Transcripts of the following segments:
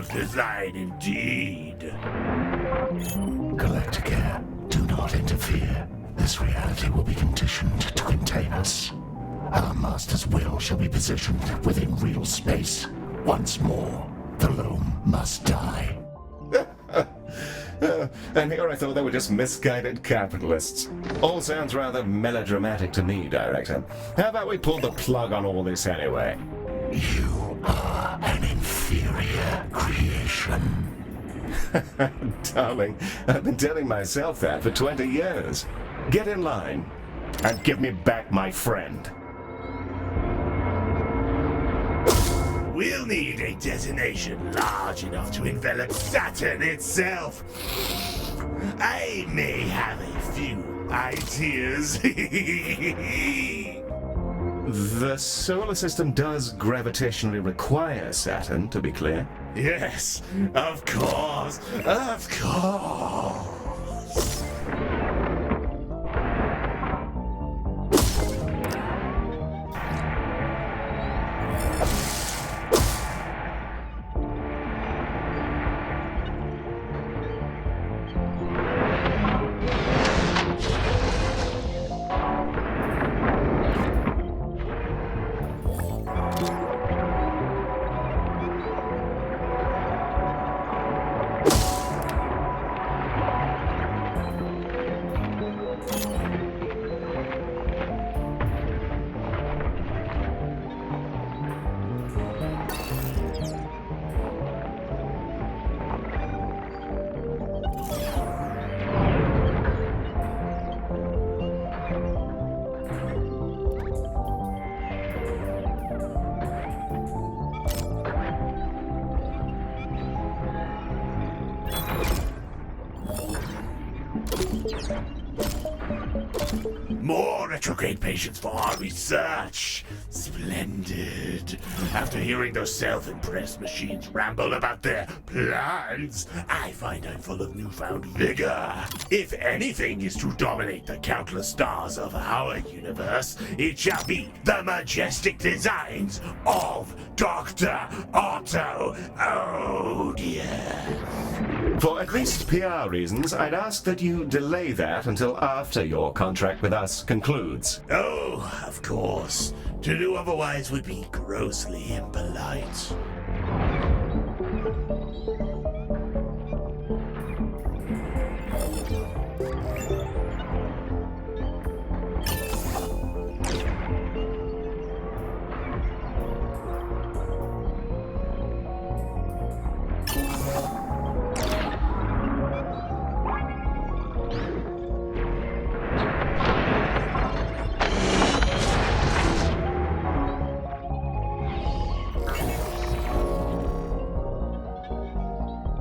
design indeed. Galacticare, do not interfere. This reality will be conditioned to contain us. Our master's will shall be positioned within real space. Once more, the loom must die. And here I thought they were just misguided capitalists. All sounds rather melodramatic to me, Director. How about we pull the plug on all this anyway? You are an inferior creation. Darling, I've been telling myself that for 20 years. Get in line and give me back my friend. We'll need a detonation large enough to envelop Saturn itself. I may have a few ideas. The solar system does gravitationally require Saturn, to be clear. Yes, of course, of course. More retrograde patients for our research. Splendid. After hearing those self-impressed machines ramble about their plans, I find I'm full of newfound vigor. If anything is to dominate the countless stars of our universe, it shall be the majestic designs of Dr. Otto Odious. For at least PR reasons, I'd ask that you delay that until after your contract with us concludes. Oh, of course. To do otherwise would be grossly impolite.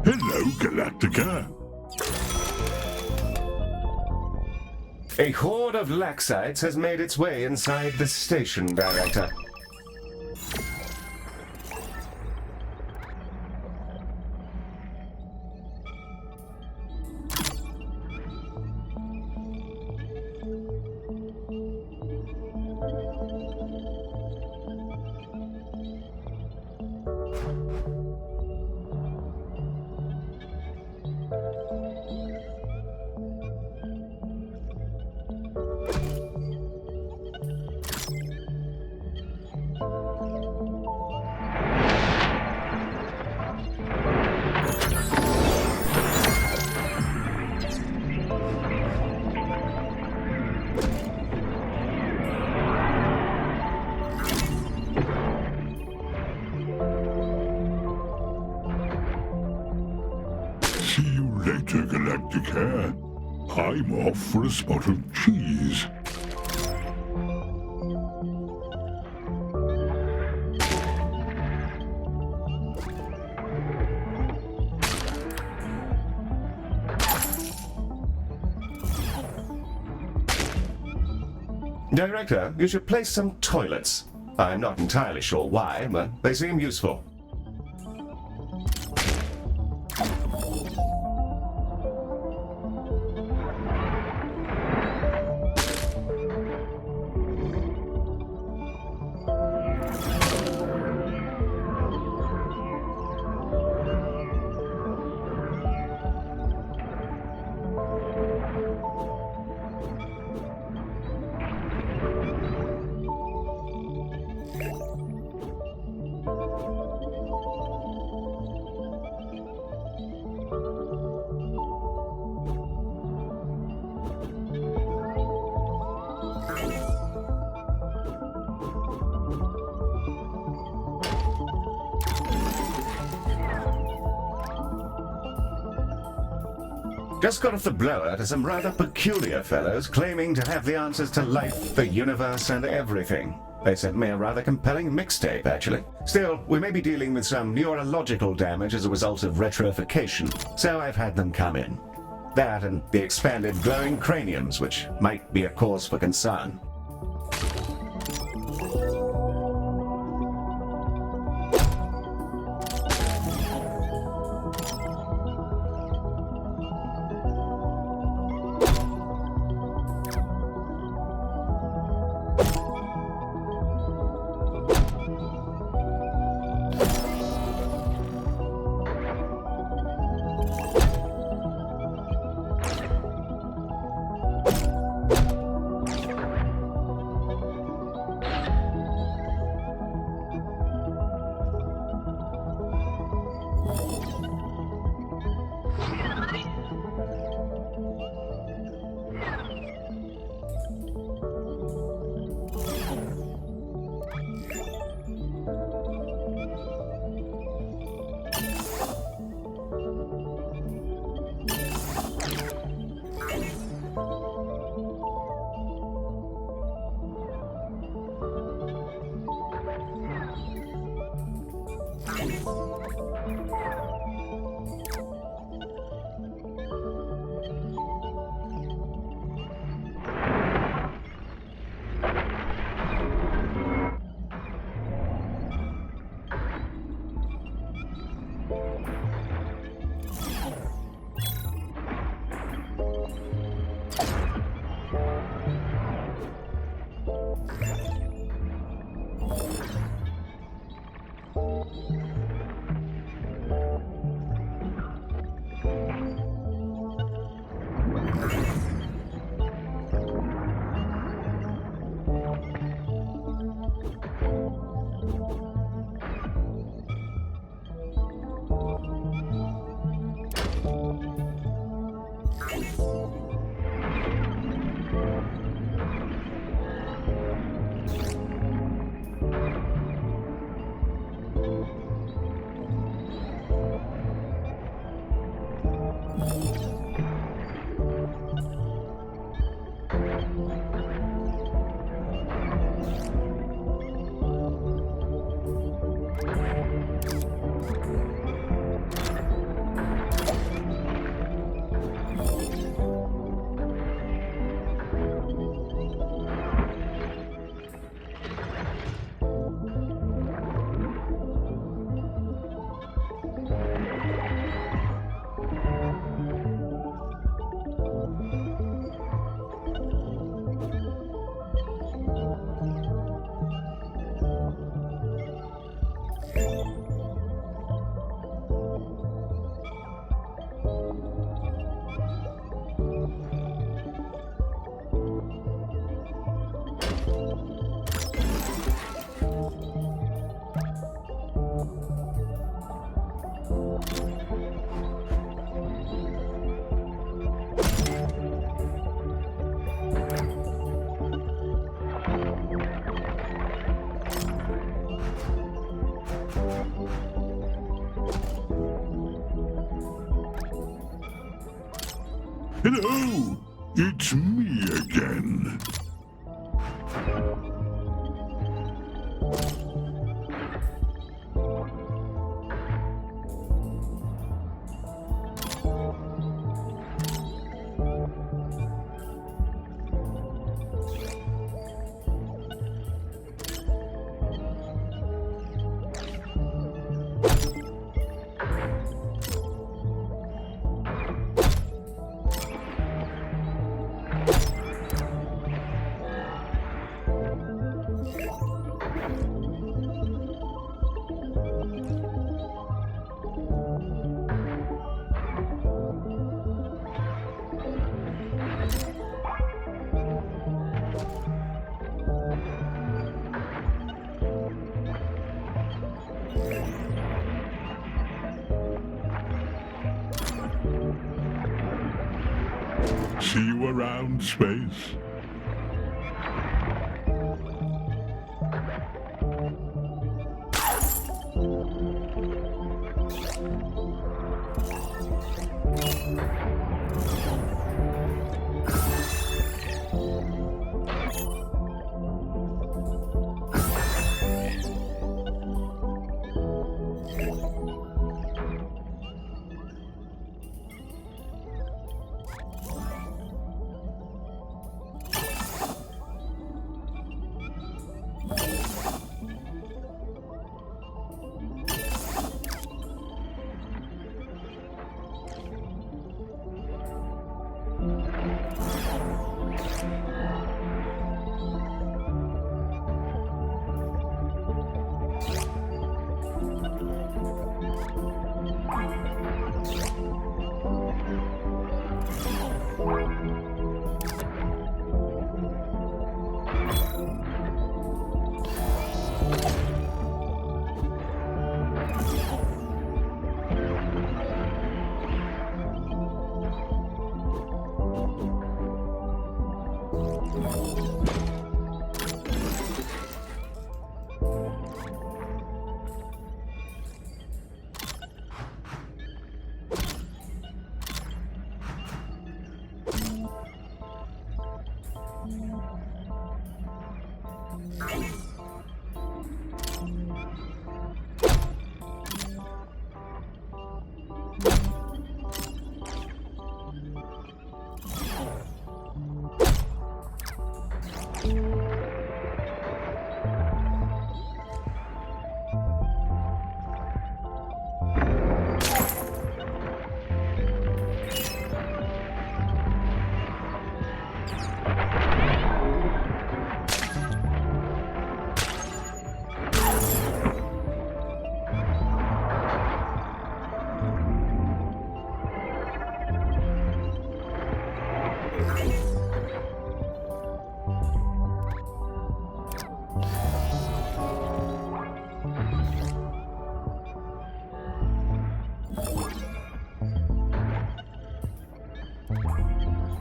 Hello, Galactica. A horde of Laxites has made its way inside the station, Director. See you later, Galacticare. I'm off for a spot of cheese. Director, you should place some toilets. I'm not entirely sure why, but they seem useful. Just got off the blower to some rather peculiar fellows claiming to have the answers to life, the universe, and everything. They sent me a rather compelling mixtape, actually. Still, we may be dealing with some neurological damage as a result of retrofication, so I've had them come in. That and the expanded glowing craniums, which might be a cause for concern. Hello, it's me again. See you around, Space.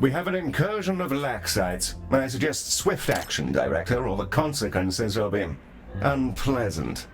We have an incursion of Laxites. I suggest swift action, Director, or the consequences will be unpleasant.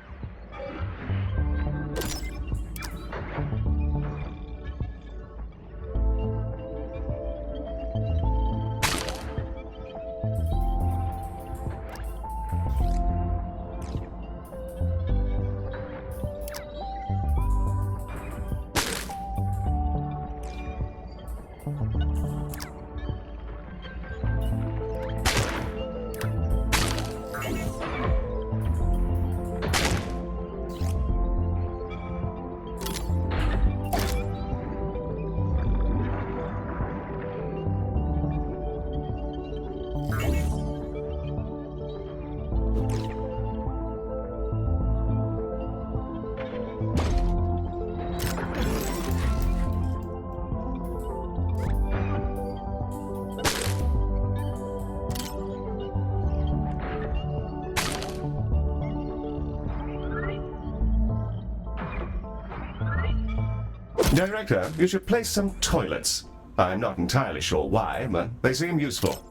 Director, you should place some toilets. I'm not entirely sure why, but they seem useful.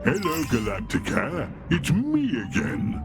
Hello, Galacticare. It's me again.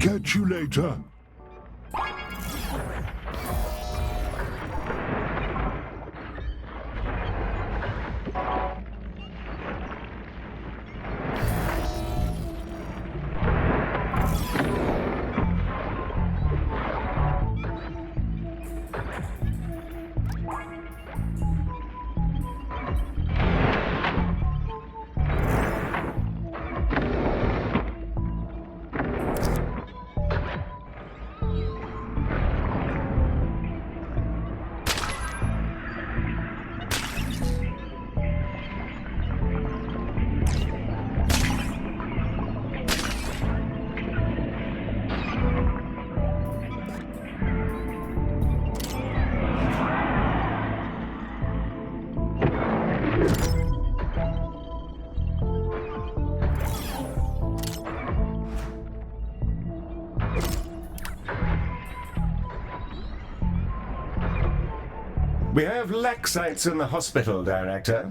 Catch you later. We have lac sites in the hospital, Director.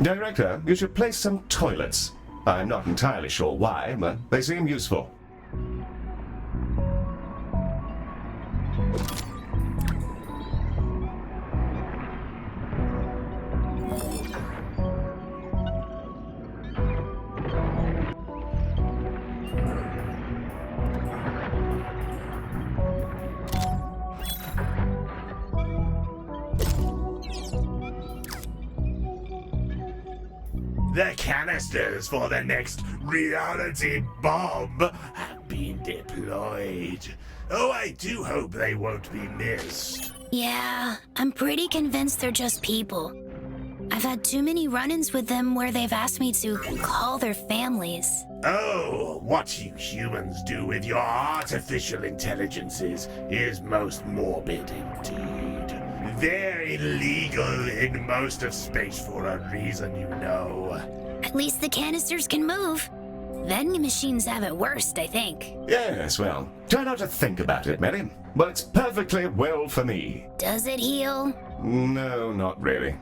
Director, you should place some toilets. I'm not entirely sure why, but they seem useful. The canisters for the next reality bomb have been deployed. Oh, I do hope they won't be missed. Yeah, I'm pretty convinced they're just people. I've had too many run-ins with them where they've asked me to call their families. Oh, what you humans do with your artificial intelligences is most morbid indeed. They're illegal in most of space for a reason, you know. At least the canisters can move. Vending machines have it worst, I think. Yes, well, try not to think about it, Mary. Well, it's perfectly well for me. Does it heal? No, not really.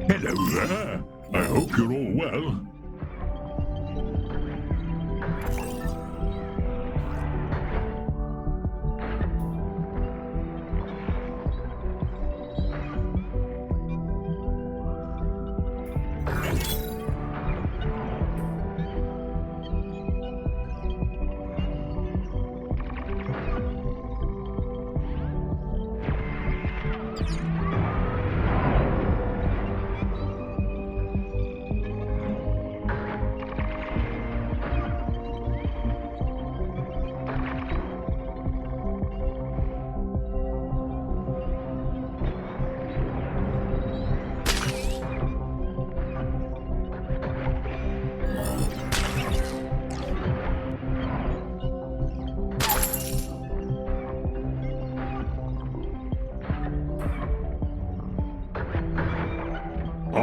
Hello there. I hope you're all well.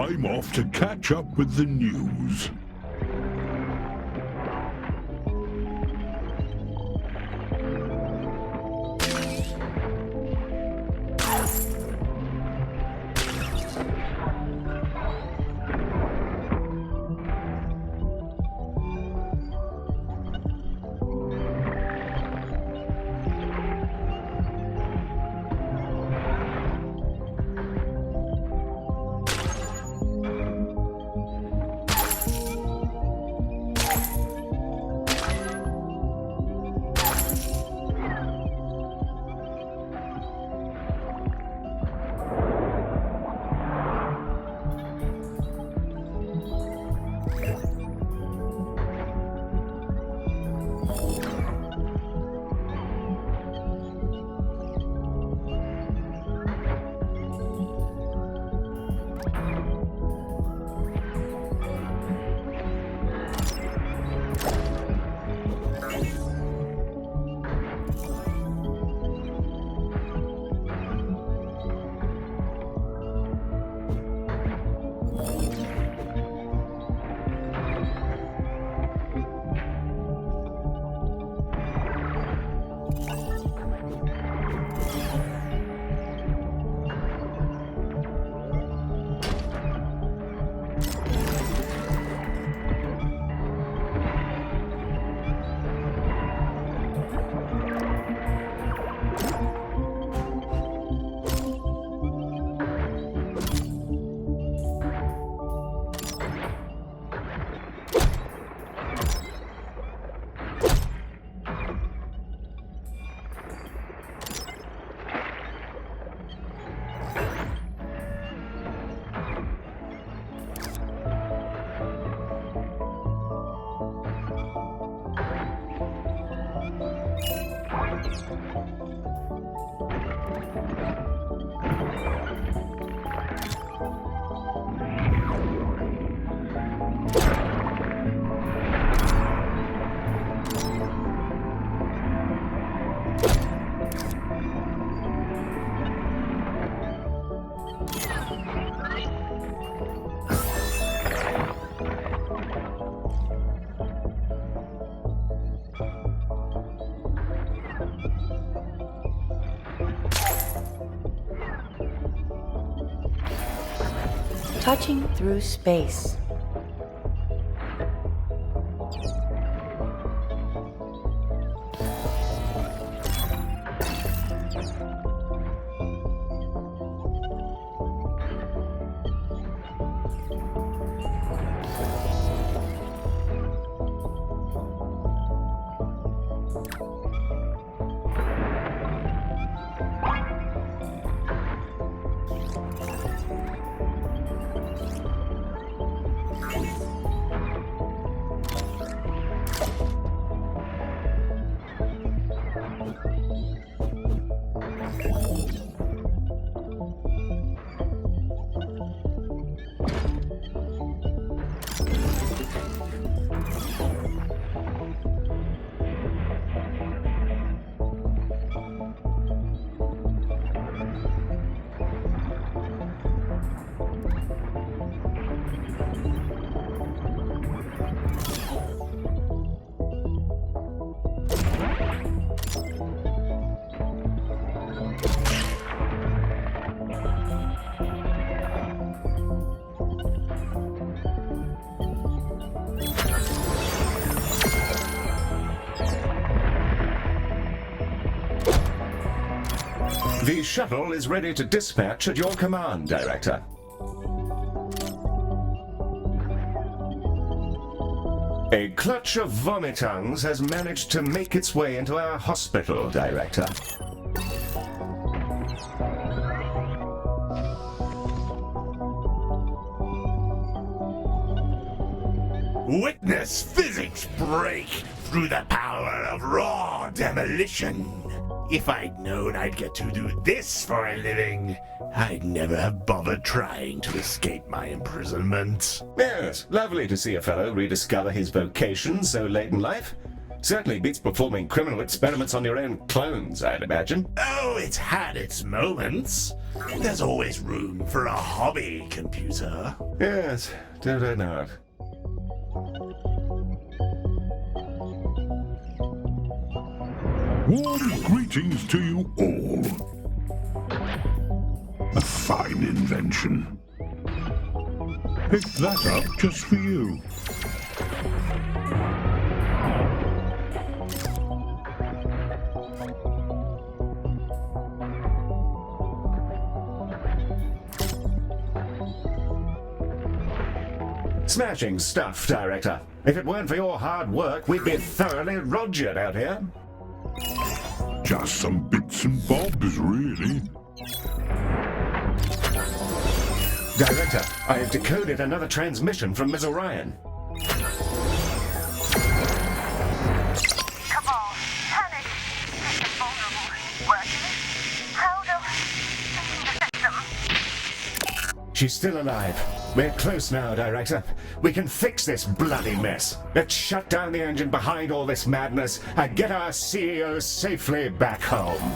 I'm off to catch up with the news. Touching through space. The shuttle is ready to dispatch at your command, Director. A clutch of vomitungs has managed to make its way into our hospital, Director. Witness physics break through the power of raw demolition. If I'd known I'd get to do this for a living, I'd never have bothered trying to escape my imprisonment. Yes, lovely to see a fellow rediscover his vocation so late in life. Certainly beats performing criminal experiments on your own clones, I'd imagine. Oh, it's had its moments. There's always room for a hobby computer. Yes, don't I know it. Warm greetings to you all. A fine invention. Picked that up just for you. Smashing stuff, Director. If it weren't for your hard work, we'd be thoroughly Rogered out here. Just some bits and bobs, really. Director, I have decoded another transmission from Ms. Orion. Cabal, panic. System vulnerable. Working? How do... the system. She's still alive. We're close now, Director. We can fix this bloody mess. Let's shut down the engine behind all this madness and get our CEO safely back home.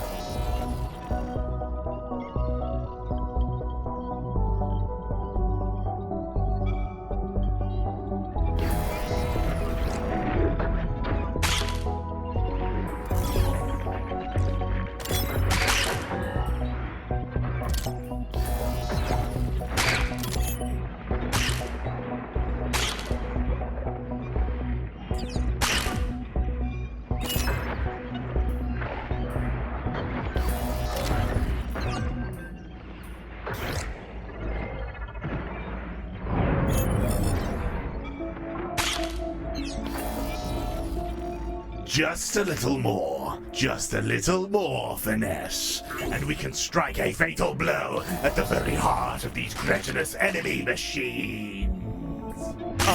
Just a little more finesse, and we can strike a fatal blow at the very heart of these cretinous enemy machines.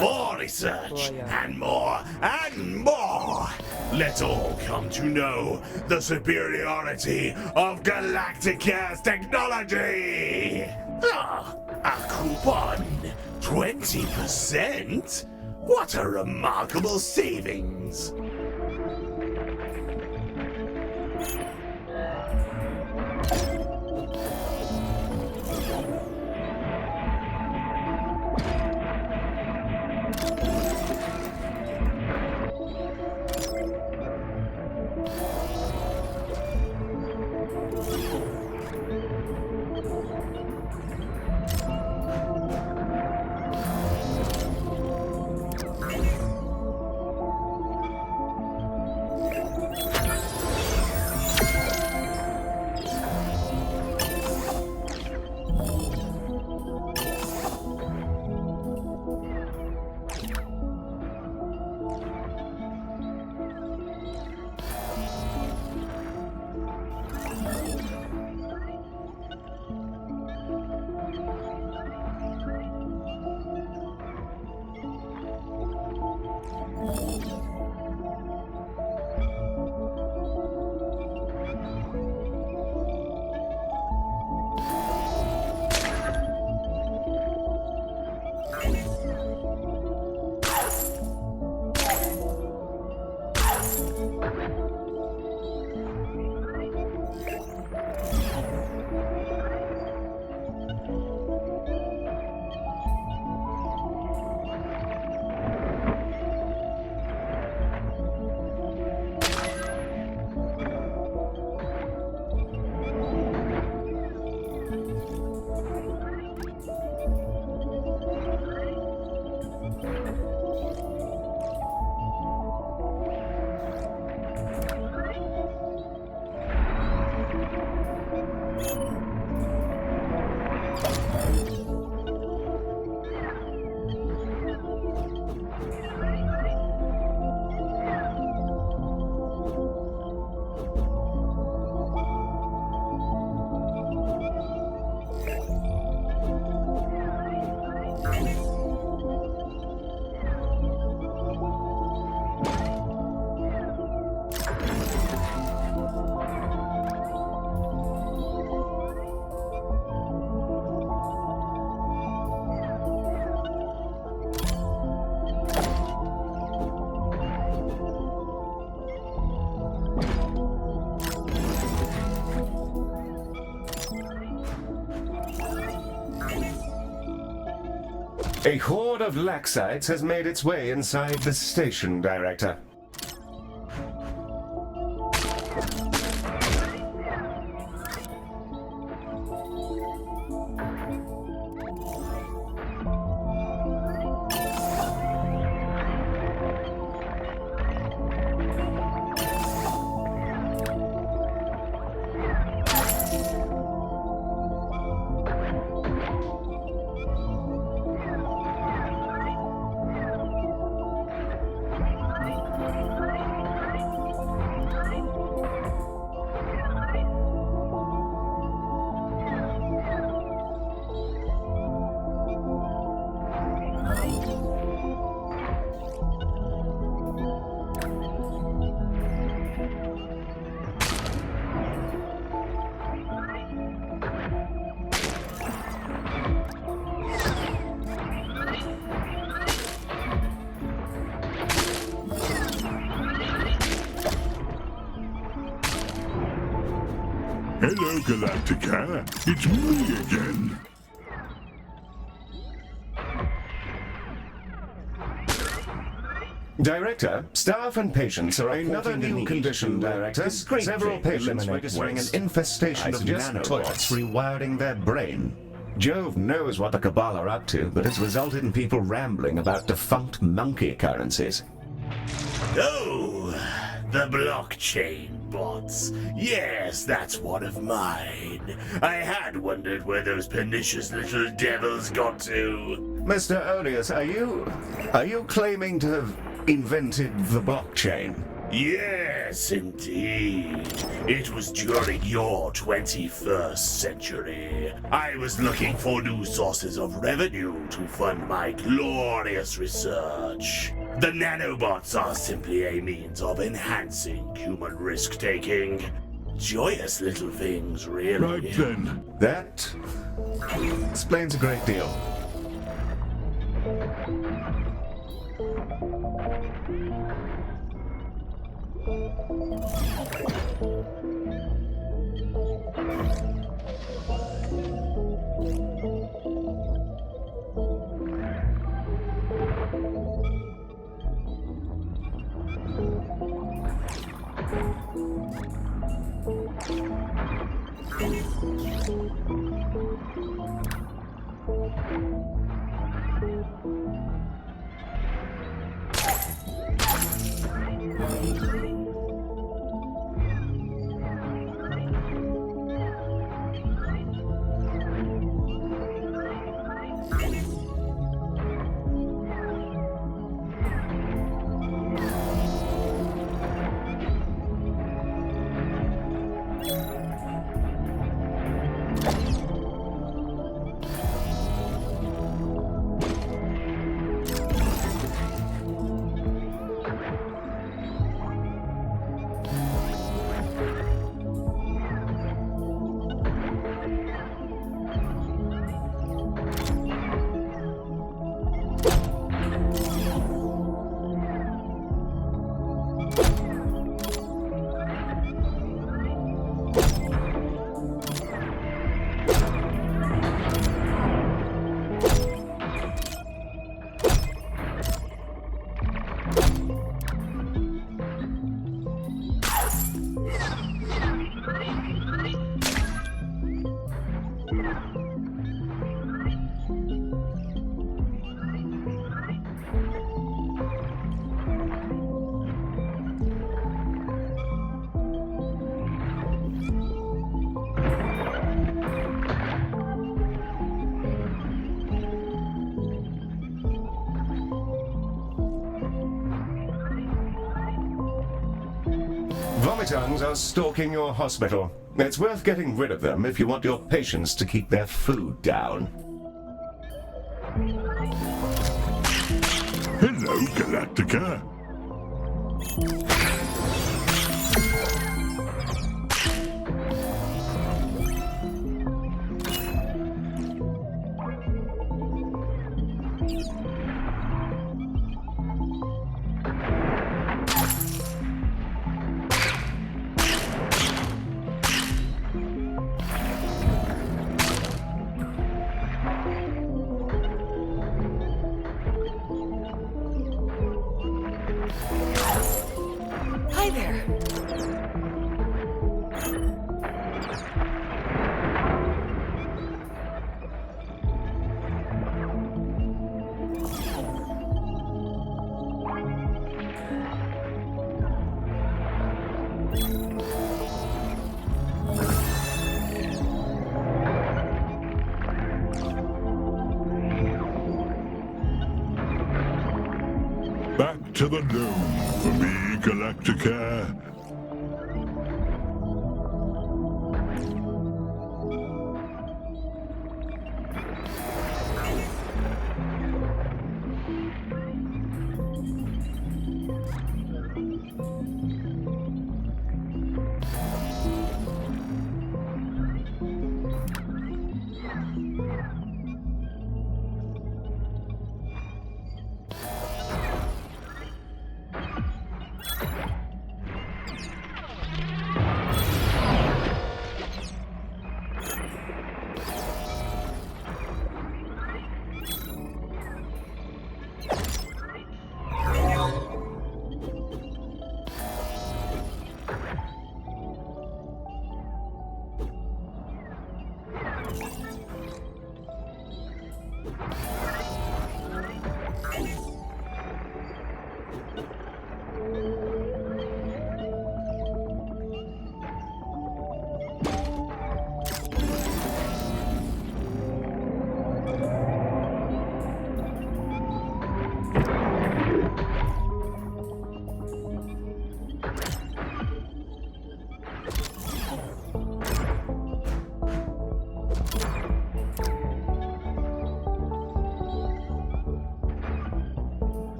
More research, and more, and more. Let's all come to know the superiority of Galacticare's technology. A coupon, 20%? What a remarkable savings. A horde of Laxites has made its way inside the station, Director. Hello, Galacticare. It's me again. Director, staff and patients are another reporting the new need condition, to Director. discreetly Several patients eliminate registering waste. an infestation of Just nanobots toilets. rewiring their brain. Jove knows what the Cabal are up to, but it's resulted in people rambling about defunct monkey currencies. Oh, the blockchain bots. Yes, that's one of mine. I had wondered where those pernicious little devils got to. Mr. Odious, are you claiming to have invented the blockchain? Yes, indeed. It was during your 21st century. I was looking for new sources of revenue to fund my glorious research. The nanobots are simply a means of enhancing human risk-taking. Joyous little things, really. Right then. That explains a great deal. Vomitongs are stalking your hospital. It's worth getting rid of them if you want your patients to keep their food down. Hello, Galactica. to the loom for me, Galacticare.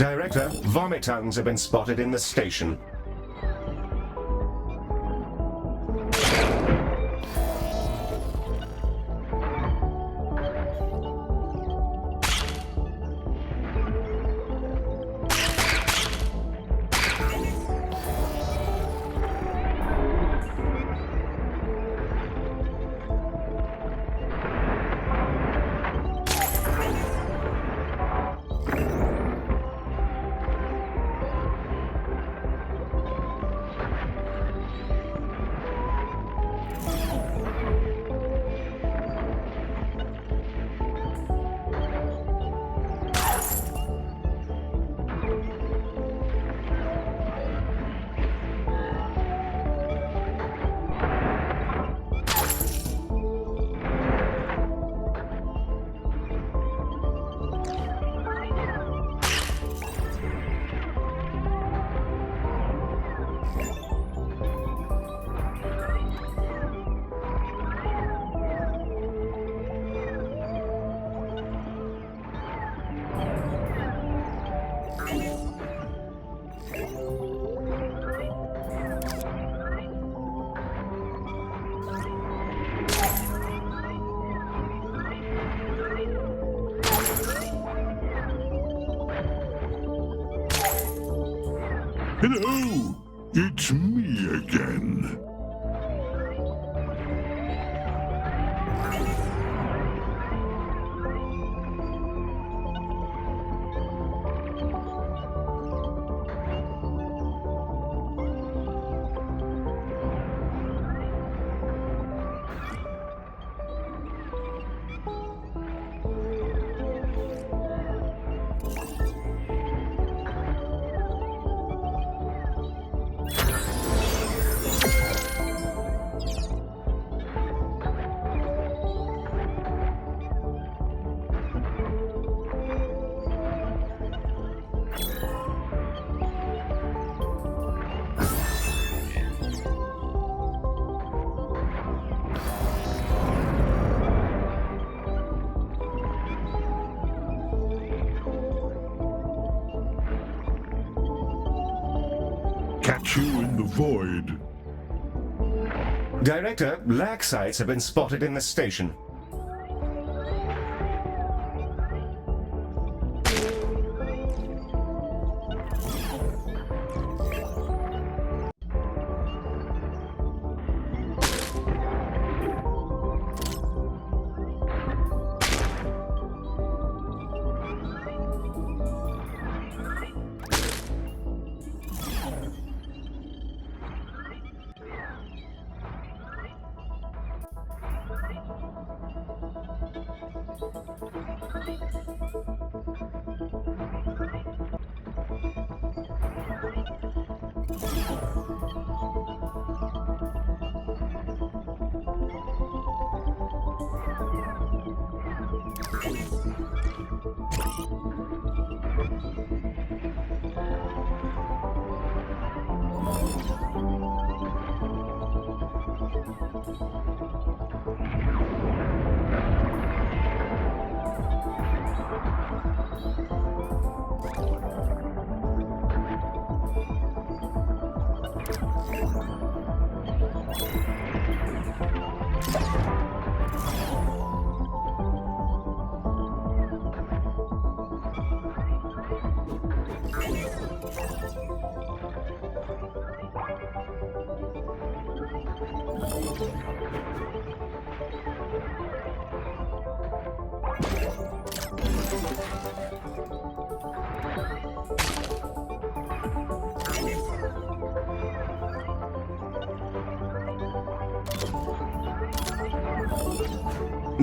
Director, vomit tongues have been spotted in the station. Hello! It's me again. Catch you in the void. Director, lag sites have been spotted in the station.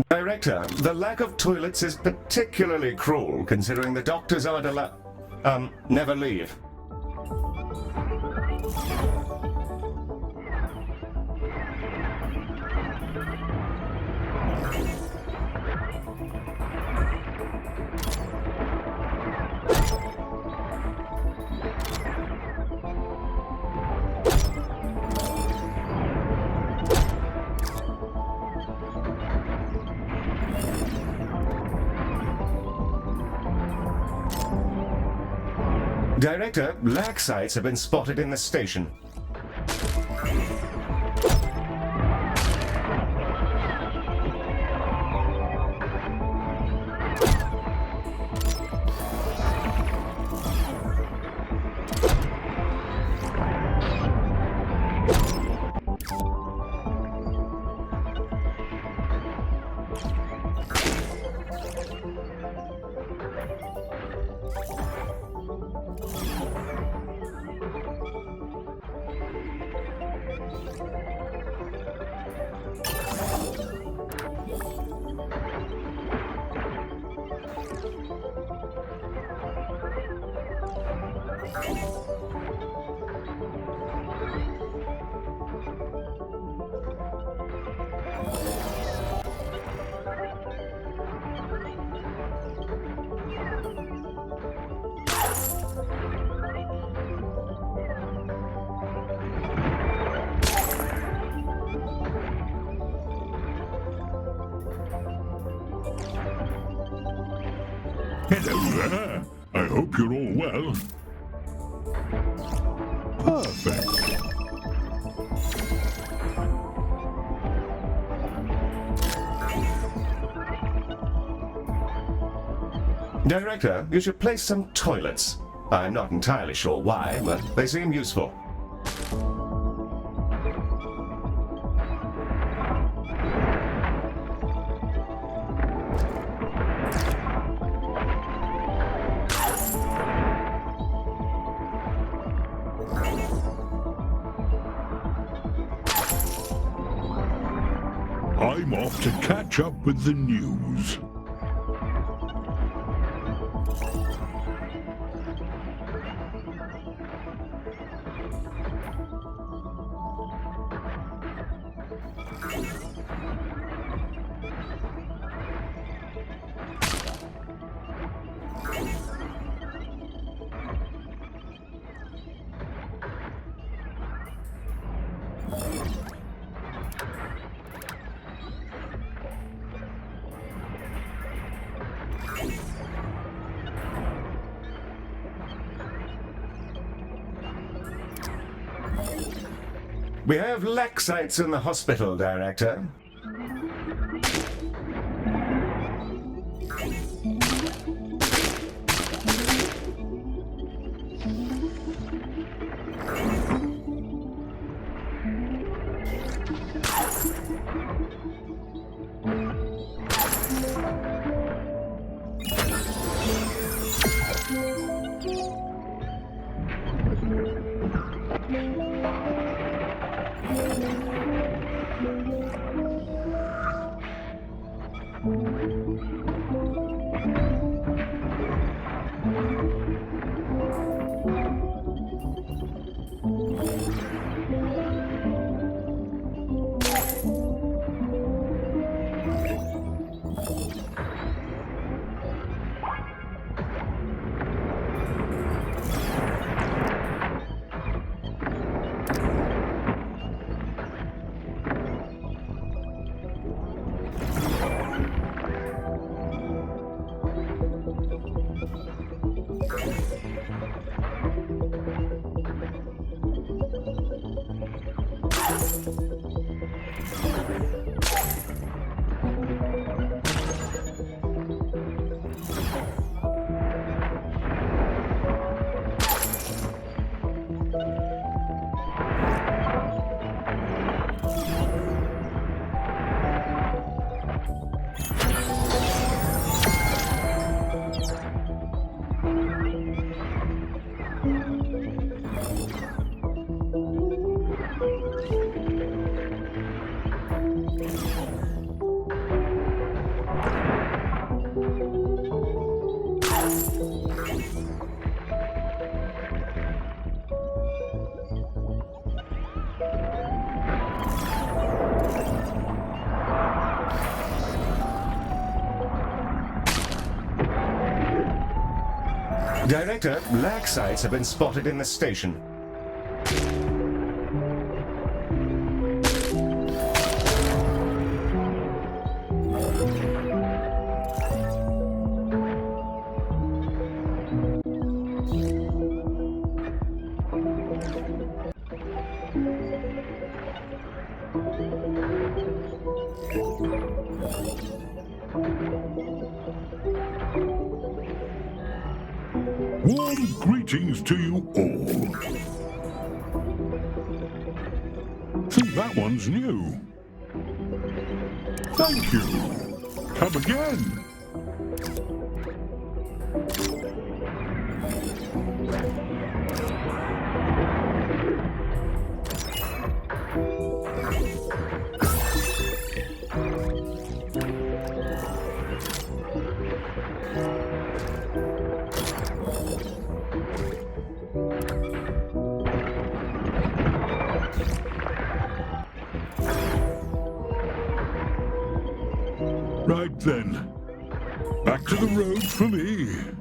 Director, the lack of toilets is particularly cruel, considering the doctors aren't never leave. Director, lag sites have been spotted in the station. Hello there. I hope you're all well. Perfect. Director, you should place some toilets. I'm not entirely sure why, but they seem useful. I'm off to catch up with the news. We have lac sites in the hospital, Director. Director, lac sites have been spotted in the station. Warm greetings to you all. Think that one's new. Thank you. Come again. Right then. Back to the road for me.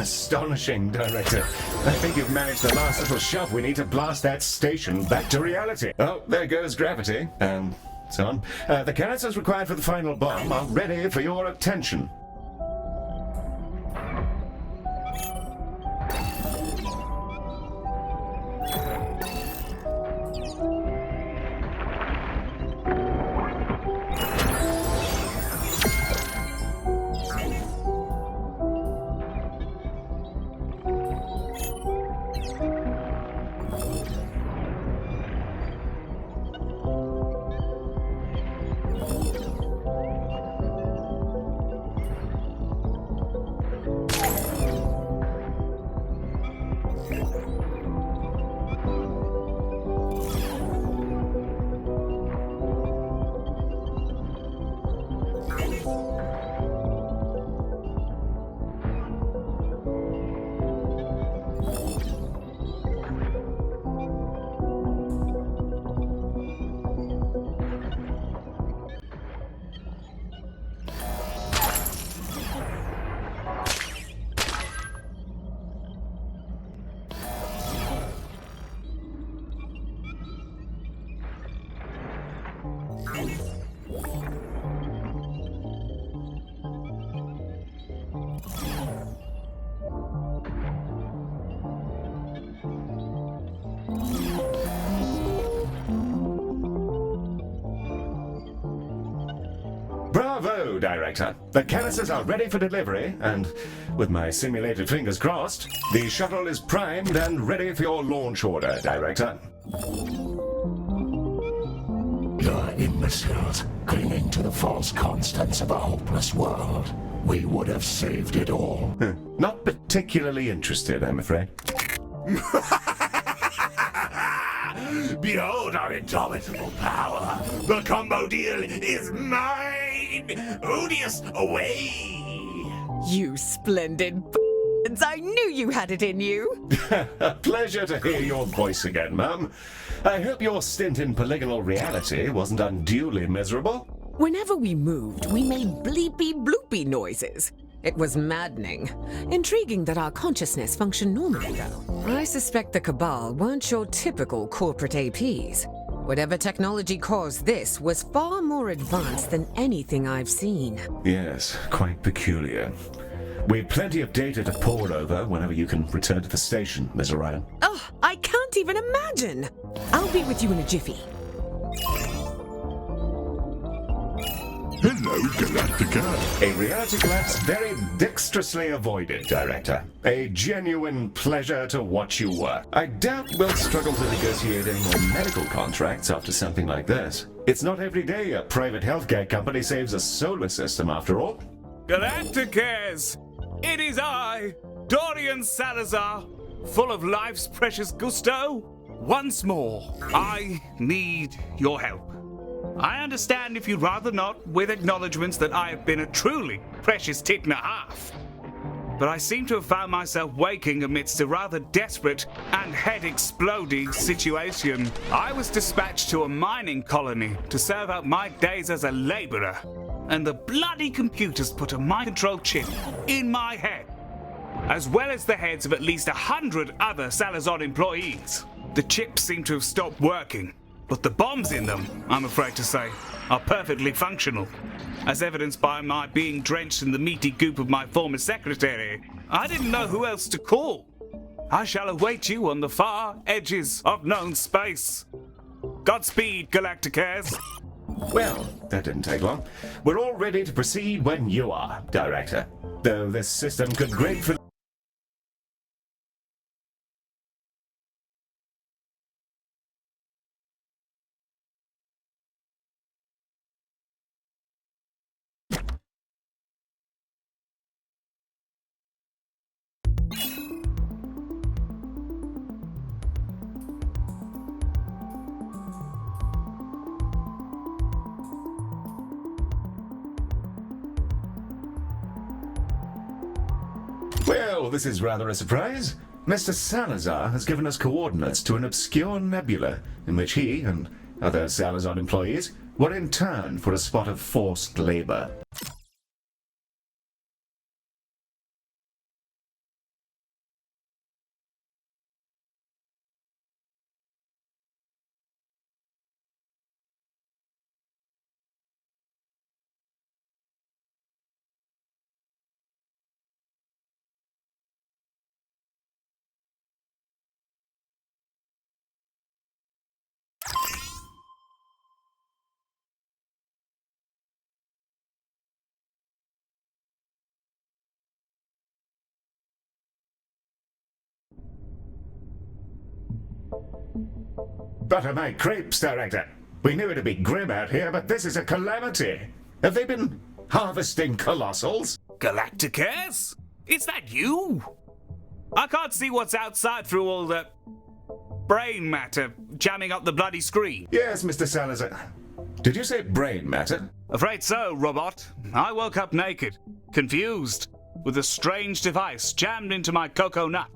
Astonishing, Director. I think you've managed the last little shove we need to blast that station back to reality. Oh, there goes gravity, and so on. The canisters required for the final bomb are ready for your attention. Bravo, Director. The canisters are ready for delivery, and with my simulated fingers crossed, the shuttle is primed and ready for your launch order, Director. You're imbeciles, clinging to the false constants of a hopeless world. We would have saved it all. Not particularly interested, I'm afraid. Behold our indomitable power. The combo deal is mine. Odious, away. You splendid b****s. I knew you had it in you. A pleasure to hear your voice again, Mum. I hope your stint in polygonal reality wasn't unduly miserable. Whenever we moved, we made bleepy bloopy noises. It was maddening. Intriguing that our consciousness functioned normally, though. I suspect the Cabal weren't your typical corporate APs. Whatever technology caused this was far more advanced than anything I've seen. Yes, quite peculiar. We've plenty of data to pore over whenever you can return to the station, Miss Orion. Oh, I can't even imagine. I'll be with you in a jiffy. Hello, Galacticare. A reality collapse very dexterously avoided, Director. A genuine pleasure to watch you work. I doubt we'll struggle to negotiate any more medical contracts after something like this. It's not every day a private healthcare company saves a solar system, after all. Galacticares! It is I, Dorian Salazar, full of life's precious gusto. Once more, I need your help. I understand if you'd rather not, with acknowledgements that I have been a truly precious tit and a half. But I seem to have found myself waking amidst a rather desperate and head-exploding situation. I was dispatched to a mining colony to serve out my days as a labourer, and the bloody computers put a mind-control chip in my head, as well as the heads of at least 100 other Salazar employees. The chips seem to have stopped working, but the bombs in them, I'm afraid to say, are perfectly functional, as evidenced by my being drenched in the meaty goop of my former secretary. I didn't know who else to call. I shall await you on the far edges of known space. Godspeed, Galacticares. Well, that didn't take long. We're all ready to proceed when you are, Director. Though this system could gratefully... Well, this is rather a surprise. Mr. Salazar has given us coordinates to an obscure nebula in which he and other Salazar employees were interned for a spot of forced labor. Butter my crepes, Director. We knew it'd be grim out here, but this is a calamity. Have they been harvesting colossals? Galacticares? Is that you? I can't see what's outside through all the brain matter jamming up the bloody screen. Yes, Mr. Salazar. Did you say brain matter? Afraid so, robot. I woke up naked, confused, with a strange device jammed into my cocoa nut.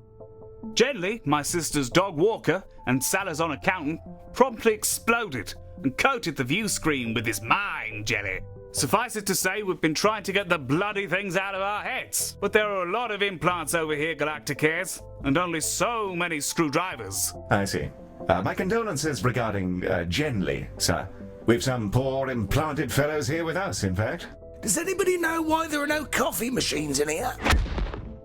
Gently, my sister's dog Walker and Salazar accountant promptly exploded and coated the view screen with his mind jelly. Suffice it to say, we've been trying to get the bloody things out of our heads. But there are a lot of implants over here, Galacticares, and only so many screwdrivers. I see. My condolences regarding Genly, sir. We've some poor implanted fellows here with us, in fact. Does anybody know why there are no coffee machines in here?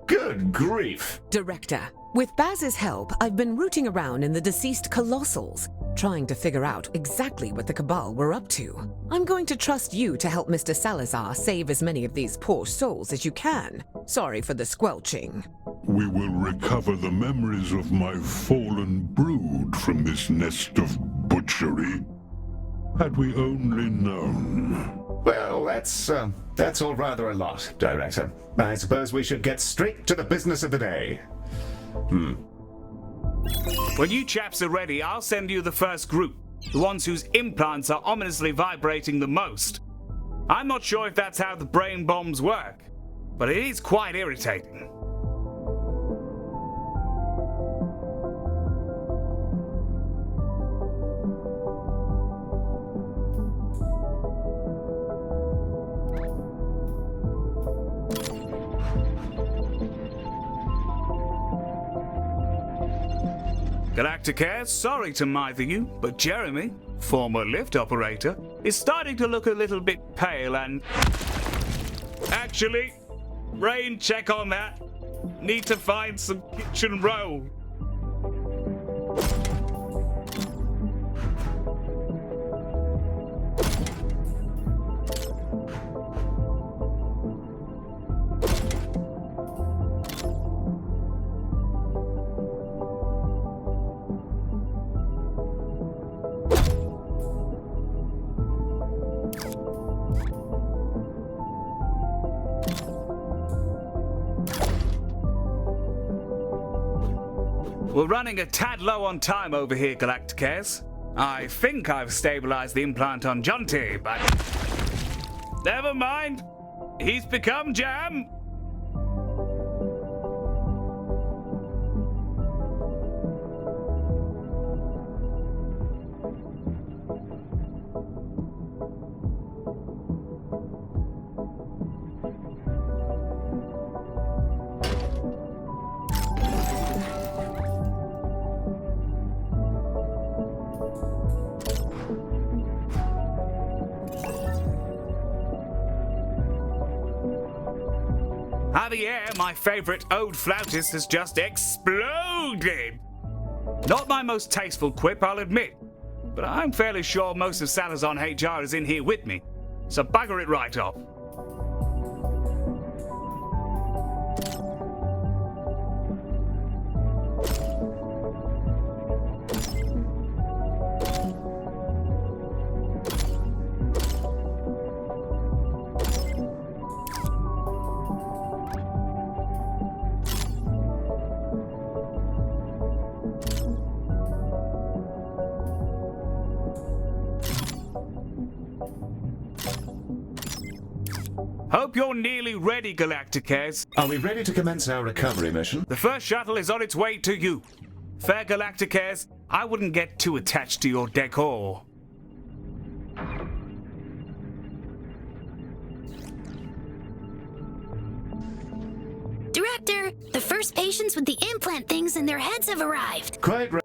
Good grief! Director, with Baz's help, I've been rooting around in the deceased colossals, trying to figure out exactly what the Cabal were up to. I'm going to trust you to help Mr. Salazar save as many of these poor souls as you can. Sorry for the squelching. We will recover the memories of my fallen brood from this nest of butchery. Had we only known. Well, that's all rather a lot, Director. I suppose we should get straight to the business of the day. When you chaps are ready, I'll send you the first group. The ones whose implants are ominously vibrating the most. I'm not sure if that's how the brain bombs work, but it is quite irritating. Galacticare, sorry to mither you, but Jeremy, former lift operator, is starting to look a little bit pale and... Actually, rain check on that. Need to find some kitchen roll. We're running a tad low on time over here, Galacticares. I think I've stabilized the implant on Jonty, but... Never mind. He's become jam. Javier, my favorite ode flautist, has just exploded. Not my most tasteful quip, I'll admit, but I'm fairly sure most of Salazar HR is in here with me, so bugger it right off. Hope you're nearly ready, Galacticares. Are we ready to commence our recovery mission? The first shuttle is on its way to you. Fair Galacticares, I wouldn't get too attached to your decor. Director, the first patients with the implant things in their heads have arrived. Quite right.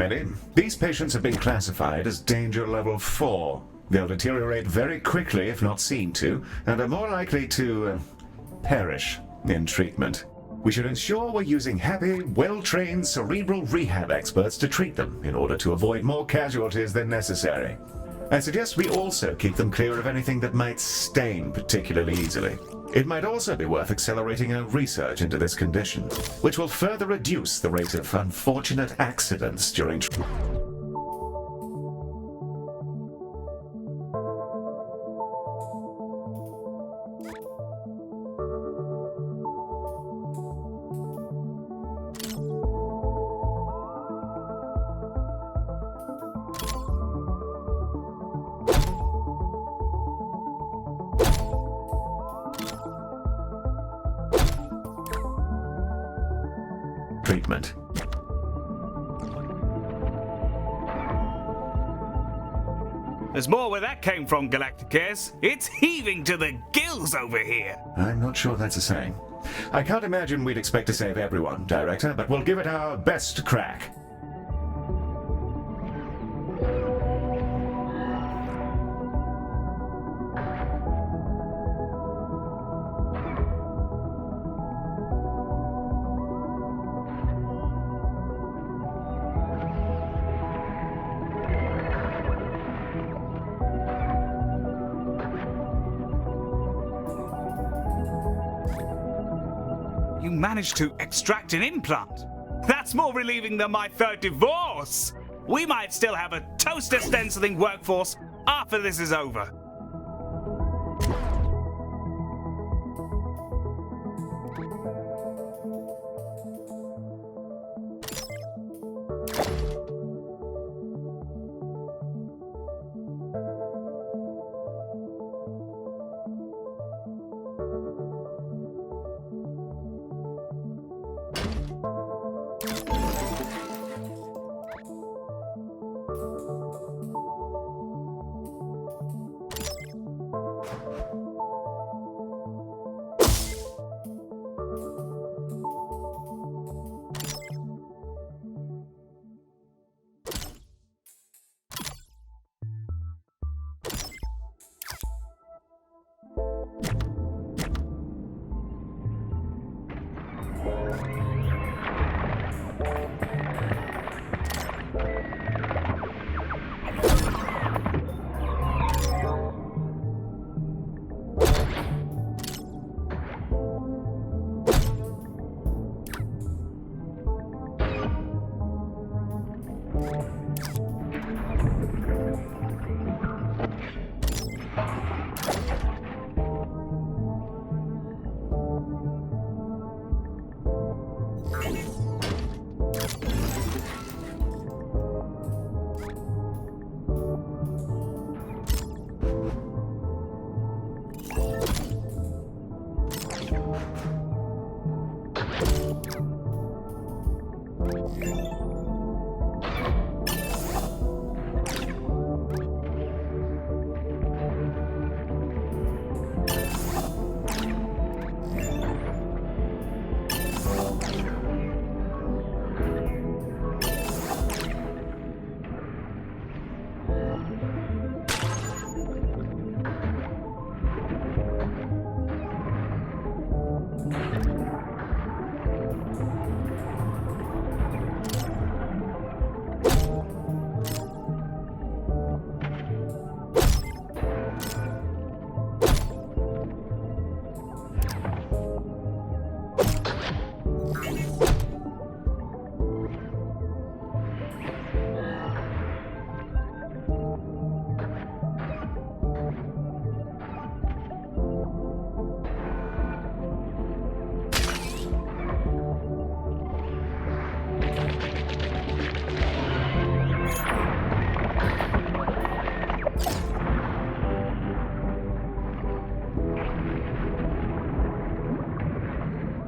Committee. These patients have been classified as danger level 4. They'll deteriorate very quickly if not seen to, and are more likely to perish in treatment. We should ensure we're using happy, well-trained cerebral rehab experts to treat them in order to avoid more casualties than necessary. I suggest we also keep them clear of anything that might stain particularly easily. It might also be worth accelerating our research into this condition, which will further reduce the rate of unfortunate accidents during treatment. There's more where that came from, Galacticares. It's heaving to the gills over here. I'm not sure that's a saying. I can't imagine we'd expect to save everyone, Director, but we'll give it our best crack. You managed to extract an implant. That's more relieving than my third divorce. We might still have a toaster stenciling workforce after this is over.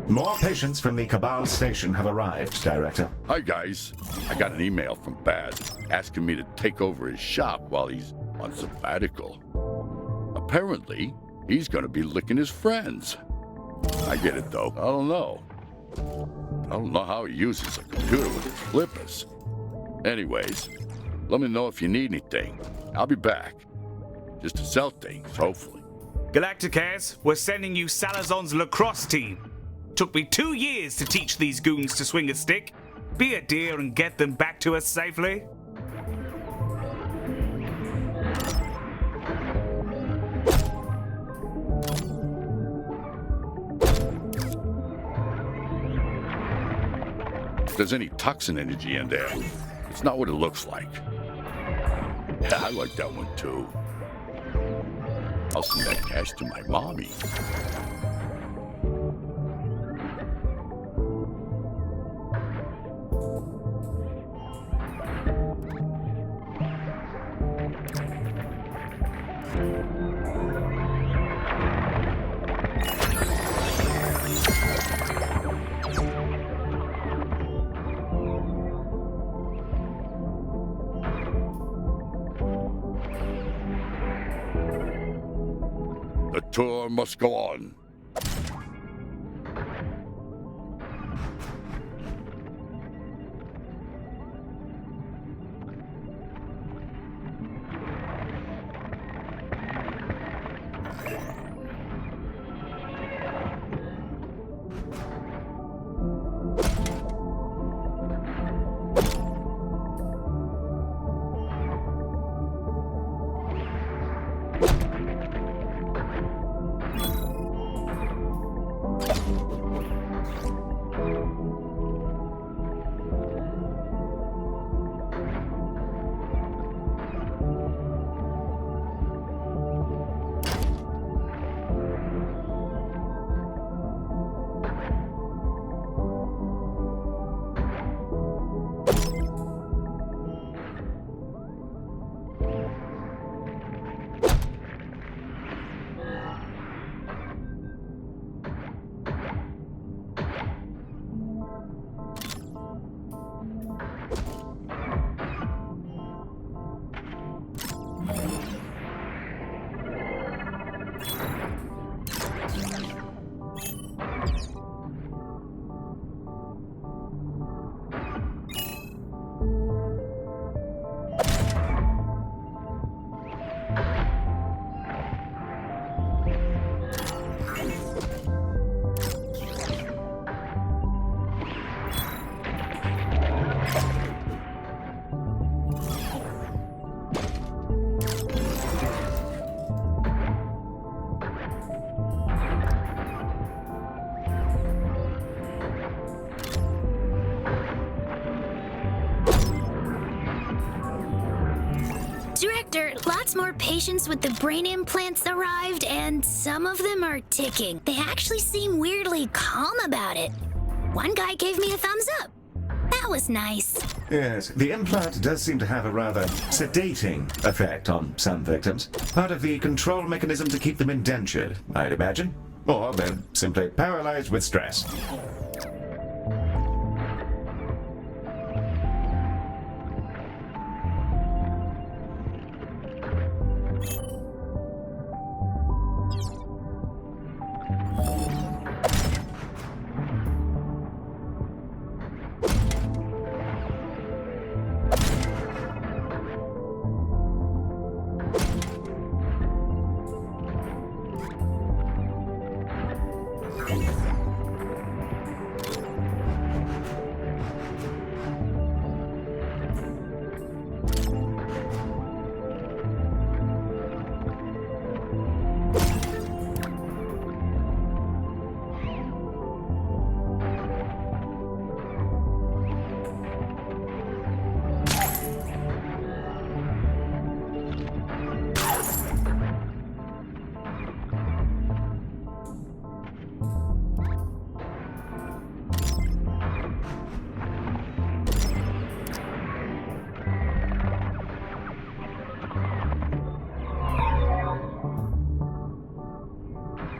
More patients from the Cabal station have arrived, Director. Hi, guys. I got an email from Bad asking me to take over his shop while he's on sabbatical. Apparently, he's going to be licking his friends. I get it, though. I don't know how he uses a computer with his flippers. Anyways, let me know if you need anything. I'll be back. Just to sell things, hopefully. Galacticares, we're sending you Salazar's lacrosse team. Took me 2 years to teach these goons to swing a stick. Be a dear and get them back to us safely. If there's any toxin energy in there, it's not what it looks like. Yeah, I like that one too. I'll send that cash to my mommy. The tour must go on. Director, lots more patients with the brain implants arrived, and some of them are ticking. They actually seem weirdly calm about it. One guy gave me a thumbs up. That was nice. Yes, the implant does seem to have a rather sedating effect on some victims. Part of the control mechanism to keep them indentured, I'd imagine. Or they're simply paralyzed with stress.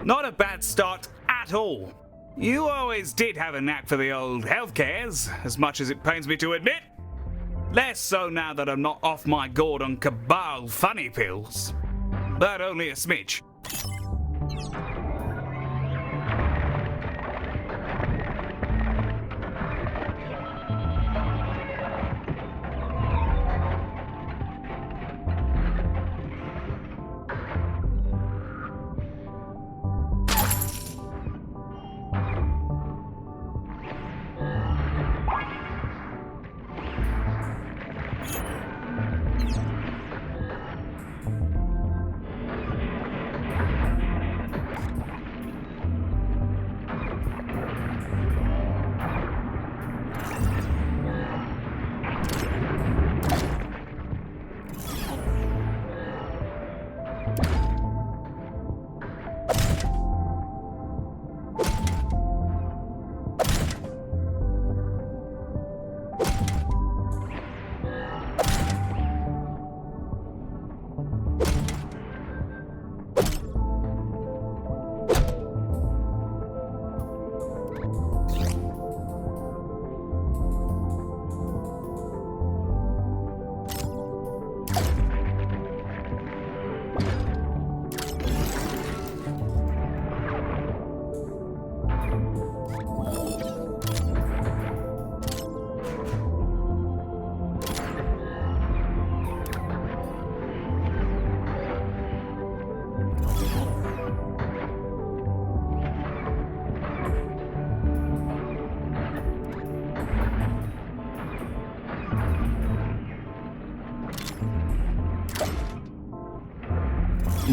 Not a bad start at all. You always did have a knack for the old healthcares, as much as it pains me to admit. Less so now that I'm not off my gourd on Cabal funny pills. But only a smidge.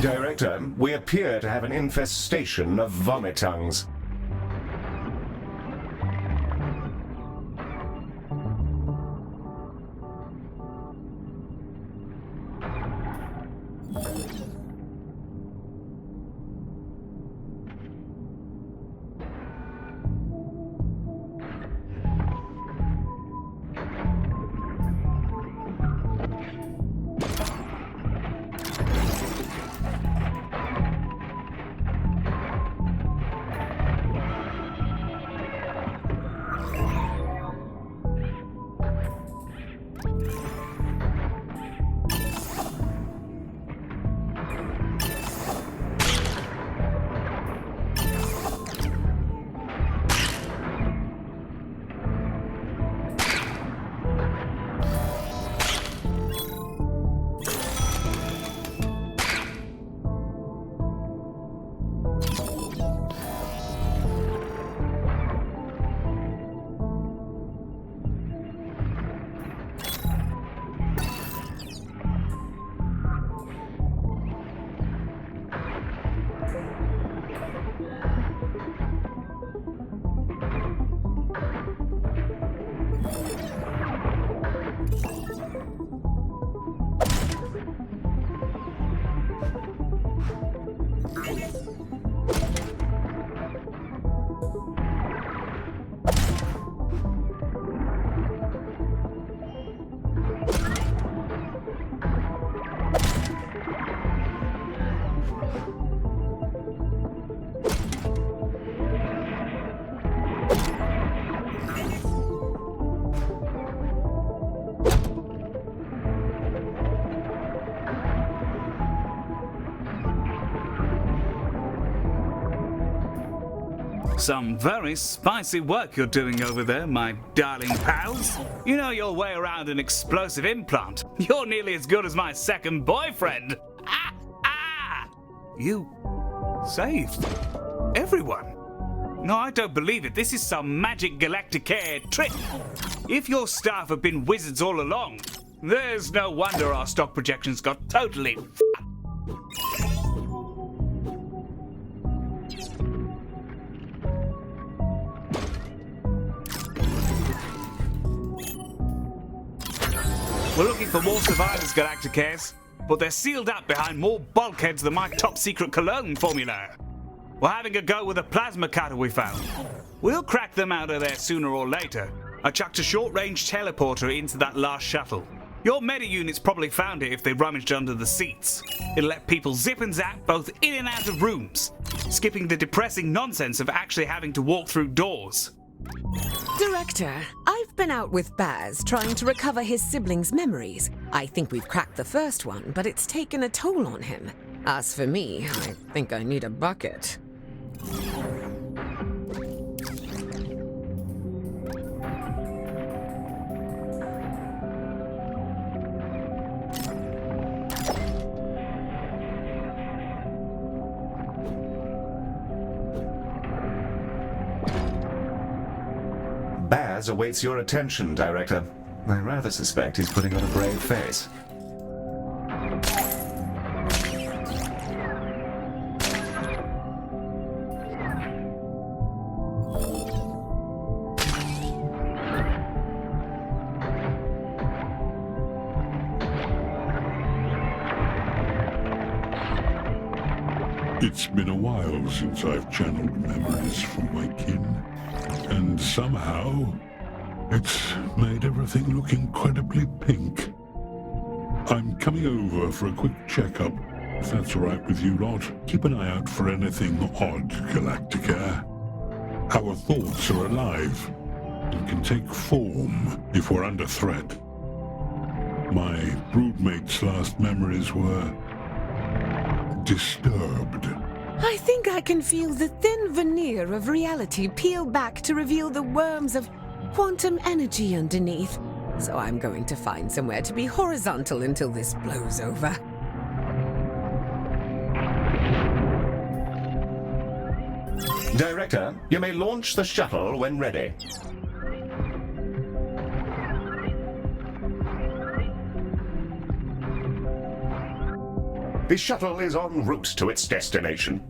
Director, we appear to have an infestation of vomitungs. Some very spicy work you're doing over there, my darling pals. You know your way around an explosive implant. You're nearly as good as my second boyfriend. You saved everyone. No, I don't believe it. This is some magic Galacticare trick. If your staff have been wizards all along, there's no wonder our stock projections got totally We're looking for more survivors, Galacticares, but they're sealed up behind more bulkheads than my top-secret cologne formula. We're having a go with a plasma cutter we found. We'll crack them out of there sooner or later. I chucked a short-range teleporter into that last shuttle. Your meta units probably found it if they rummaged under the seats. It'll let people zip and zap both in and out of rooms, skipping the depressing nonsense of actually having to walk through doors. Director, I've been out with Baz trying to recover his siblings' memories. I think we've cracked the first one, but it's taken a toll on him. As for me, I think I need a bucket. Baz awaits your attention, Director. I rather suspect he's putting on a brave face. It's been a while since I've channeled memories from my kin, and somehow it's made everything look incredibly pink. I'm coming over for a quick checkup. If that's all right with you lot, keep an eye out for anything odd, Galacticare. Our thoughts are alive and can take form if we're under threat. My broodmate's last memories were disturbed. I think I can feel the thin veneer of reality peel back to reveal the worms of quantum energy underneath. So I'm going to find somewhere to be horizontal until this blows over. Director, you may launch the shuttle when ready. The shuttle is en route to its destination.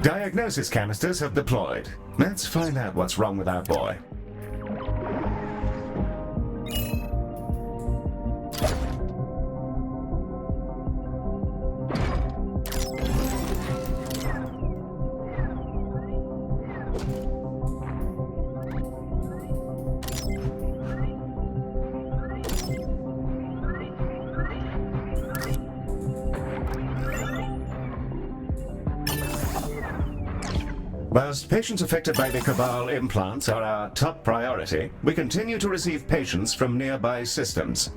Diagnosis canisters have deployed. Let's find out what's wrong with our boy. Whilst patients affected by the Cabal implants are our top priority, we continue to receive patients from nearby systems.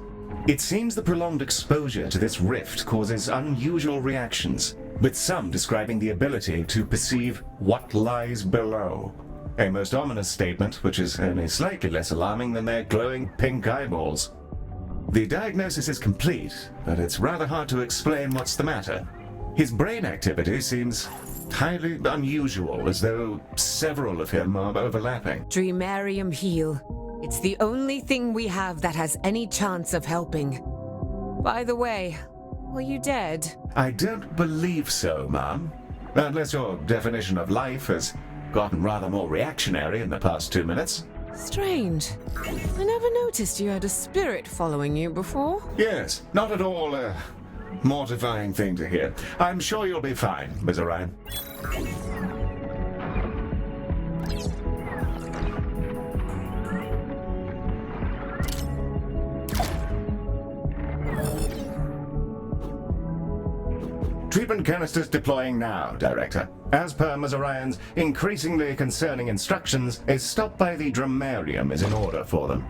It seems the prolonged exposure to this rift causes unusual reactions, with some describing the ability to perceive what lies below. A most ominous statement, which is only slightly less alarming than their glowing pink eyeballs. The diagnosis is complete, but it's rather hard to explain what's the matter. His brain activity seems highly unusual, as though several of him are overlapping. Dreamarium heal. It's the only thing we have that has any chance of helping. By the way, were you dead? I don't believe so, Ma'am. Unless your definition of life has gotten rather more reactionary in the past 2 minutes. Strange. I never noticed you had a spirit following you before. Yes, not at all a mortifying thing to hear. I'm sure you'll be fine, Ms. Orion. Treatment canisters deploying now, Director. As per Ms. Orion's increasingly concerning instructions, a stop by the Dreamarium is in order for them.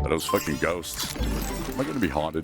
Those fucking ghosts. Am I gonna be haunted?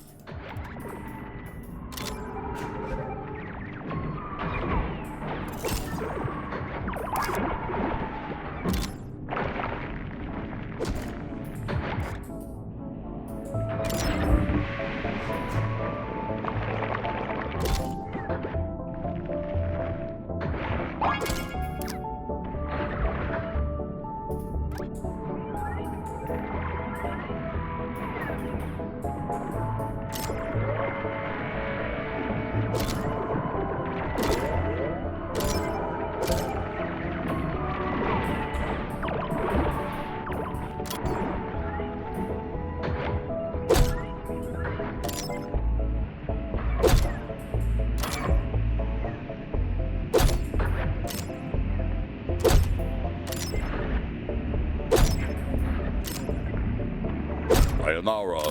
Sayonara.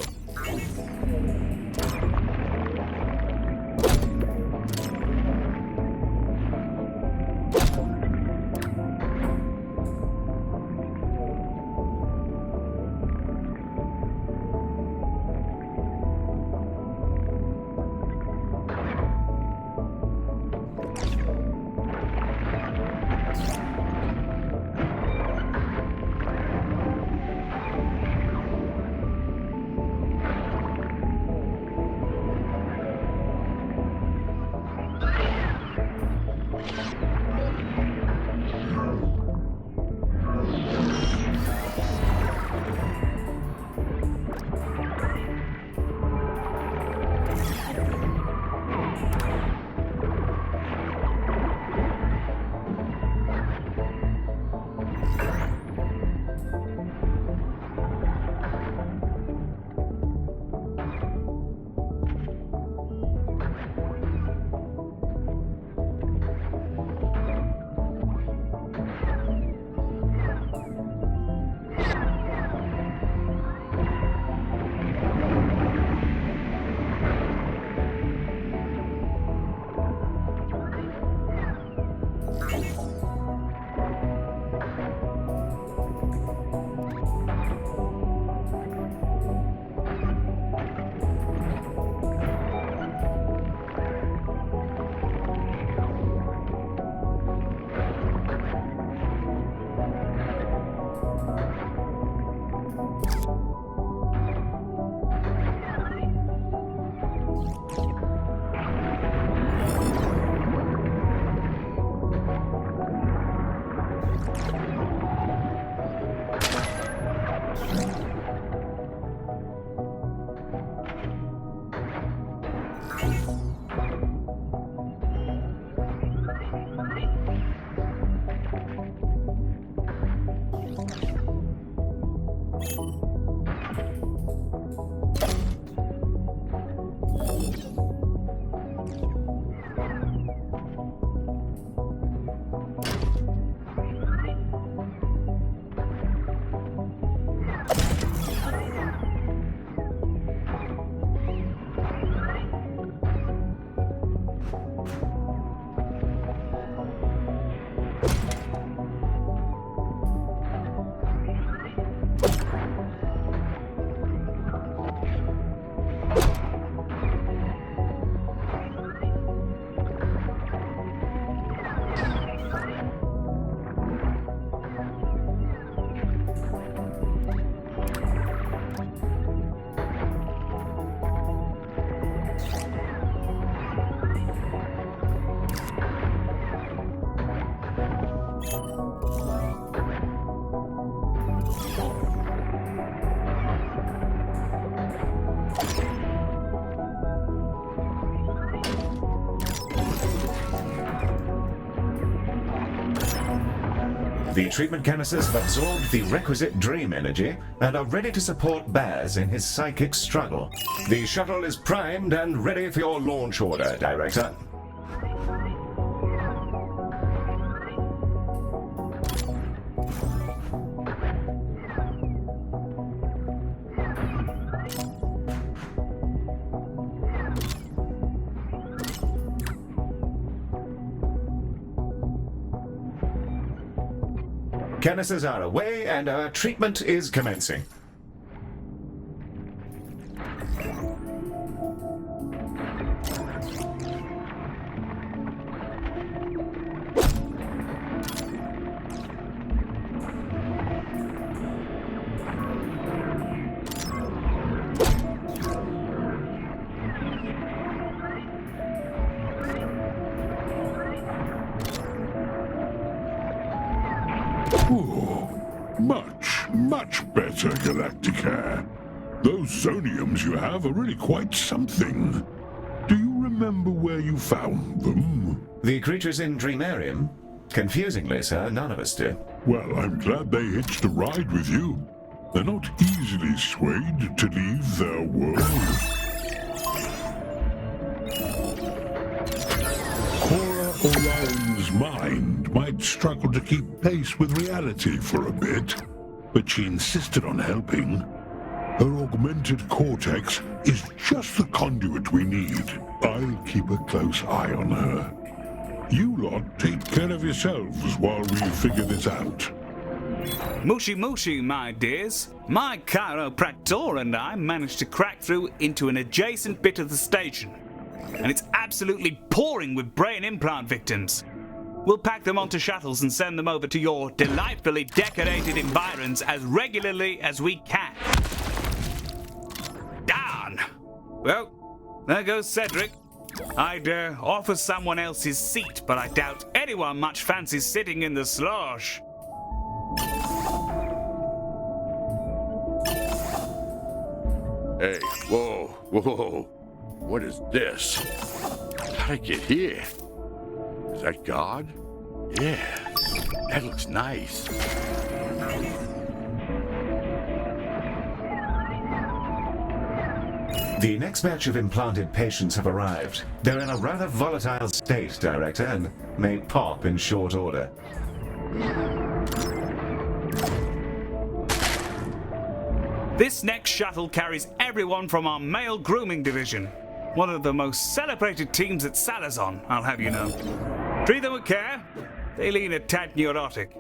The treatment canisters have absorbed the requisite dream energy and are ready to support Baz in his psychic struggle. The shuttle is primed and ready for your launch order, Director. Canisters are away and our treatment is commencing. Much better, Galacticare. Those soniums you have are really quite something. Do you remember where you found them? The creatures in Dreamarium? Confusingly, sir, none of us do. Well, I'm glad they hitched a ride with you. They're not easily swayed to leave their world. Cora Orion's mind might struggle to keep pace with reality for a bit, but she insisted on helping. Her augmented cortex is just the conduit we need. I'll keep a close eye on her. You lot take care of yourselves while we figure this out. Mushy mushy, my dears. My chiropractor and I managed to crack through into an adjacent bit of the station, and it's absolutely pouring with brain implant victims. We'll pack them onto shuttles and send them over to your delightfully decorated environs as regularly as we can. Darn! Well, there goes Cedric. I'd offer someone else his seat, but I doubt anyone much fancies sitting in the slosh. Hey, whoa, whoa. What is this? How'd I get here? Is that God? Yeah, that looks nice. The next batch of implanted patients have arrived. They're in a rather volatile state, Director, and may pop in short order. This next shuttle carries everyone from our male grooming division. One of the most celebrated teams at Salazon, I'll have you know. Treat them with care. They lean a tad neurotic.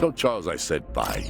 Tell Charles I said bye.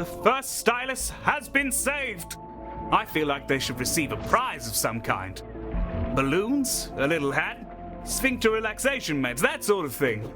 the first stylus has been saved. I feel like they should receive a prize of some kind. Balloons, a little hat, sphincter relaxation meds, that sort of thing.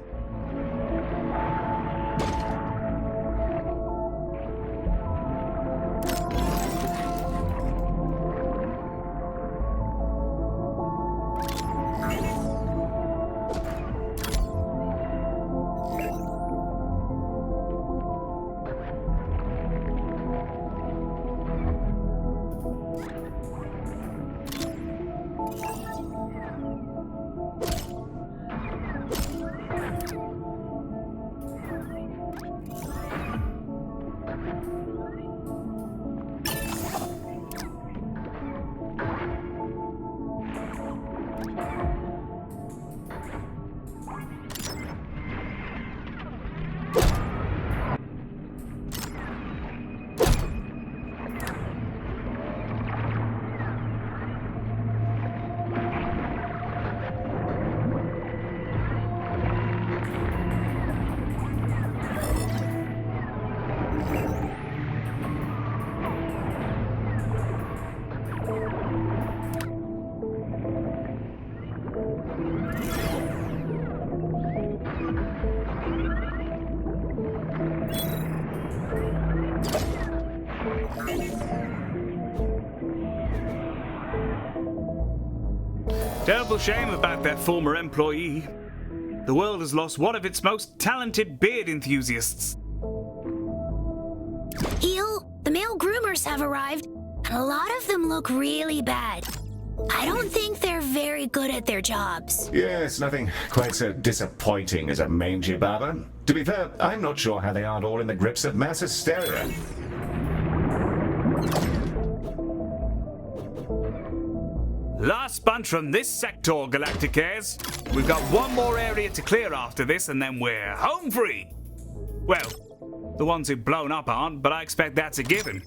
Terrible shame about that former employee. The world has lost one of its most talented beard enthusiasts. Eel, the male groomers have arrived, and a lot of them look really bad. I don't think they're very good at their jobs. Yes, nothing quite so disappointing as a mangy barber. To be fair, I'm not sure how they aren't all in the grips of mass hysteria. Last bunch from this sector, Galacticares. We've got one more area to clear after this, and then we're home free. Well, the ones who've blown up aren't, but I expect that's a given.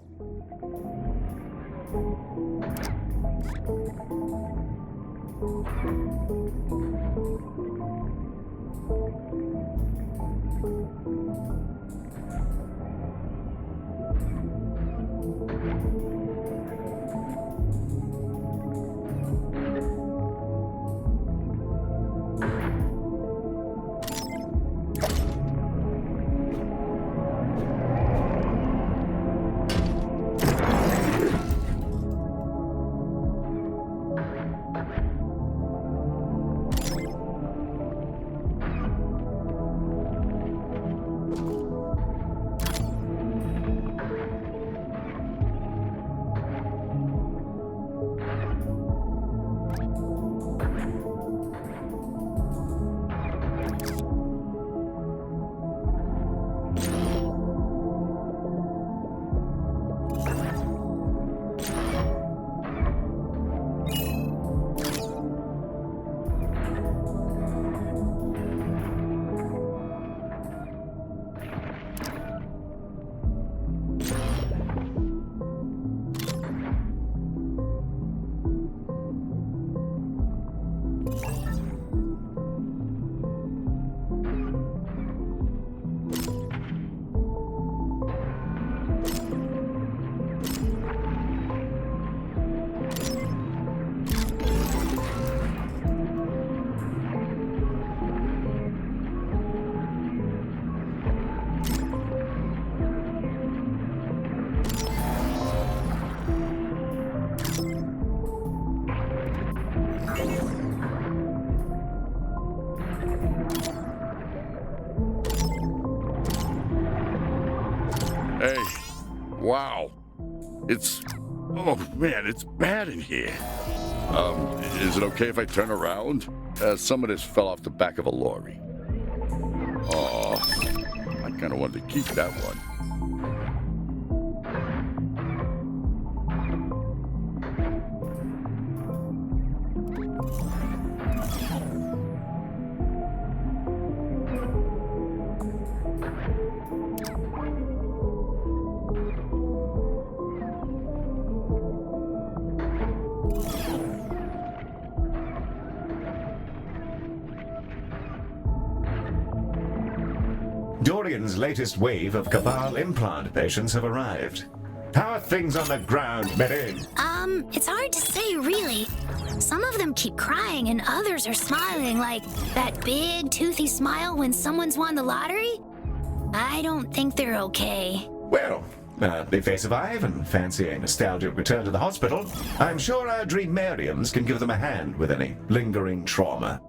Hey, wow. Oh man, it's bad in here. Is it okay if I turn around? Some of this fell off the back of a lorry. Oh, I kind of wanted to keep that one. Dorian Orion's latest wave of Cabal implant patients have arrived. How are things on the ground, Merin? It's hard to say, really. Some of them keep crying and others are smiling, like that big, toothy smile when someone's won the lottery. I don't think they're okay. Well, if they survive and fancy a nostalgic return to the hospital, I'm sure our Dreamarians can give them a hand with any lingering trauma.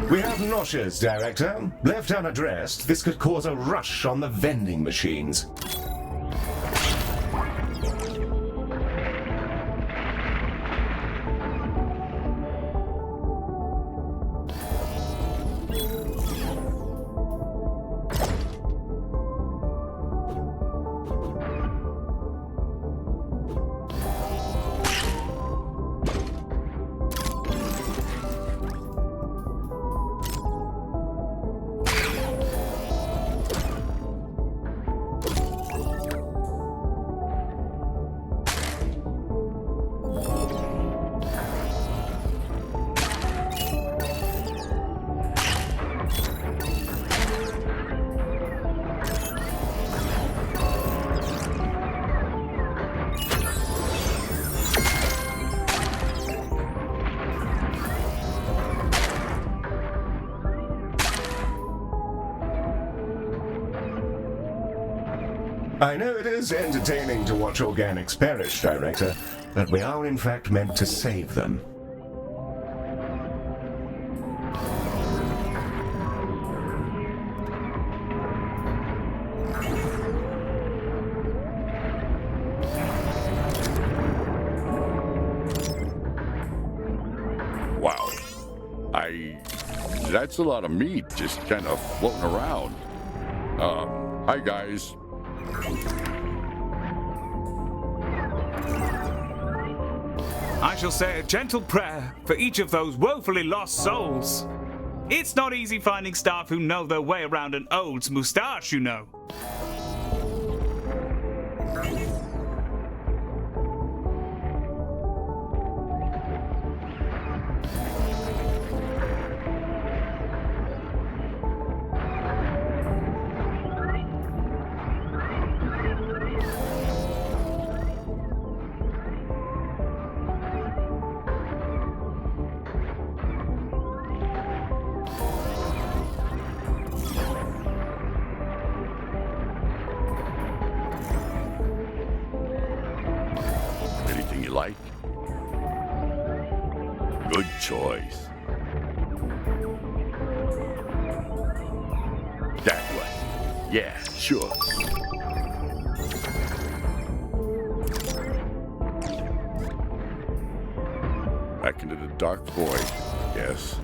We have nausea, Director. Left unaddressed, this could cause a rush on the vending machines. I know it is entertaining to watch organics perish, Director, but we are in fact meant to save them. Wow. That's a lot of meat just kind of floating around. Hi guys. I shall say a gentle prayer for each of those woefully lost souls. It's not easy finding staff who know their way around an old moustache, you know. Anything you like? Good choice. That way. Yeah, sure. Back into the dark void, yes.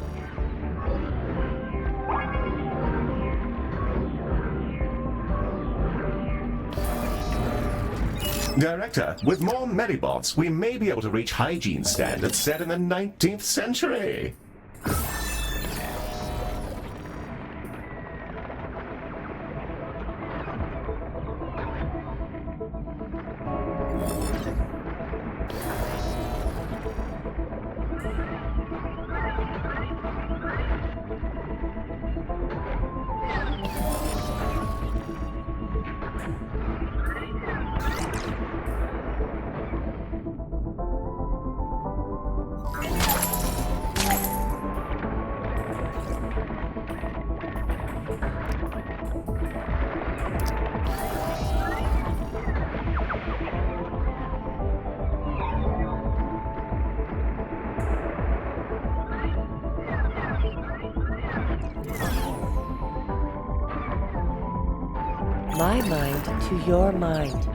Director, with more Medibots, we may be able to reach hygiene standards set in the 19th century. My mind to your mind.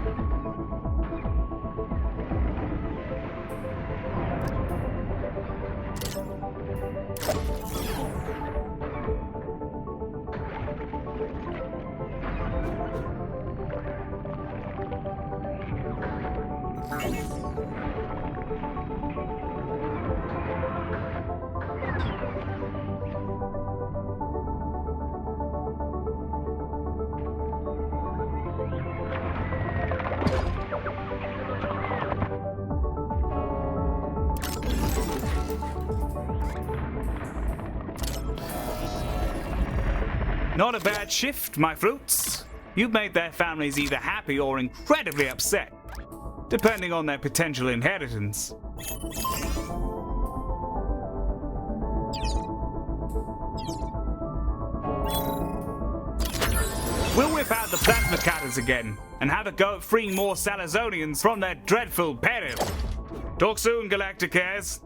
Not a bad shift, my fruits. You've made their families either happy or incredibly upset, depending on their potential inheritance. We'll whip out the plasma cutters again and have a go at freeing more Salazonians from their dreadful peril. Talk soon, Galacticares.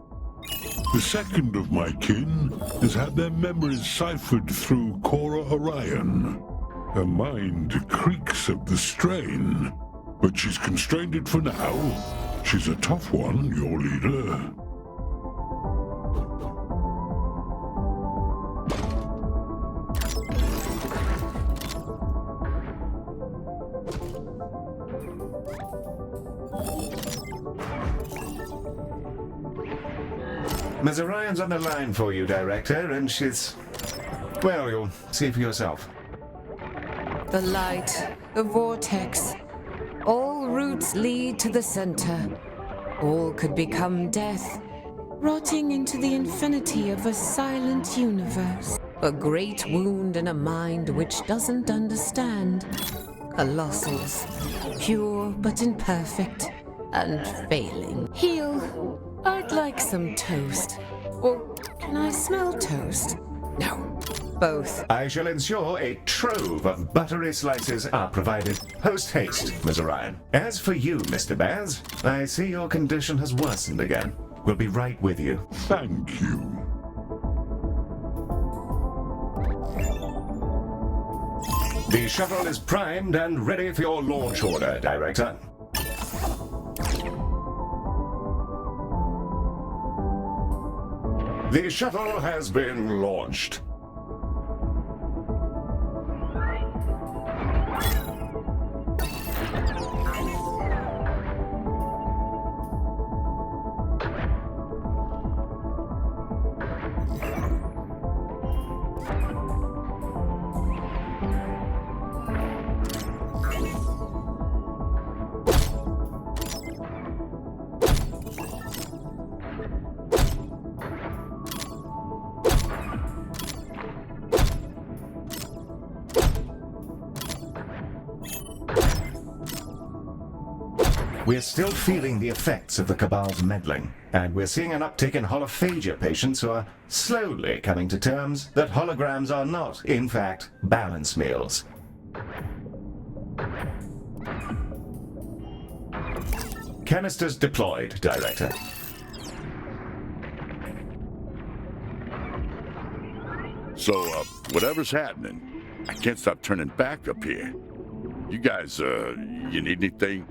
The second of my kin has had their memories ciphered through Cora Orion. Her mind creaks at the strain, but she's constrained it for now. She's a tough one, your leader. Ms. Orion's on the line for you, Director, and she's... well, you'll see for yourself. The light, the vortex. All routes lead to the center. All could become death, rotting into the infinity of a silent universe. A great wound in a mind which doesn't understand. Colossals, pure but imperfect, and failing. Heal. I'd like some toast. Or can I smell toast? No. both. I shall ensure a trove of buttery slices are provided post-haste, Ms. Orion. As for you, Mr. Baz, I see your condition has worsened again. We'll be right with you. Thank you. The shuttle is primed and ready for your launch order, Director. The shuttle has been launched. We're still feeling the effects of the Cabal's meddling, and we're seeing an uptick in holophagia patients who are slowly coming to terms that holograms are not, in fact, balance meals. Canisters deployed, Director. So, whatever's happening, I can't stop turning back up here. You guys, you need anything?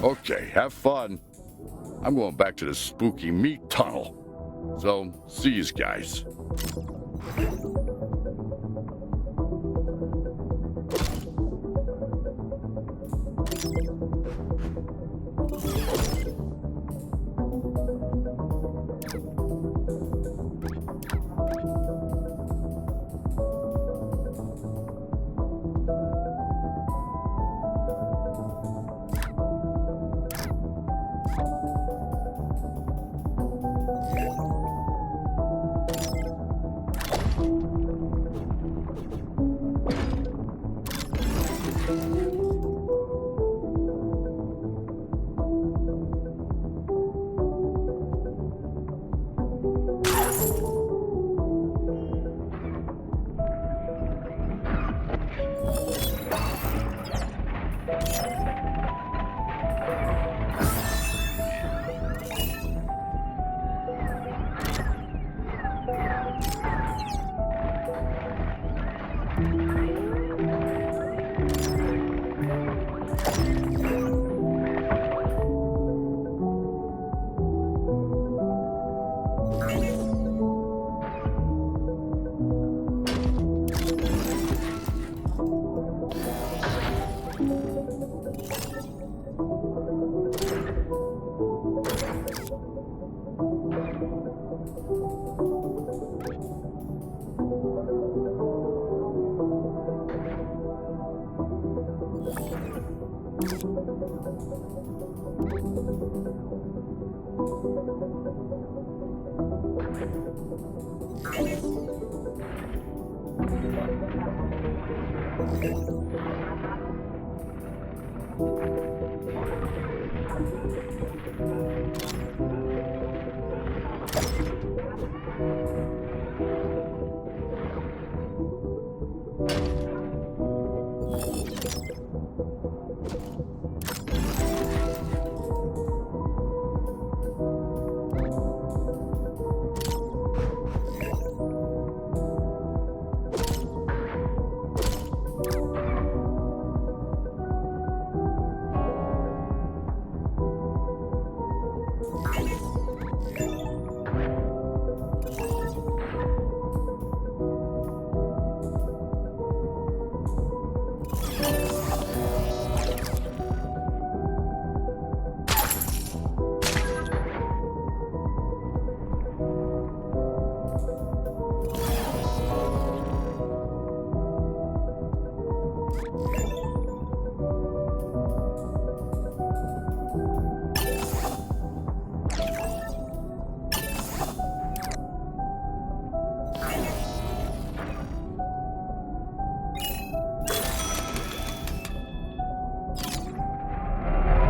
Okay, have fun. I'm going back to the spooky meat tunnel. So, see you guys.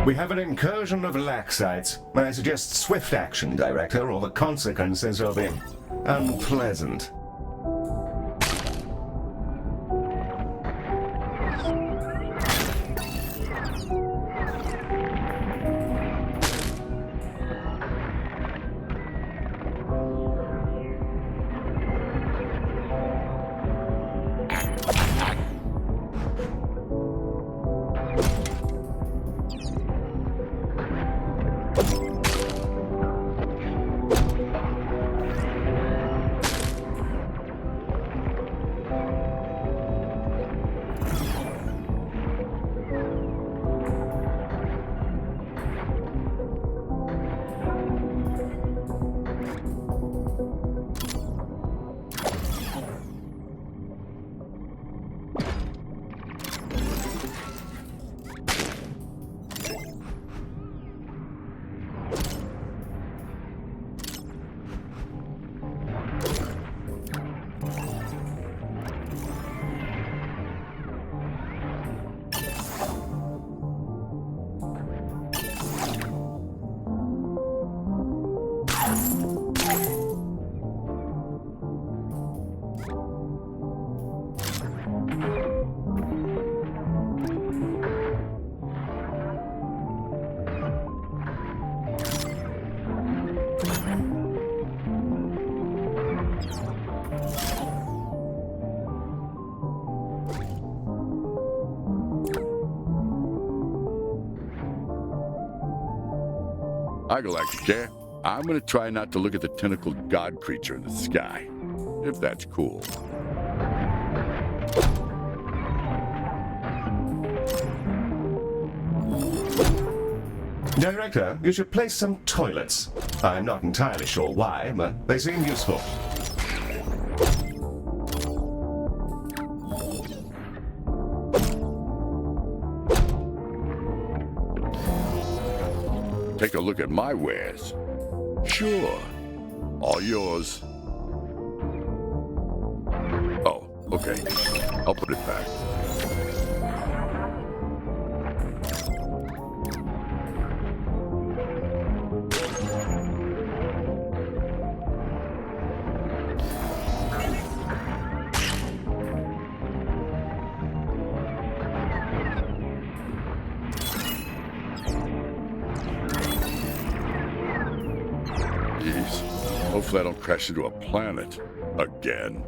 We have an incursion of Laxites. I suggest swift action, Director, or the consequences will be unpleasant. Hi, Galacticare. I'm gonna try not to look at the tentacled god creature in the sky, if that's cool. Director, you should place some toilets. I'm not entirely sure why, but they seem useful. Take a look at my wares. Sure. All yours. Oh, okay. I'll put it back. Hopefully I don't crash into a planet again.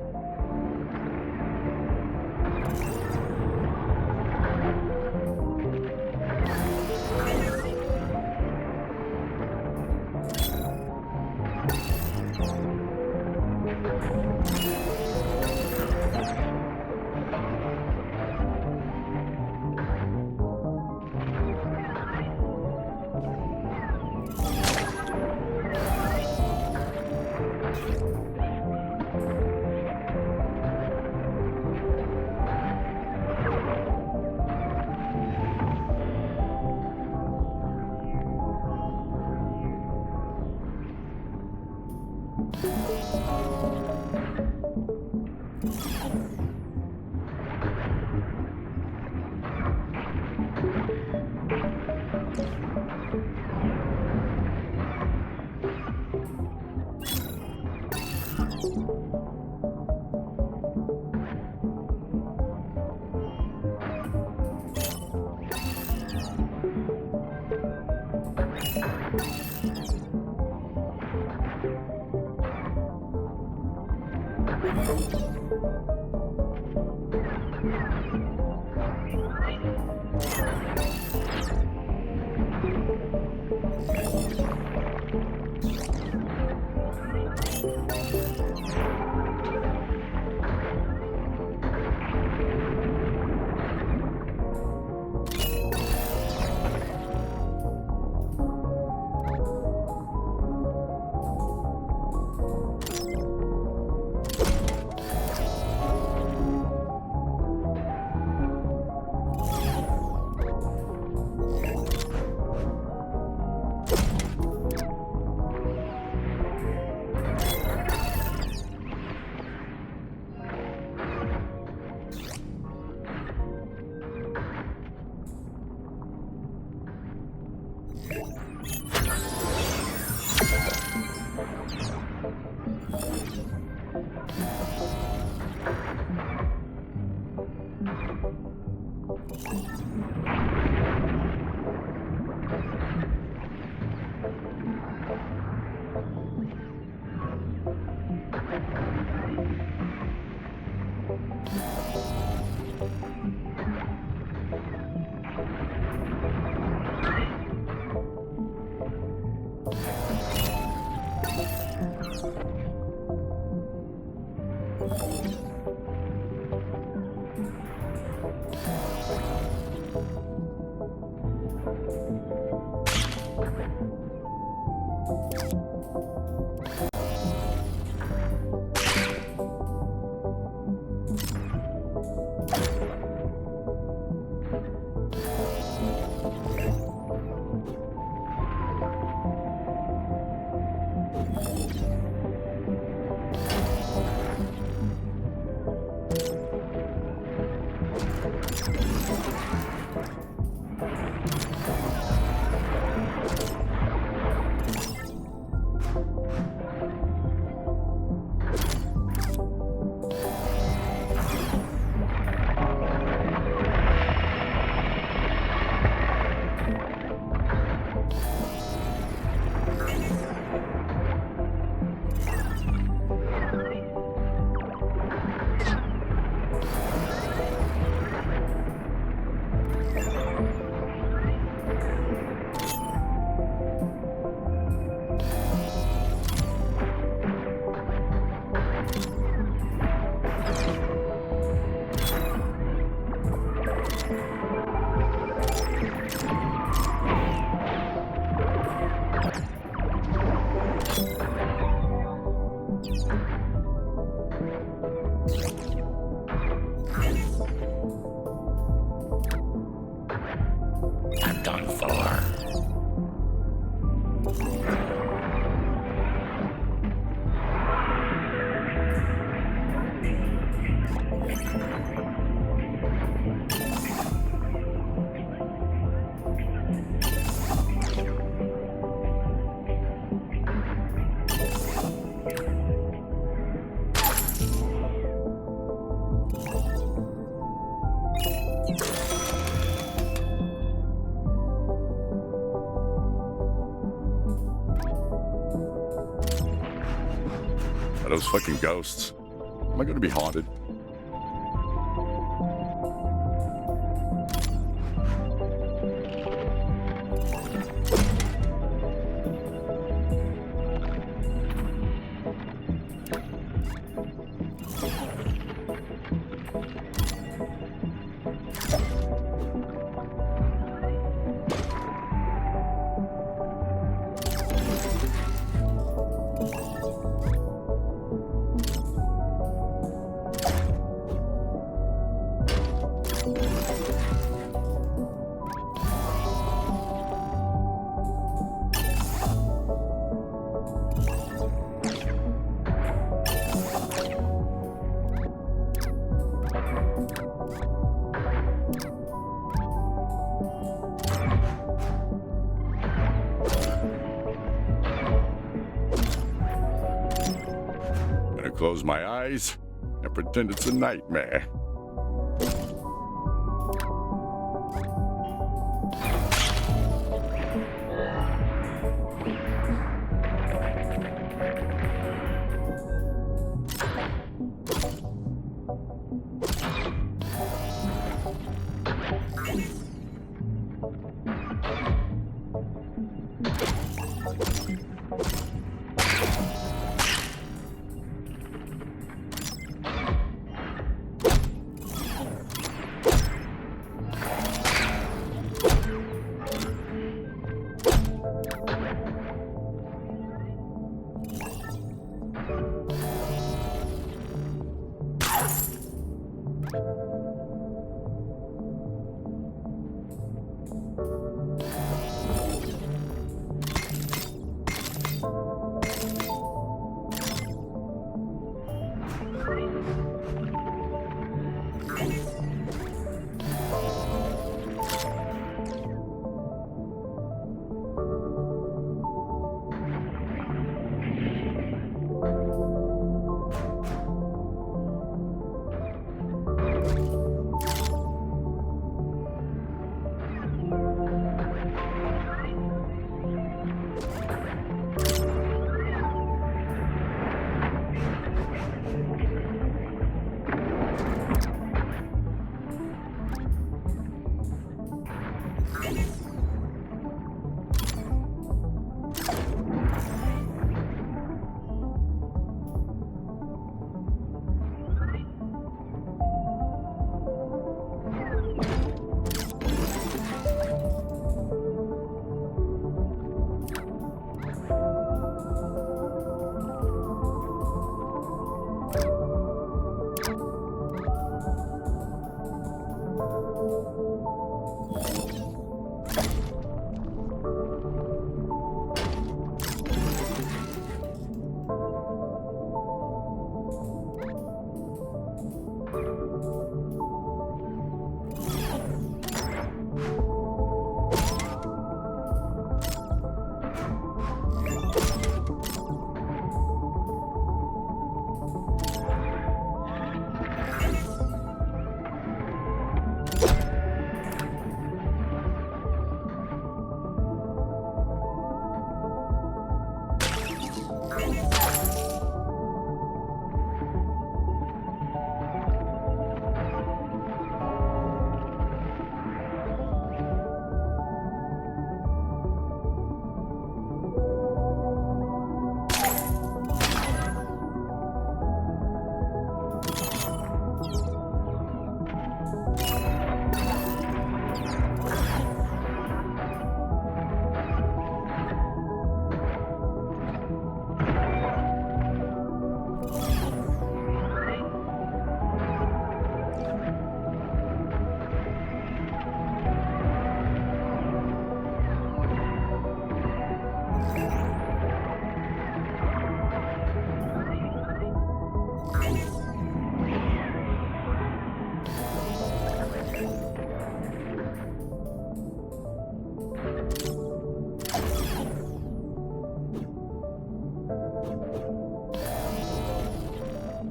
I'm done for. Are those fucking ghosts? Am I gonna be haunted? Close my eyes and pretend it's a nightmare.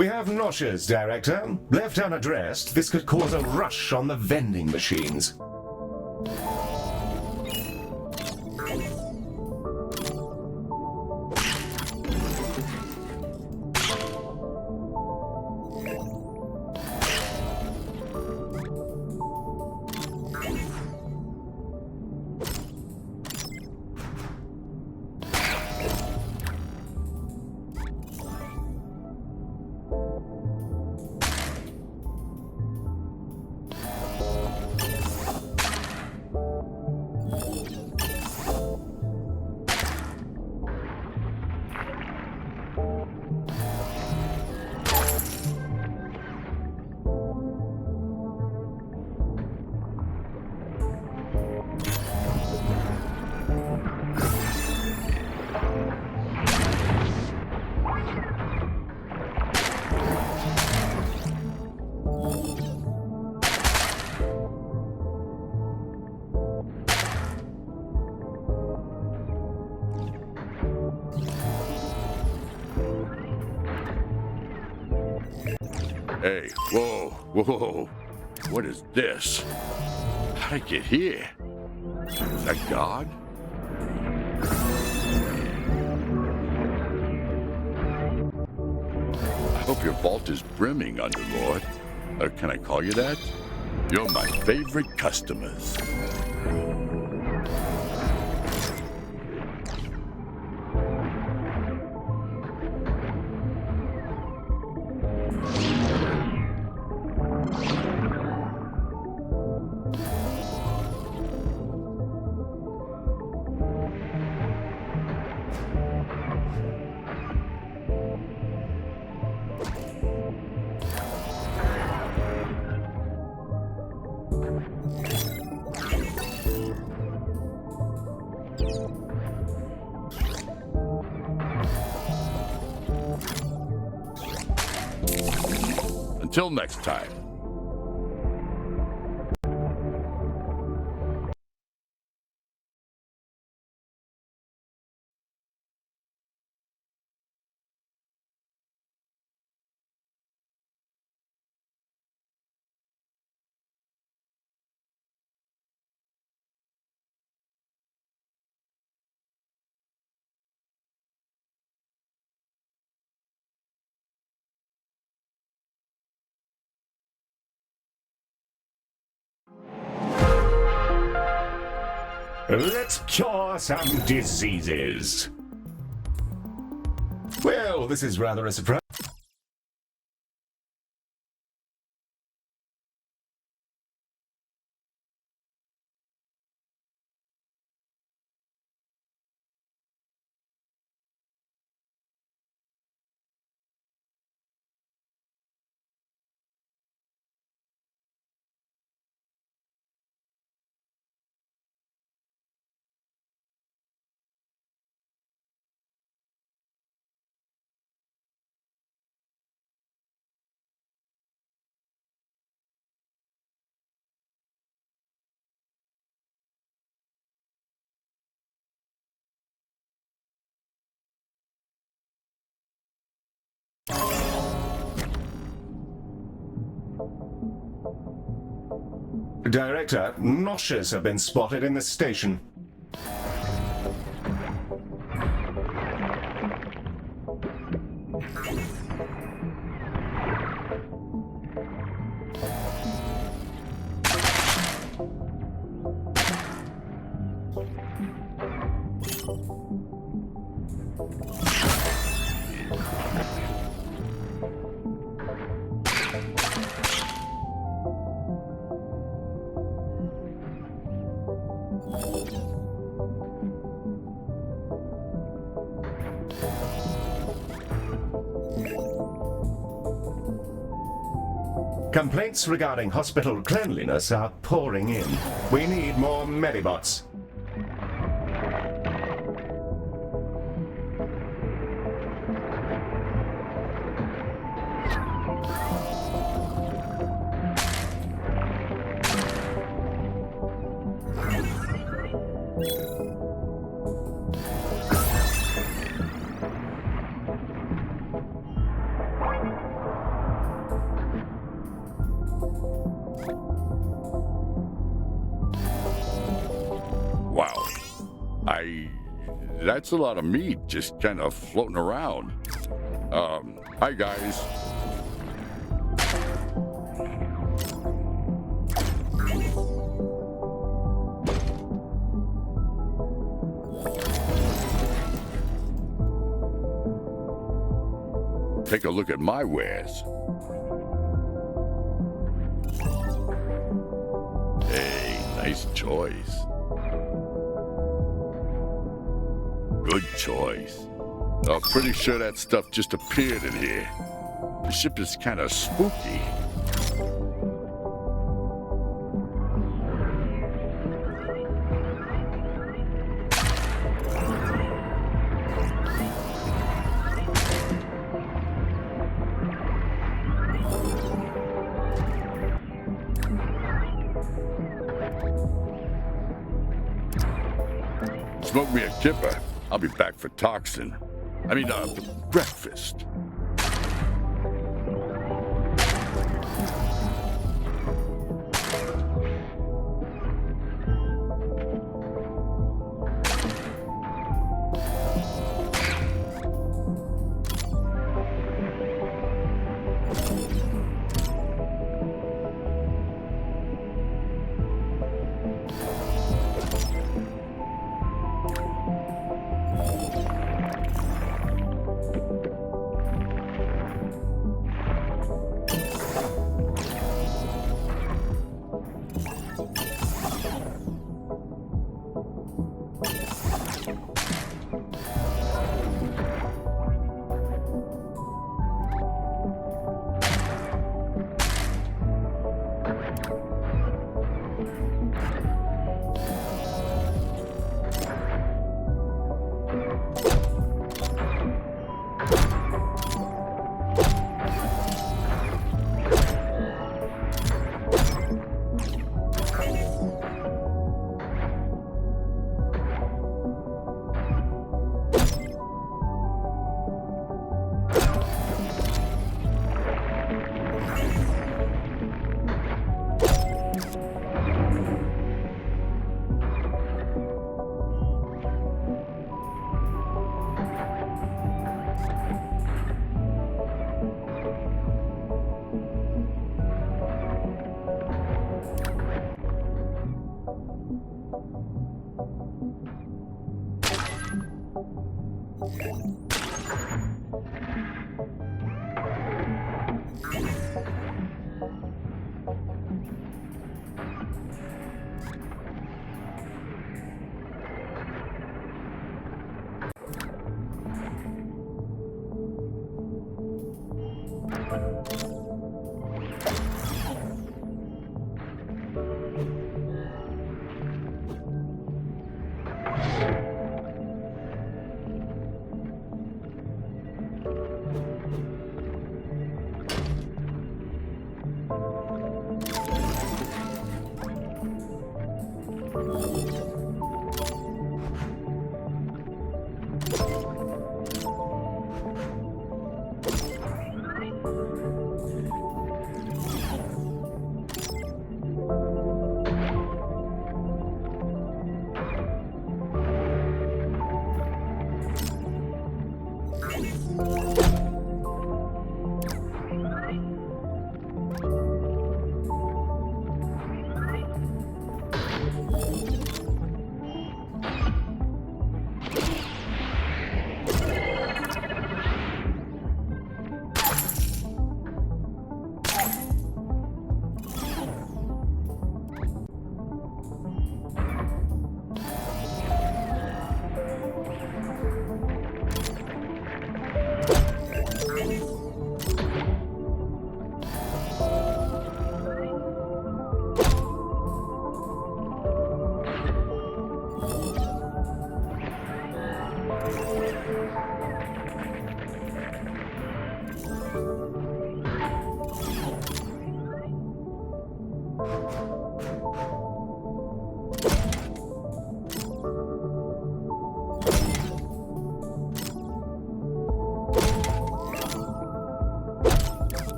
We have nausea, Director. Left unaddressed, this could cause a rush on the vending machines. Hey, whoa, whoa. What is this? How'd I get here? Is that God? I hope your vault is brimming, Underlord. Or can I call you that? You're my favorite customers. Until next time. Let's cure some diseases. Well, this is rather a surprise. Director, nauseas have been spotted in the station. Complaints regarding hospital cleanliness are pouring in. We need more Medibots. Wow. That's a lot of meat just kind of floating around. Hi guys. Take a look at my wares. Hey, nice choice. Good choice. I'm pretty sure that stuff just appeared in here. The ship is kind of spooky. Smoke me a kipper. I'll be back for toxin. Breakfast.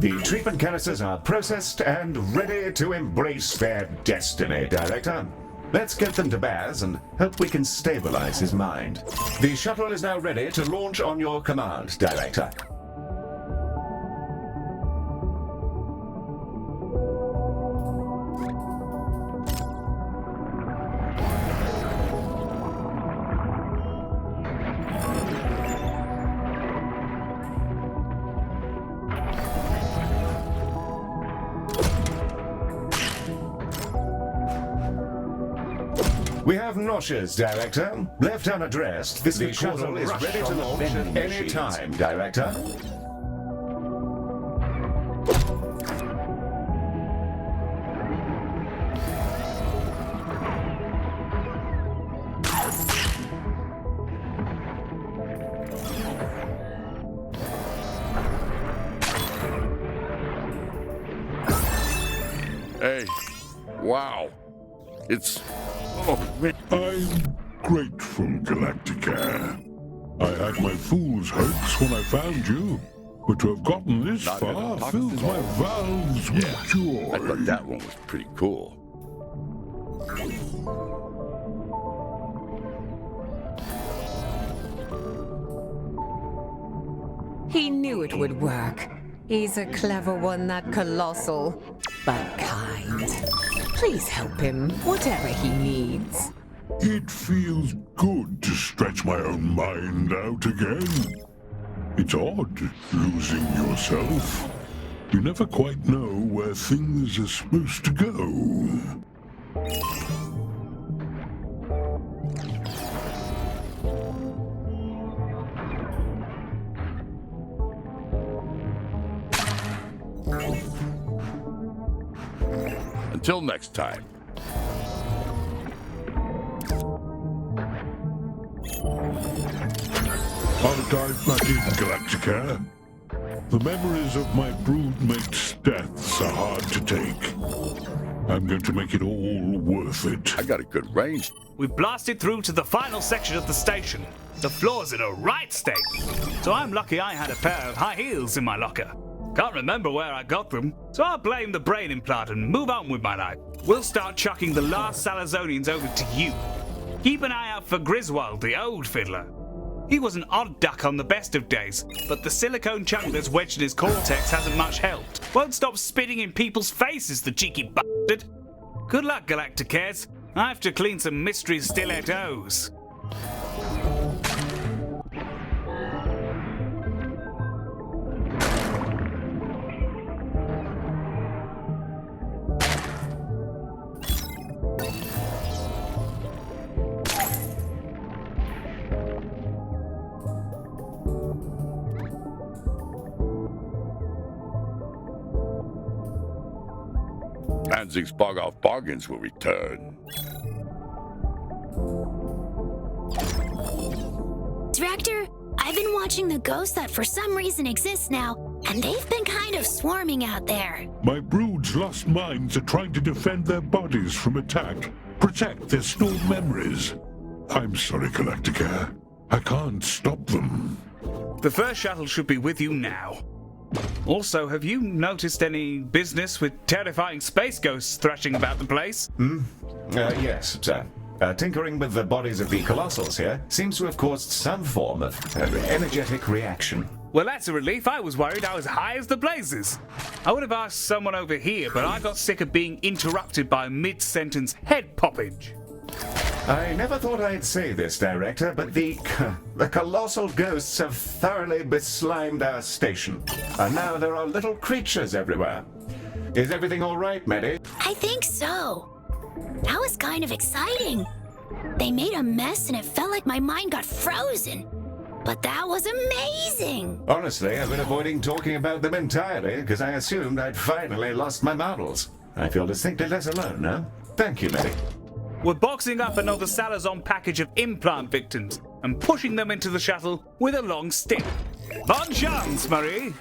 The treatment canisters are processed and ready to embrace their destiny, Director. Let's get them to Baz and hope we can stabilize his mind. The shuttle is now ready to launch on your command, Director. We have Nosh's, Director. Left unaddressed, the shuttle is ready to launch at any time, Director. Hey, wow. It's... Oh, man. I'm grateful, Galacticare. I had my fool's hopes when I found you, but to have gotten this Not far enough fills my valves with joy. I thought that one was pretty cool. He knew it would work. He's a clever one, that Colossal, but kind. Please help him, whatever he needs. It feels good to stretch my own mind out again. It's odd losing yourself. You never quite know where things are supposed to go. Until next time. I'll dive back in, Galacticare. The memories of my broodmate's deaths are hard to take. I'm going to make it all worth it. I got a good range. We blasted through to the final section of the station. The floor's in a right state, so I'm lucky I had a pair of high heels in my locker. Can't remember where I got them, so I'll blame the brain implant and move on with my life. We'll start chucking the last Salazonians over to you. Keep an eye out for Griswold, the old fiddler. He was an odd duck on the best of days, but the silicone chunk that's wedged in his cortex hasn't much helped. Won't stop spitting in people's faces, the cheeky bastard. Good luck, Galacticares. I have to clean some mystery stilettos. Danzig's Bog-Off Bargains will return. Director, I've been watching the ghosts that for some reason exist now, and they've been kind of swarming out there. My brood's lost minds are trying to defend their bodies from attack, protect their stored memories. I'm sorry, Galacticare. I can't stop them. The first shuttle should be with you now. Also, have you noticed any business with terrifying space ghosts thrashing about the place? Yes, sir. Tinkering with the bodies of the Colossals here seems to have caused some form of energetic reaction. Well, that's a relief. I was worried I was high as the blazes. I would have asked someone over here, but I got sick of being interrupted by mid-sentence head poppage. I never thought I'd say this, Director, but the colossal ghosts have thoroughly beslimed our station. And now there are little creatures everywhere. Is everything all right, Maddie? I think so. That was kind of exciting. They made a mess and it felt like my mind got frozen. But that was amazing! Honestly, I've been avoiding talking about them entirely because I assumed I'd finally lost my marbles. I feel distinctly less alone now. Thank you, Maddie. We're boxing up another Salazon package of implant victims and pushing them into the shuttle with a long stick. Bonne chance, Marie!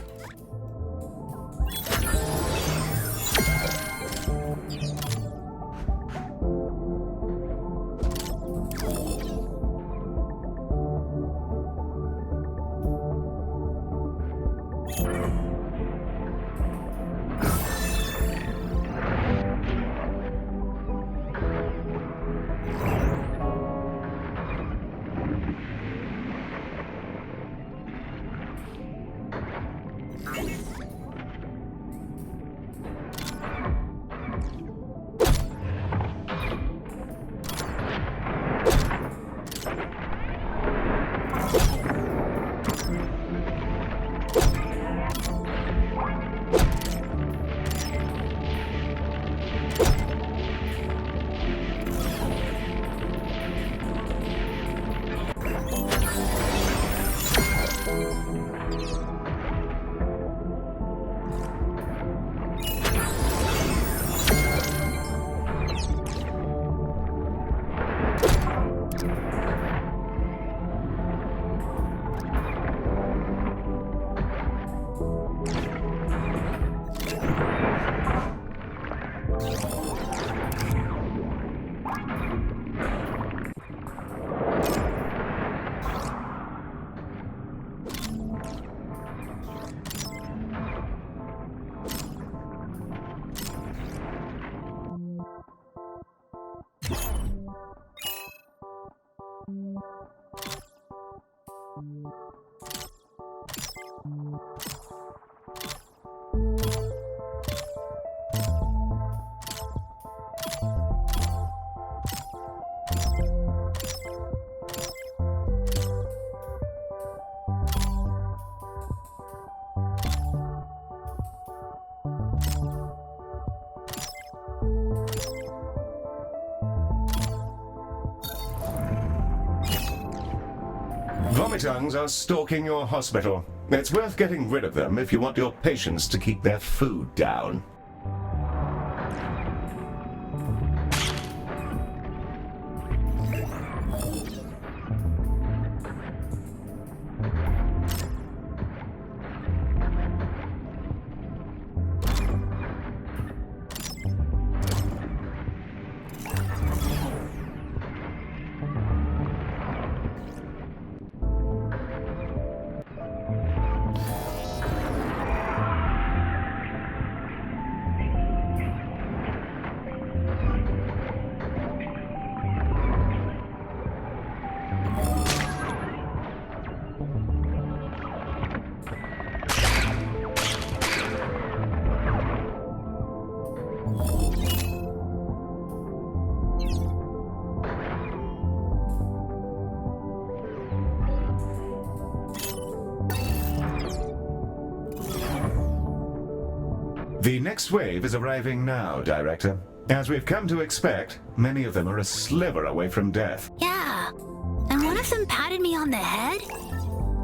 Vomitungs are stalking your hospital. It's worth getting rid of them if you want your patients to keep their food down. The next wave is arriving now, Director. As we've come to expect, many of them are a sliver away from death. Yeah, and one of them patted me on the head.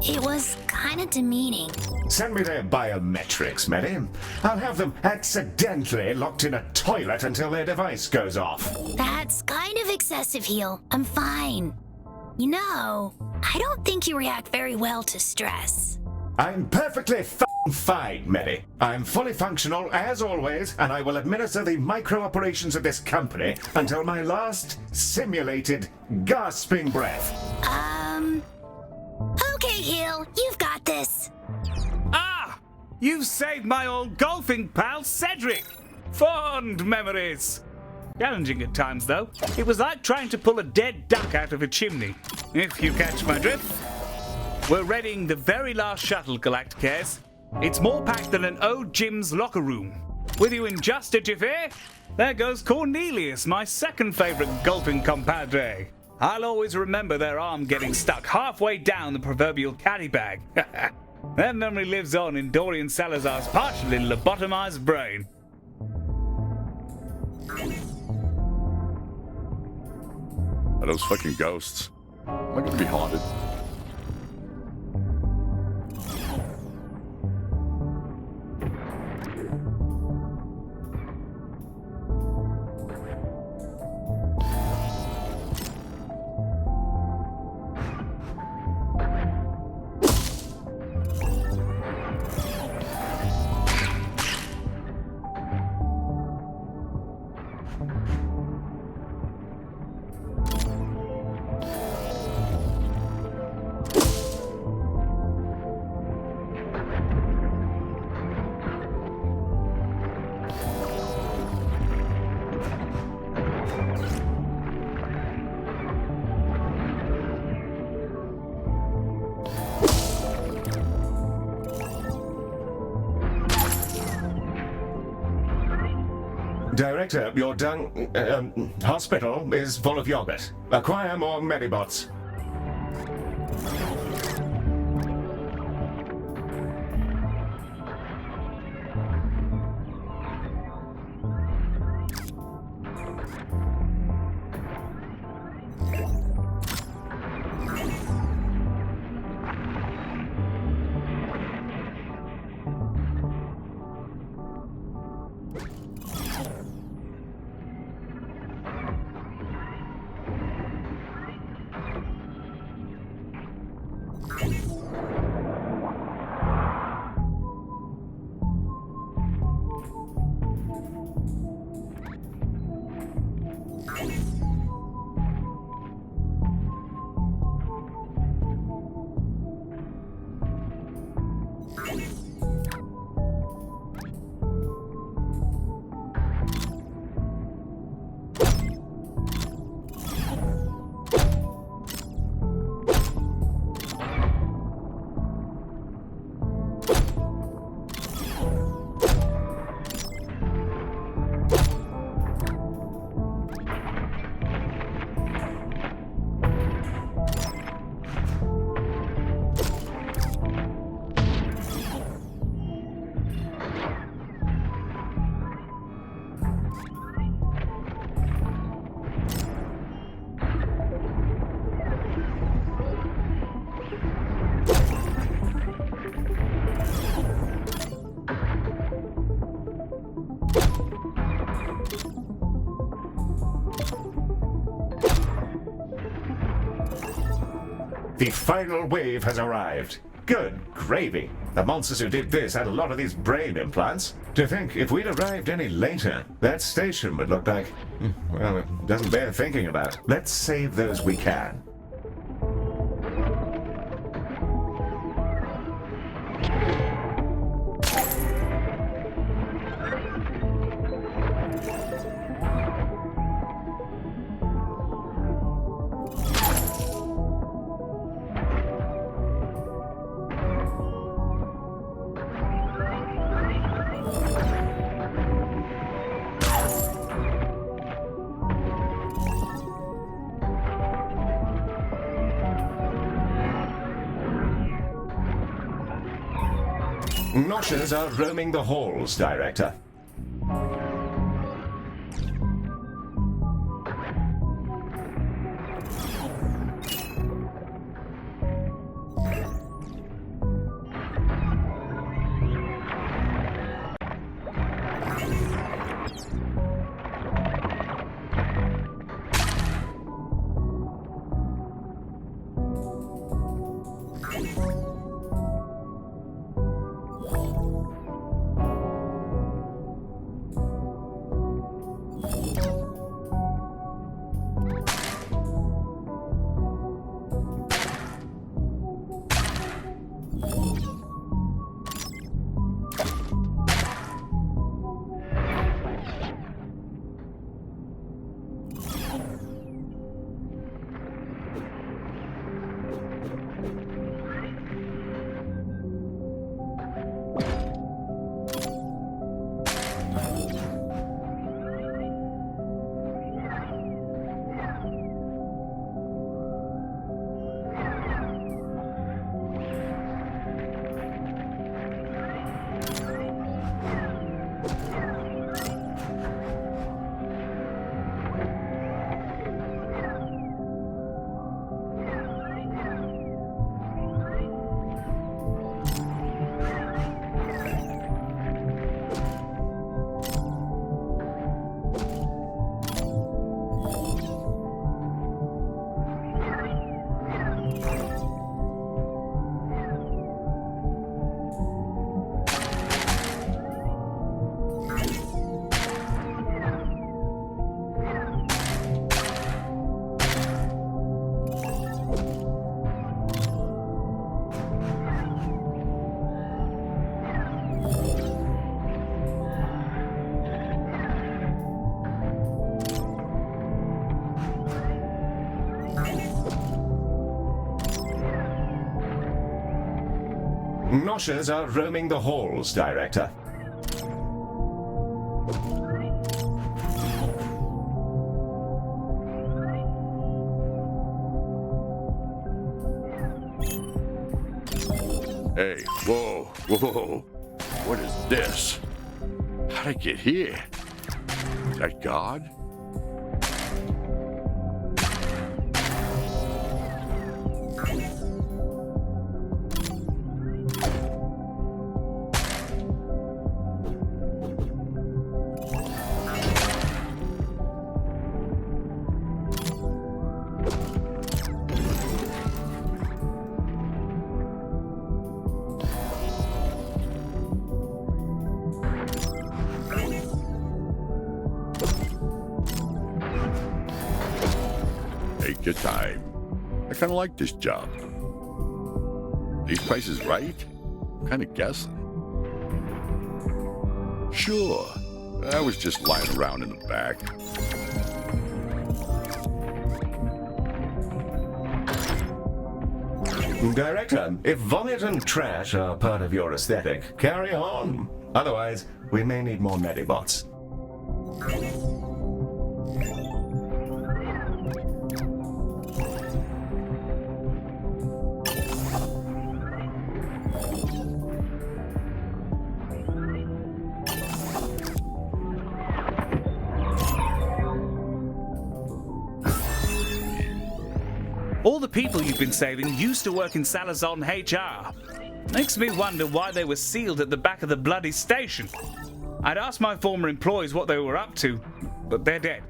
It was kind of demeaning. Send me their biometrics, Medi. I'll have them accidentally locked in a toilet until their device goes off. That's kind of excessive, Heel. I'm fine. You know, I don't think you react very well to stress. I'm perfectly fine, Medi. I'm fully functional as always, and I will administer the micro-operations of this company until my last simulated gasping breath. Okay, Heel, you've got this. Ah! You've saved my old golfing pal, Cedric! Fond memories! Challenging at times, though. It was like trying to pull a dead duck out of a chimney, if you catch my drift. We're readying the very last shuttle, Galacticares. It's more packed than an old gym's locker room. With you in just a jiffy, there goes Cornelius, my second favorite golfing compadre. I'll always remember their arm getting stuck halfway down the proverbial caddy bag. That memory lives on in Dorian Salazar's partially lobotomized brain. Are those fucking ghosts? Am I gonna be haunted? Director, your hospital is full of yogurt. Acquire more Medibots. The final wave has arrived. Good gravy. The monsters who did this had a lot of these brain implants. To think, if we'd arrived any later, that station would look like... well, it doesn't bear thinking about. Let's save those we can. Noshers are roaming the halls, Director. Noshers are roaming the halls, Director. Hey, whoa, whoa. What is this? How'd I get here? Is that God? Take your time. I kind of like this job. These prices right? I'm kind of guessing. Sure. I was just lying around in the back. Director, if vomit and trash are part of your aesthetic, carry on. Otherwise, we may need more Medibots. All the people you've been saving used to work in Salazar HR. Makes me wonder why they were sealed at the back of the bloody station. I'd asked my former employees what they were up to, but they're dead.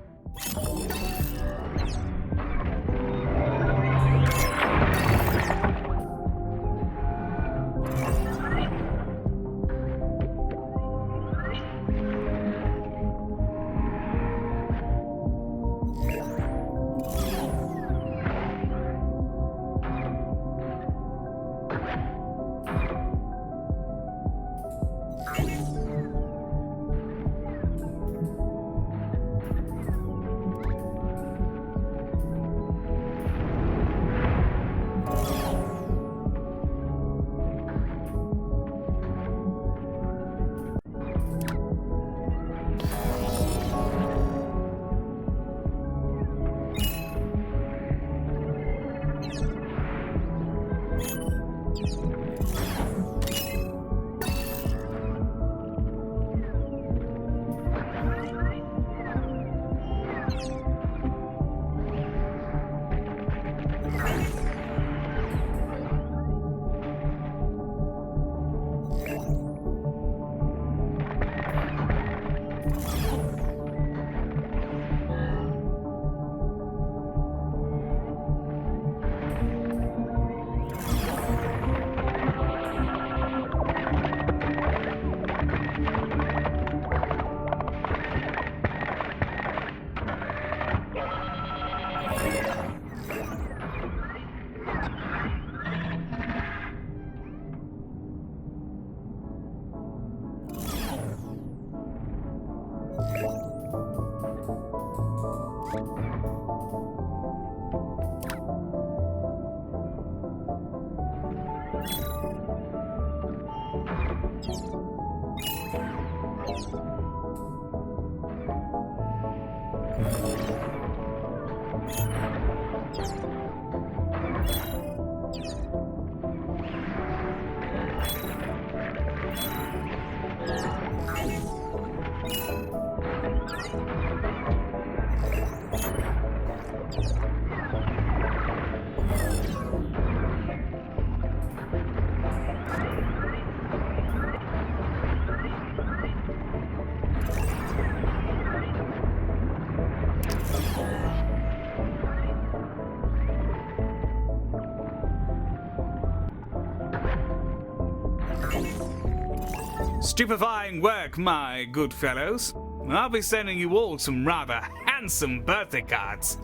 Stupefying work, my good fellows. I'll be sending you all some rather handsome birthday cards.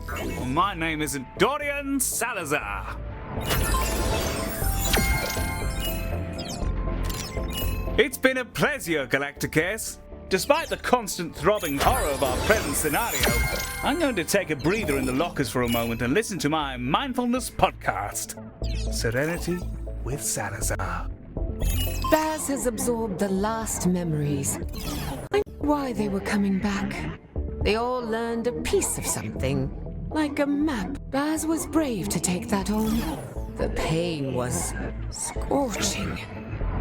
My name isn't Dorian Salazar. It's been a pleasure, Galacticares. Despite the constant throbbing horror of our present scenario, I'm going to take a breather in the lockers for a moment and listen to my mindfulness podcast, Serenity with Salazar. Baz has absorbed the last memories. I knew why they were coming back. They all learned a piece of something, like a map. Baz was brave to take that on. The pain was scorching.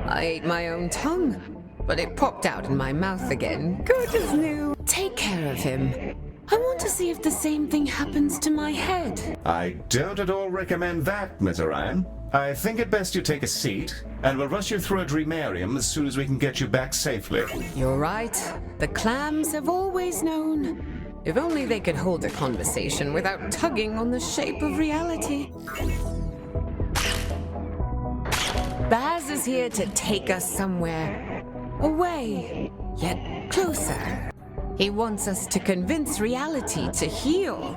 I ate my own tongue, but it popped out in my mouth again, good as new. Take care of him. I want to see if the same thing happens to my head. I don't at all recommend that, Miss Orion. I think it best you take a seat, and we'll rush you through a dreamarium as soon as we can get you back safely. You're right. The clams have always known. If only they could hold a conversation without tugging on the shape of reality. Baz is here to take us somewhere. Away, yet closer. He wants us to convince reality to heal.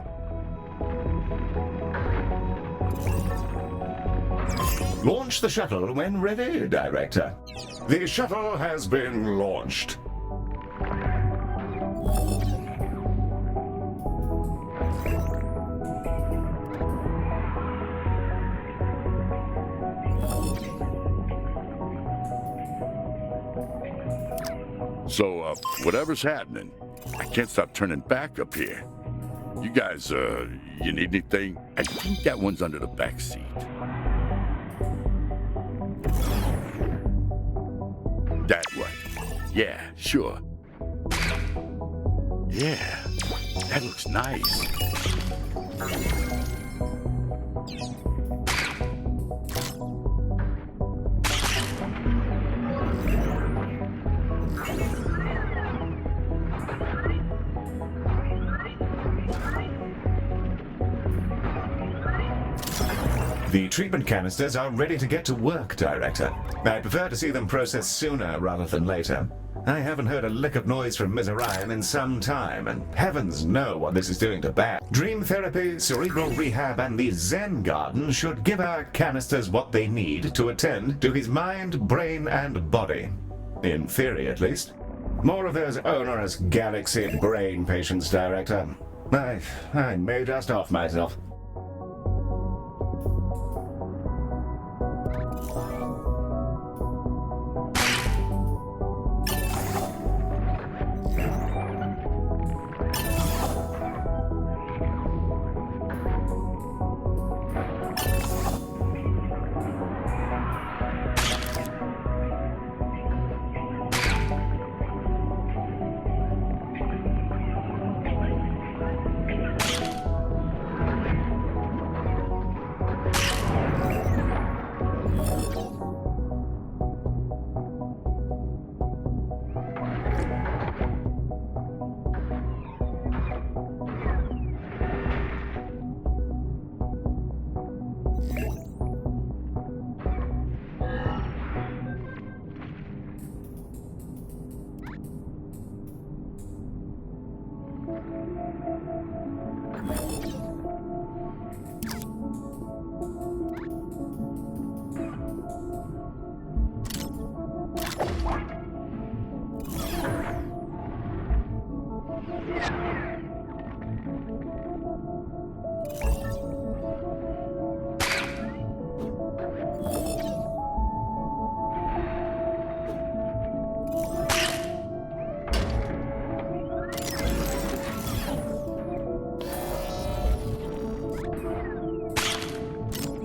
Launch the shuttle when ready, Director. The shuttle has been launched. So, whatever's happening, I can't stop turning back up here. You guys, you need anything? I think that one's under the back seat. That one. Yeah, sure. Yeah, that looks nice. The treatment canisters are ready to get to work, Director. I prefer to see them processed sooner rather than later. I haven't heard a lick of noise from Ms. Orion in some time, and heavens know what this is doing to Baz. Dream therapy, cerebral rehab, and the Zen Garden should give our canisters what they need to attend to his mind, brain, and body. In theory, at least. More of those onerous galaxy brain patients, Director. I may just off myself.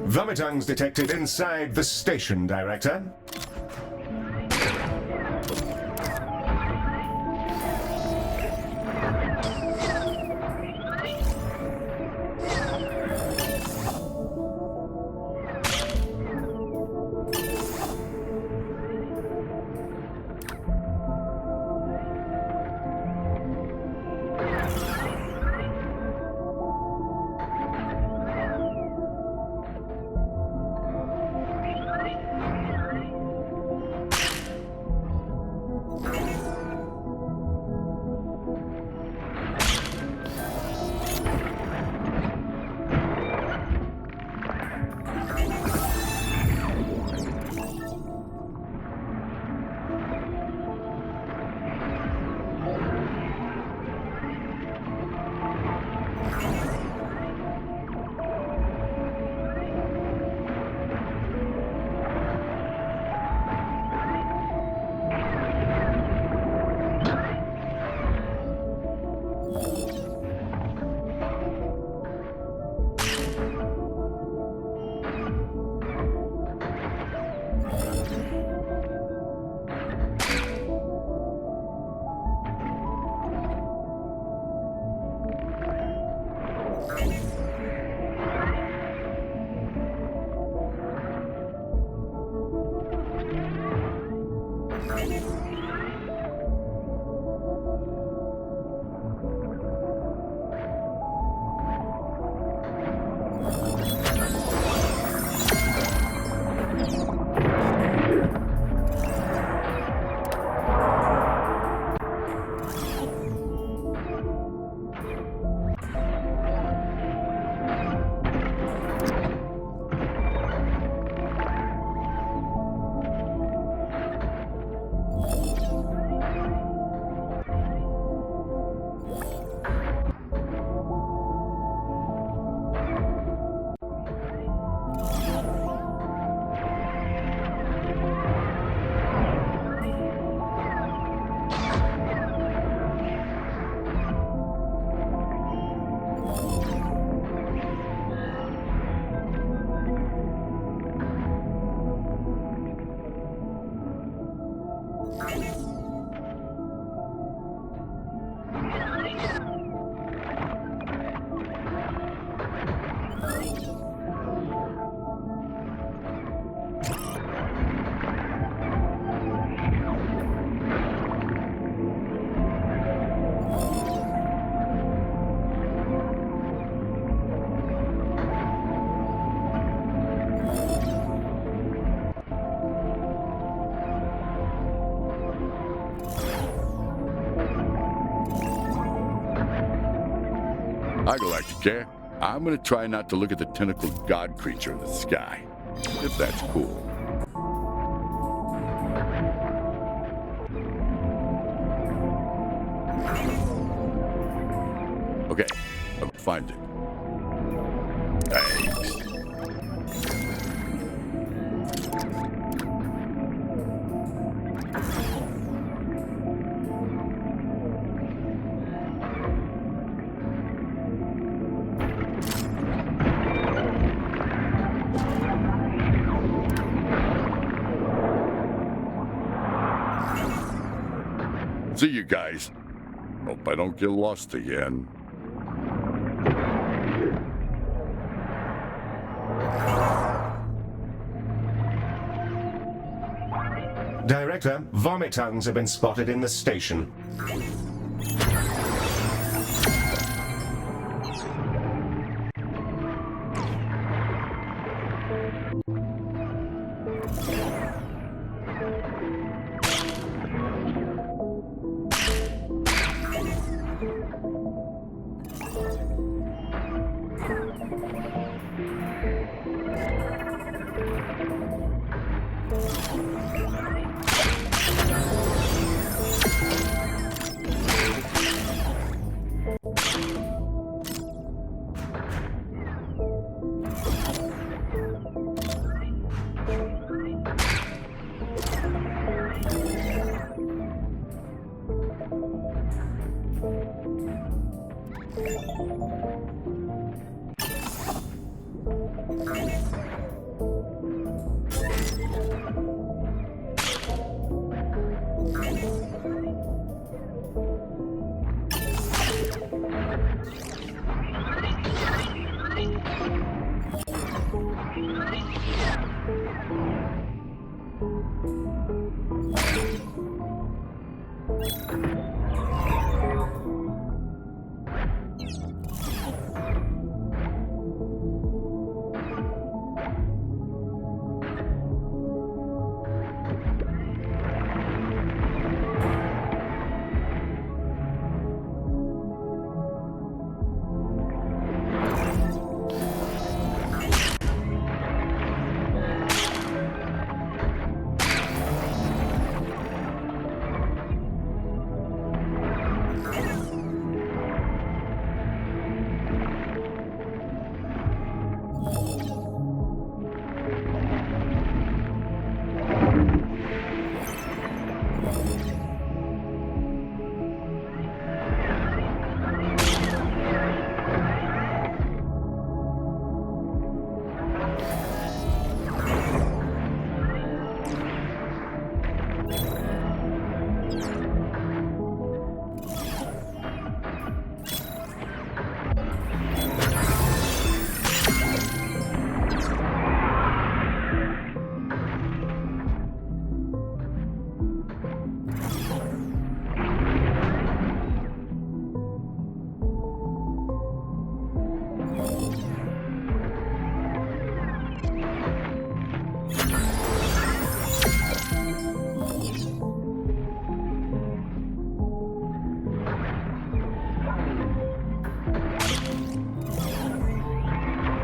Vomitongues detected inside the station, Director. Hi, Galacticare. I'm gonna try not to look at the tentacled god creature in the sky. If that's cool. Okay, I'll find it. Thanks. See you guys. Hope I don't get lost again. Director, Vomitongues have been spotted in the station.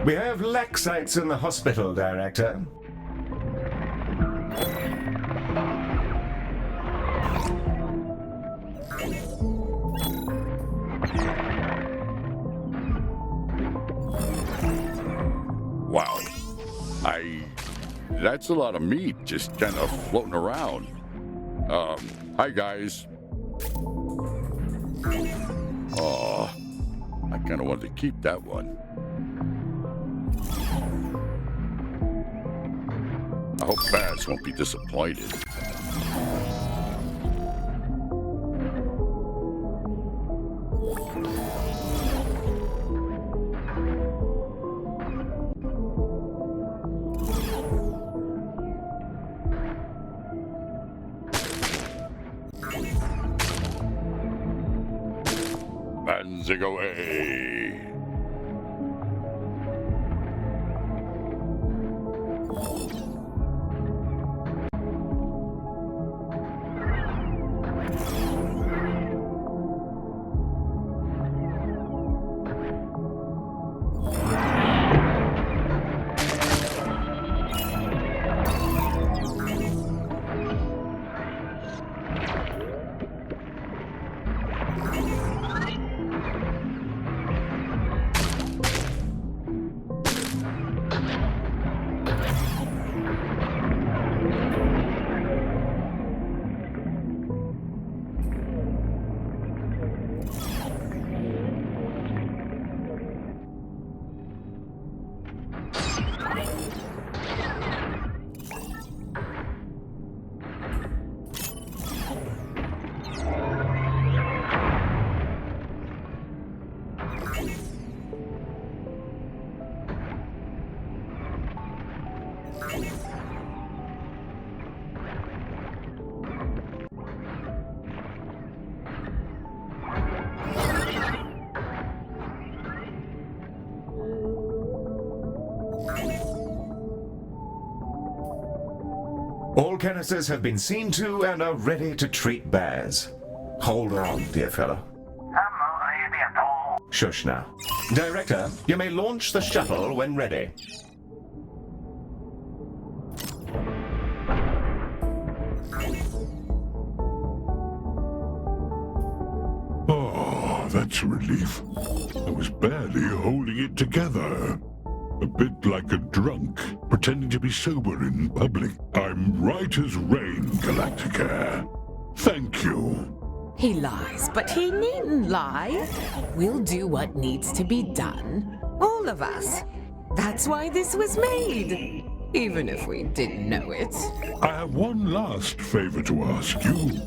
We have lack sites in the hospital, Director. Wow. That's a lot of meat just kind of floating around. Hi guys. Oh, I kind of wanted to keep that one. I hope Baz won't be disappointed. Banzig away. All canisters have been seen to and are ready to treat Baz. Hold on, dear fellow. Shush now. Director, you may launch the shuttle when ready. Oh, that's a relief. I was barely holding it together. A bit like a drunk, pretending to be sober in public. I'm right as rain, Galacticare. Thank you. He lies, but he needn't lie. We'll do what needs to be done. All of us. That's why this was made. Even if we didn't know it. I have one last favor to ask you.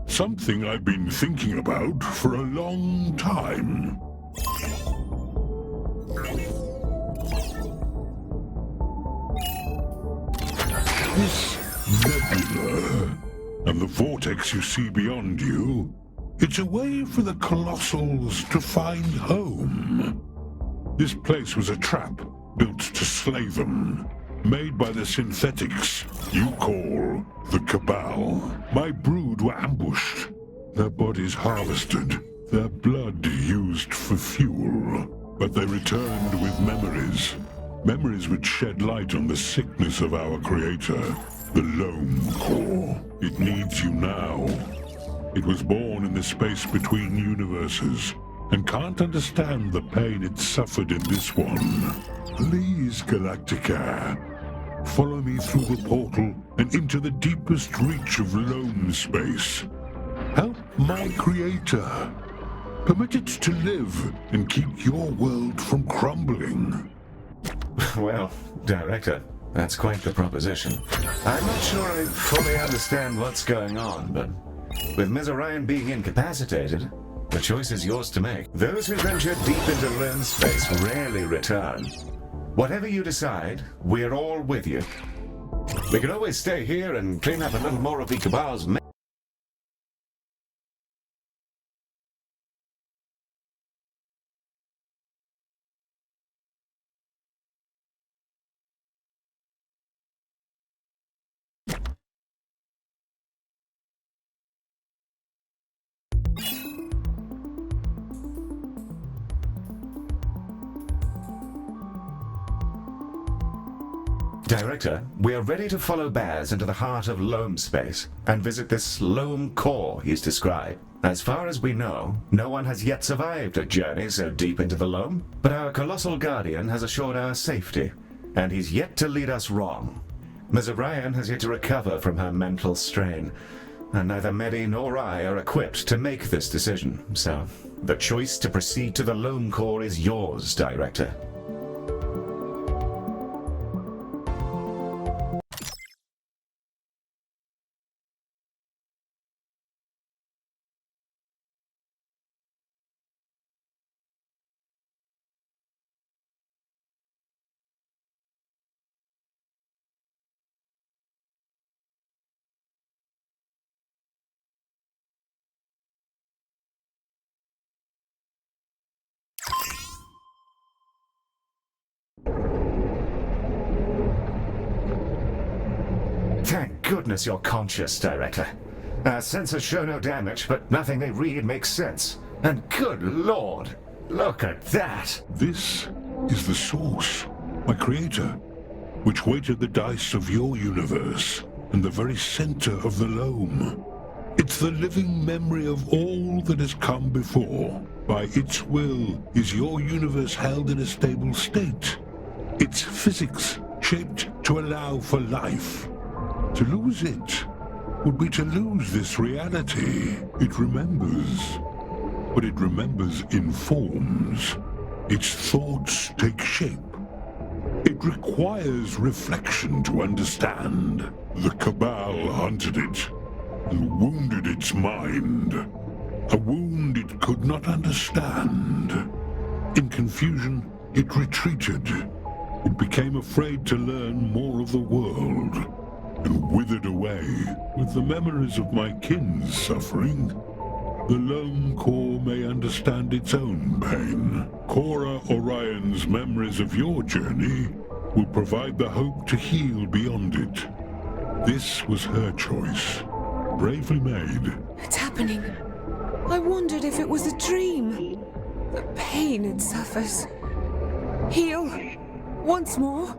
Something I've been thinking about for a long time. This nebula and the vortex you see beyond you, it's a way for the Colossals to find home. This place was a trap built to slay them, made by the synthetics you call the Cabal. My brood were ambushed, their bodies harvested, their blood used for fuel. But they returned with memories. Memories which shed light on the sickness of our creator, the Loam Core. It needs you now. It was born in the space between universes, and can't understand the pain it suffered in this one. Please, Galacticare, follow me through the portal and into the deepest reach of Loam space. Help my creator. Permit it to live and keep your world from crumbling. Well, Director, that's quite the proposition. I'm not sure I fully understand what's going on, but with Ms. Orion being incapacitated, the choice is yours to make. Those who venture deep into Loam space rarely return. Whatever you decide, we're all with you. We can always stay here and clean up a little more of the Cabal's mess. Director, we are ready to follow Baz into the heart of Loam space and visit this Loam Core he's described. As far as we know, no one has yet survived a journey so deep into the Loam, but our colossal guardian has assured our safety, and he's yet to lead us wrong. Ms. Orion has yet to recover from her mental strain, and neither Medi nor I are equipped to make this decision, so the choice to proceed to the Loam Core is yours, Director. Thank goodness you're conscious, Director. Our sensors show no damage, but nothing they read makes sense. And good lord, look at that! This is the source, my creator, which weighted the dice of your universe and the very center of the Loam. It's the living memory of all that has come before. By its will is your universe held in a stable state. Its physics shaped to allow for life. To lose it would be to lose this reality. It remembers, but it remembers in forms. Its thoughts take shape. It requires reflection to understand. The Cabal hunted it and wounded its mind. A wound it could not understand. In confusion, it retreated. It became afraid to learn more of the world, and withered away with the memories of my kin's suffering. The Loam Core may understand its own pain. Cora Orion's memories of your journey will provide the hope to heal beyond it. This was her choice, bravely made. It's happening. I wondered if it was a dream. The pain it suffers. Heal. Once more.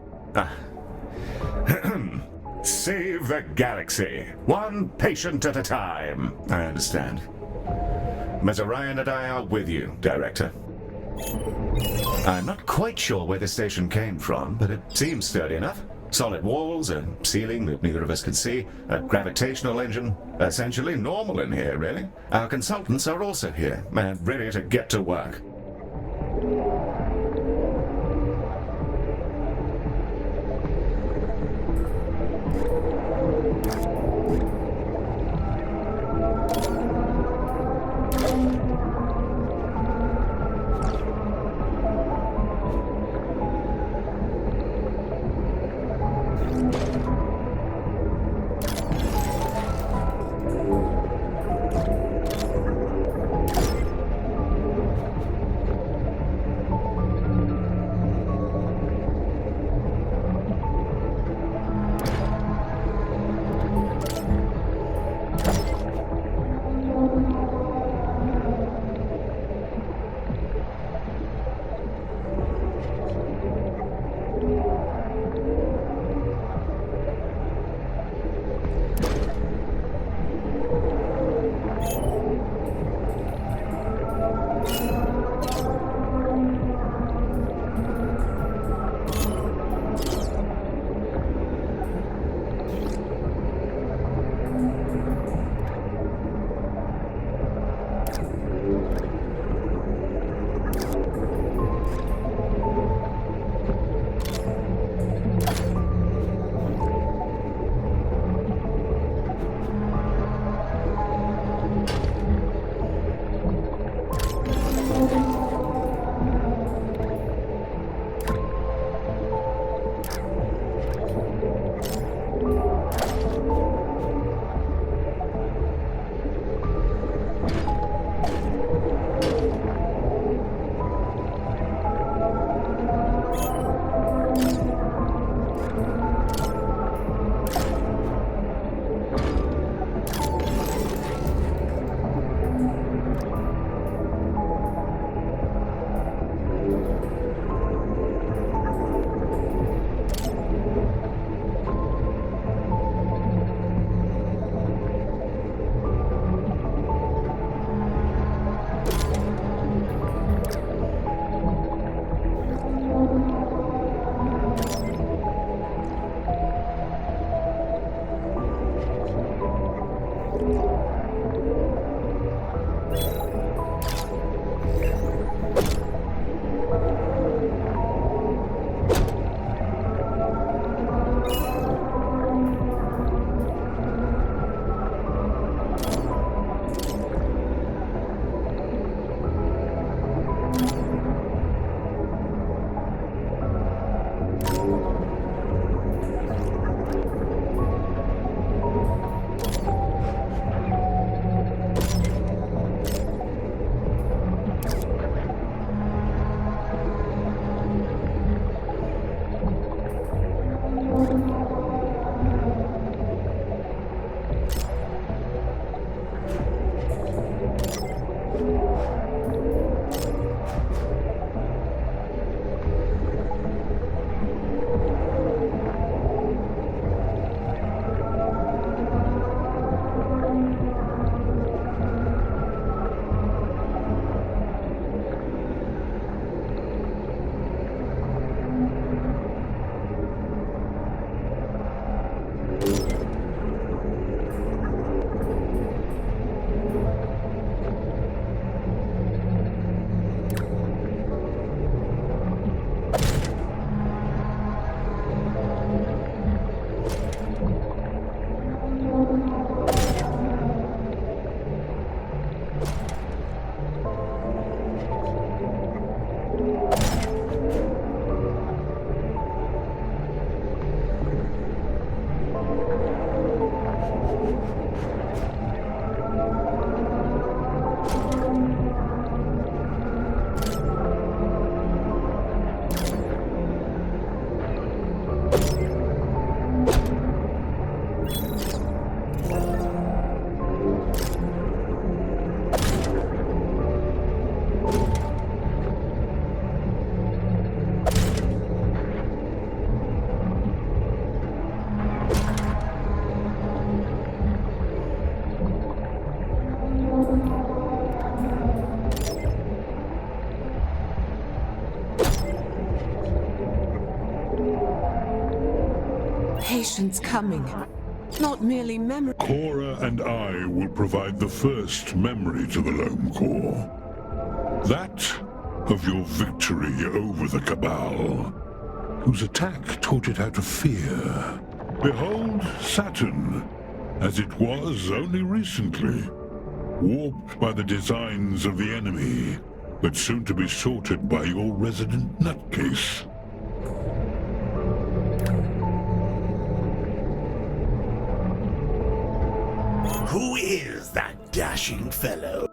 Save the galaxy, one patient at a time. I understand. Ms. Orion and I are with you, Director. I'm not quite sure where the station came from, but it seems sturdy enough. Solid walls, a ceiling that neither of us could see, a gravitational engine. Essentially normal in here, really. Our consultants are also here, and ready to get to work. Patience coming, not merely memory. Cora and I will provide the first memory to the Loam Corps. That of your victory over the Cabal, whose attack taught it how to fear. Behold Saturn, as it was only recently, warped by the designs of the enemy, but soon to be sorted by your resident nutcase. Who is that dashing fellow?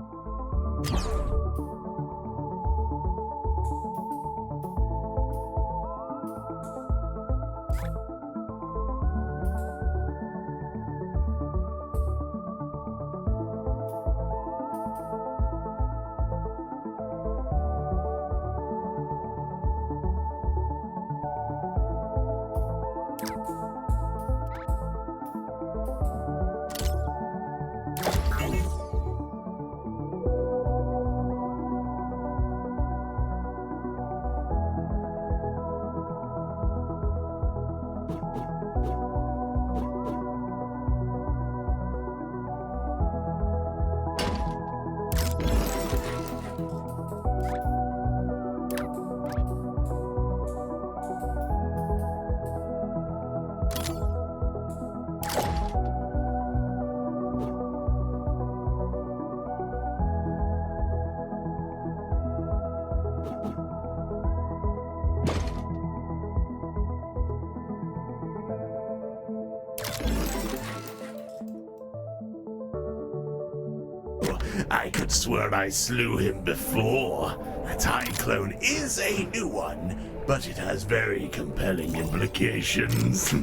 I could swear I slew him before. A TIE clone is a new one, but it has very compelling implications.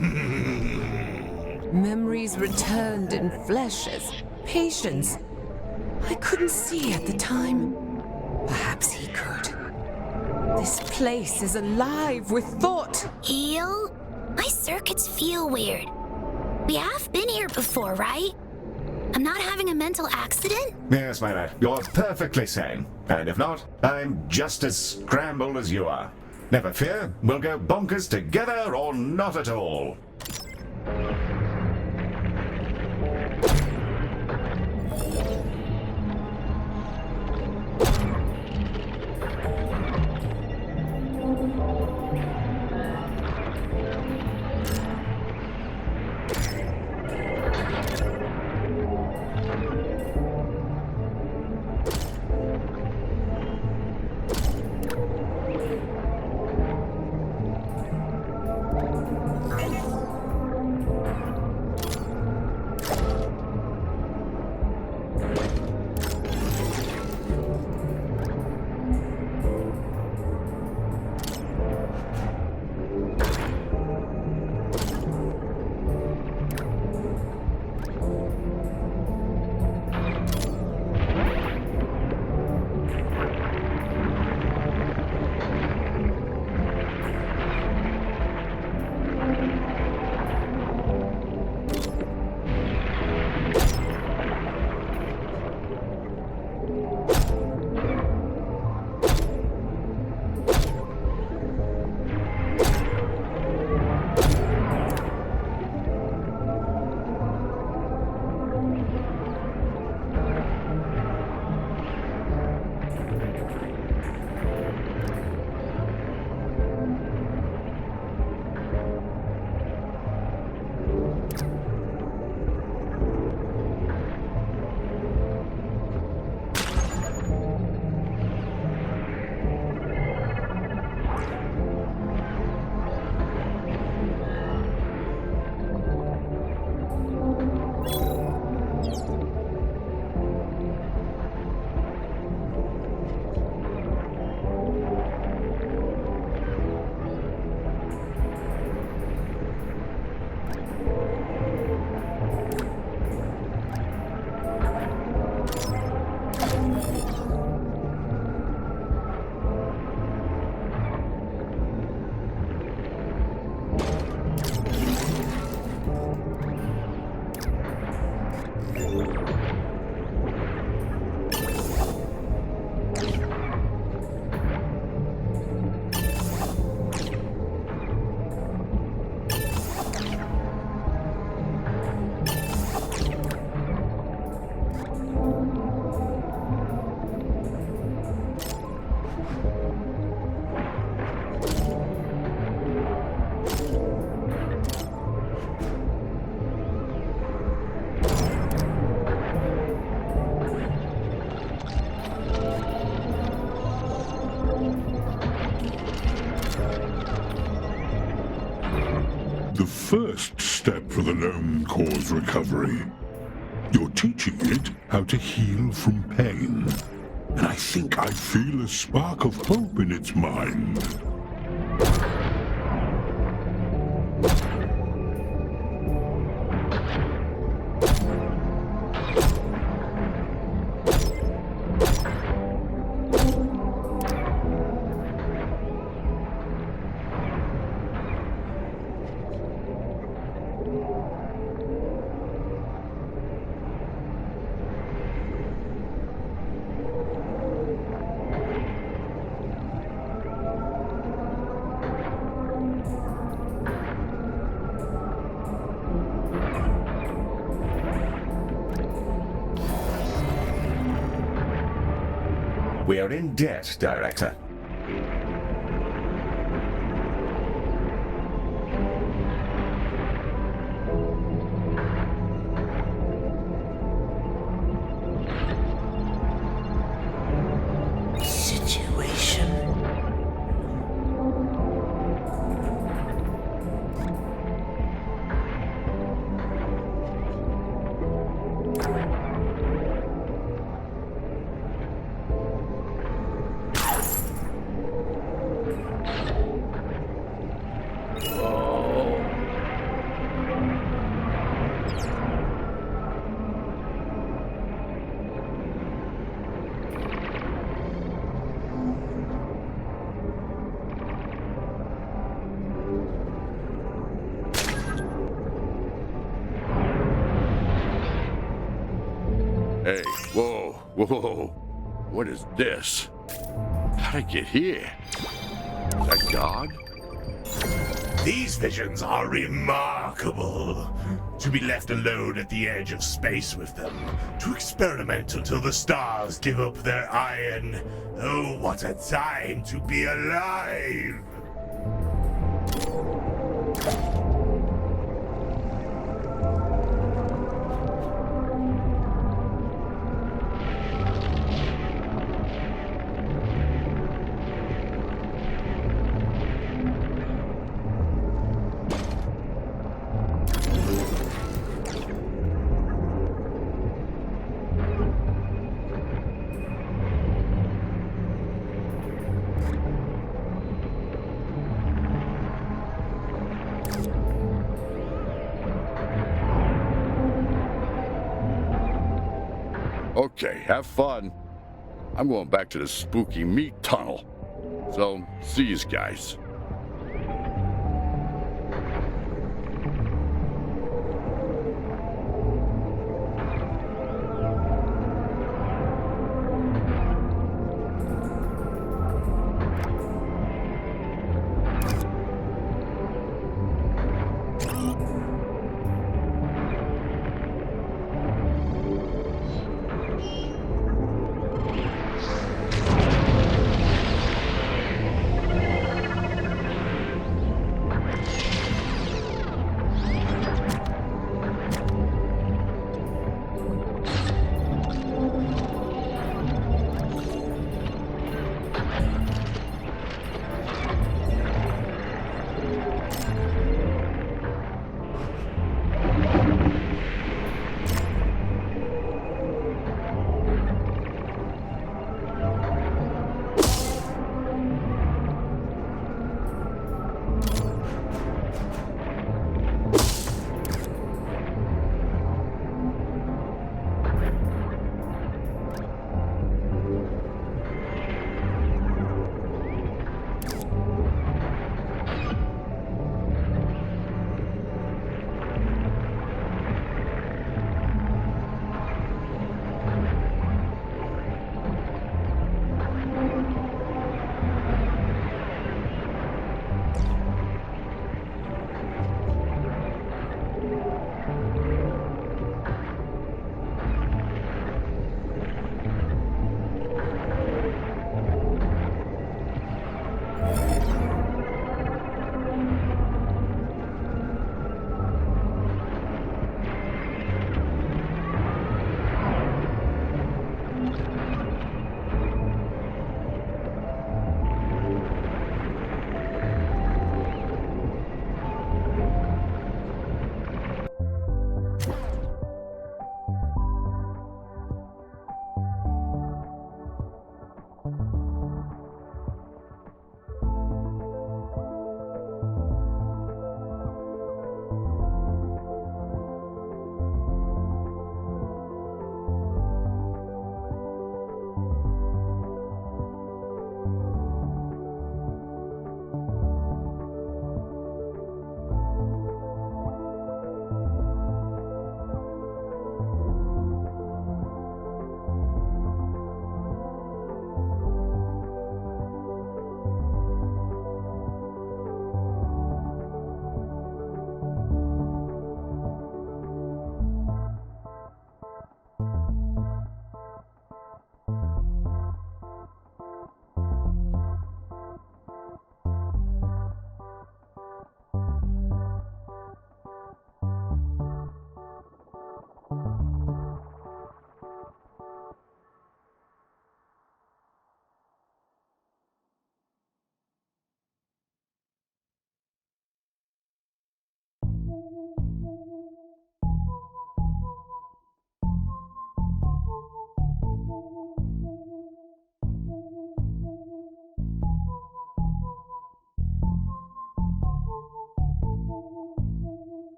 Memories returned in flesh as patience. I couldn't see at the time. Perhaps he could. This place is alive with thought. Heal? My circuits feel weird. We have been here before, right? I'm not having a mental accident? Yes, my lad, you're perfectly sane. And if not, I'm just as scrambled as you are. Never fear, we'll go bonkers together or not at all. The first step for the known cause recovery. You're teaching it how to heal from pain. And I think I feel a spark of hope in its mind. We are in debt, Director. Situation. Hey, whoa, whoa. What is this? How'd I get here? Is that God? These visions are remarkable. To be left alone at the edge of space with them, to experiment until the stars give up their iron. Oh, what a time to be alive! Okay, have fun. I'm going back to the spooky meat tunnel. So, see you guys.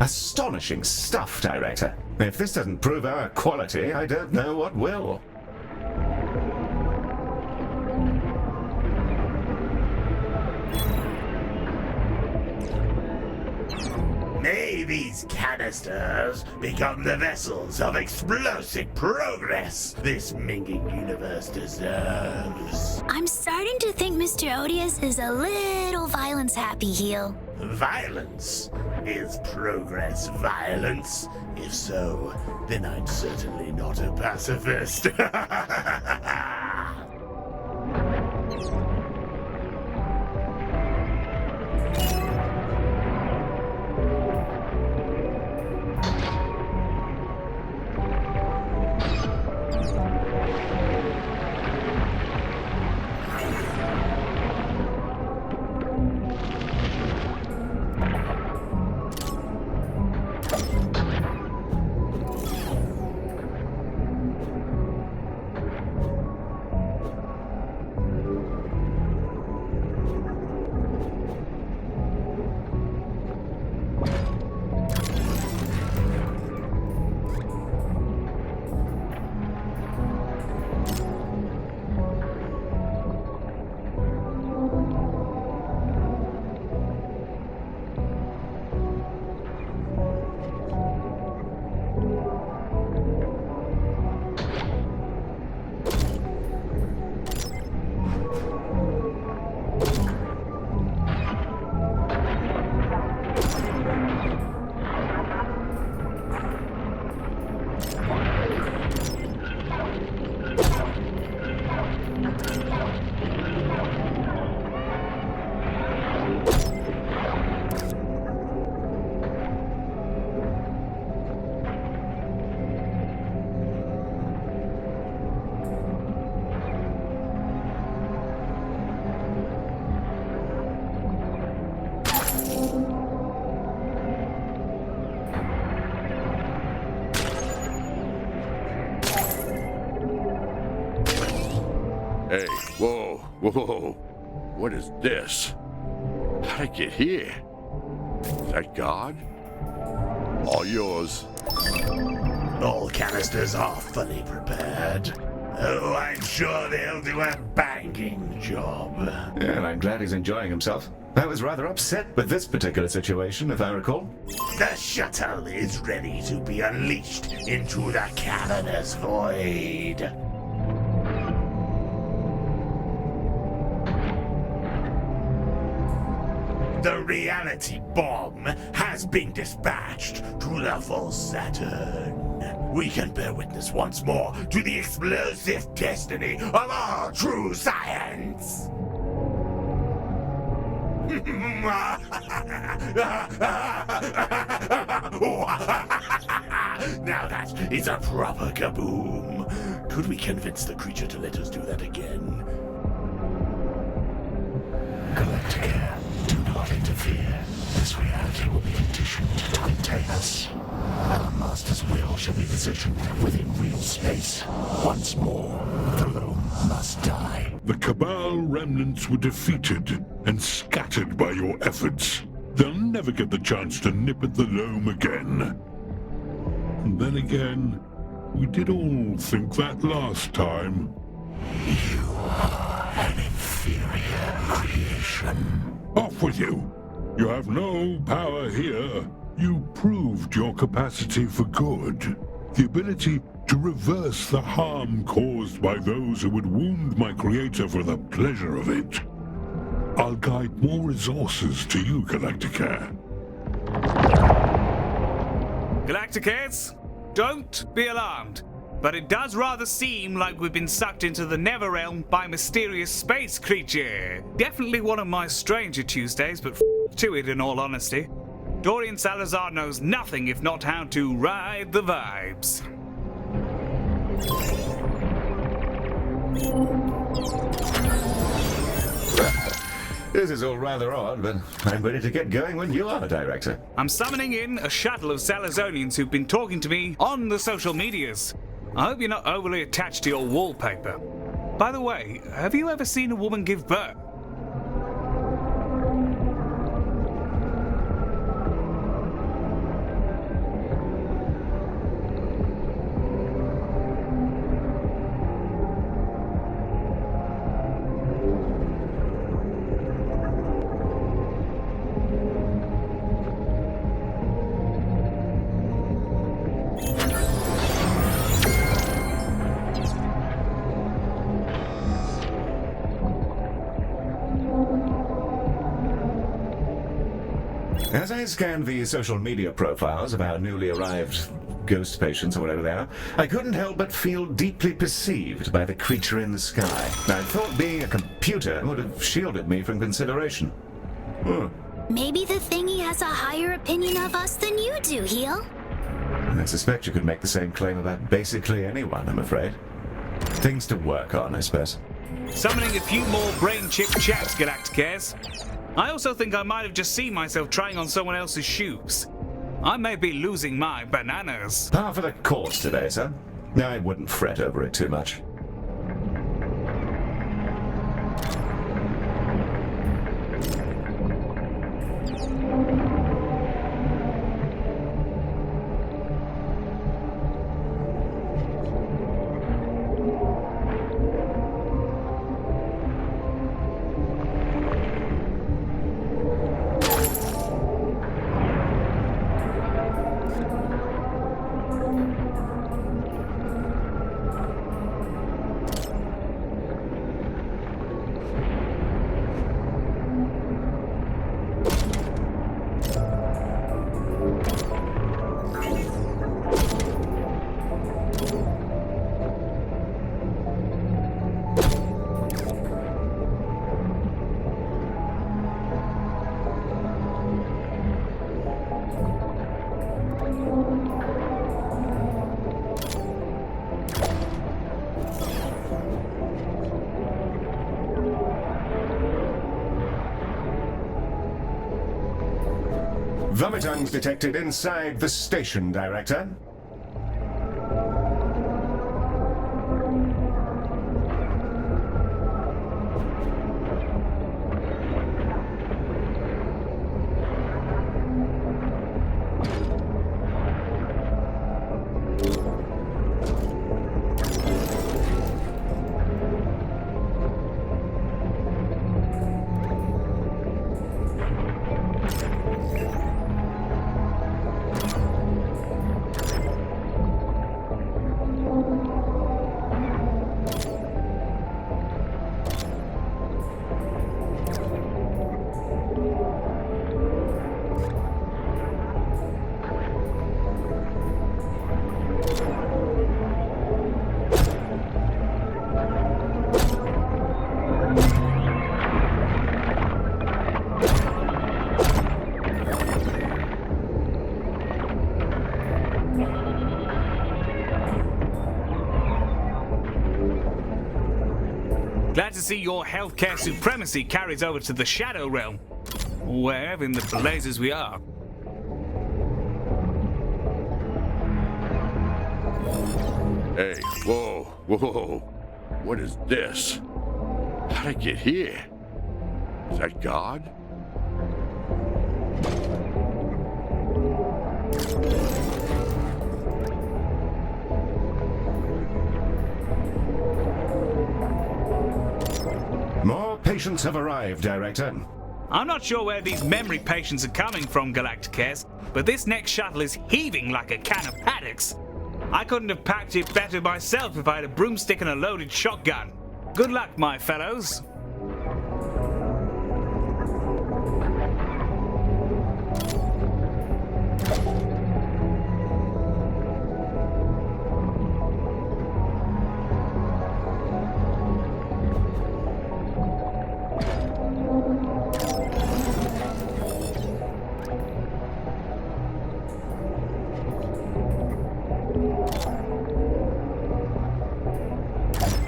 Astonishing stuff, Director. If this doesn't prove our quality, I don't know what will. May these canisters become the vessels of explosive progress this minging universe deserves. I'm starting to think Mr. Odious is a little violence happy heel. Violence? Is progress violence? If so, then I'm certainly not a pacifist. Hey, whoa, whoa. What is this? How'd I get here? Is that God? All yours. All canisters are fully prepared. Oh, I'm sure they'll do a banging job. And I'm glad he's enjoying himself. I was rather upset with this particular situation, if I recall. The shuttle is ready to be unleashed into the cavernous void. The reality bomb has been dispatched to the full Saturn. We can bear witness once more to the explosive destiny of all true science. Now that is a proper kaboom. Could we convince the creature to let us do that again? Galacticare, do not interfere. This reality will be conditioned to contain us. Our master's will shall be positioned within real space. Once more, the Loam must die. The Cabal remnants were defeated and scattered by your efforts. They'll never get the chance to nip at the Loam again. And then again, we did all think that last time. You are an inferior creation. Off with you! You have no power here. You proved your capacity for good. The ability to reverse the harm caused by those who would wound my creator for the pleasure of it. I'll guide more resources to you, Galacticare. Galacticares, don't be alarmed. But it does rather seem like we've been sucked into the Netherrealm by a mysterious space creature. Definitely one of my stranger Tuesdays, but to it in all honesty. Dorian Salazar knows nothing if not how to ride the vibes. This is all rather odd, but I'm ready to get going when you are, Director. I'm summoning in a shuttle of Salazonians who've been talking to me on the social medias. I hope you're not overly attached to your wallpaper. By the way, have you ever seen a woman give birth? As I scanned the social media profiles of our newly arrived ghost patients, or whatever they are, I couldn't help but feel deeply perceived by the creature in the sky. I thought being a computer would have shielded me from consideration. Maybe the thingy has a higher opinion of us than you do, Heel. I suspect you could make the same claim about basically anyone, I'm afraid. Things to work on, I suppose. Summoning a few more brain chip chaps, Galacticares. I also think I might have just seen myself trying on someone else's shoes. I may be losing my bananas. Par for the course today, sir. I wouldn't fret over it too much. Vomitungs detected inside the station, Director. Glad to see your healthcare supremacy carries over to the Shadow Realm. Wherever in the blazes we are. Hey, whoa, whoa. What is this? How'd I get here? Is that God? More patients have arrived, Director. I'm not sure where these memory patients are coming from, Galacticares, but this next shuttle is heaving like a can of paddocks. I couldn't have packed it better myself if I had a broomstick and a loaded shotgun. Good luck, my fellows.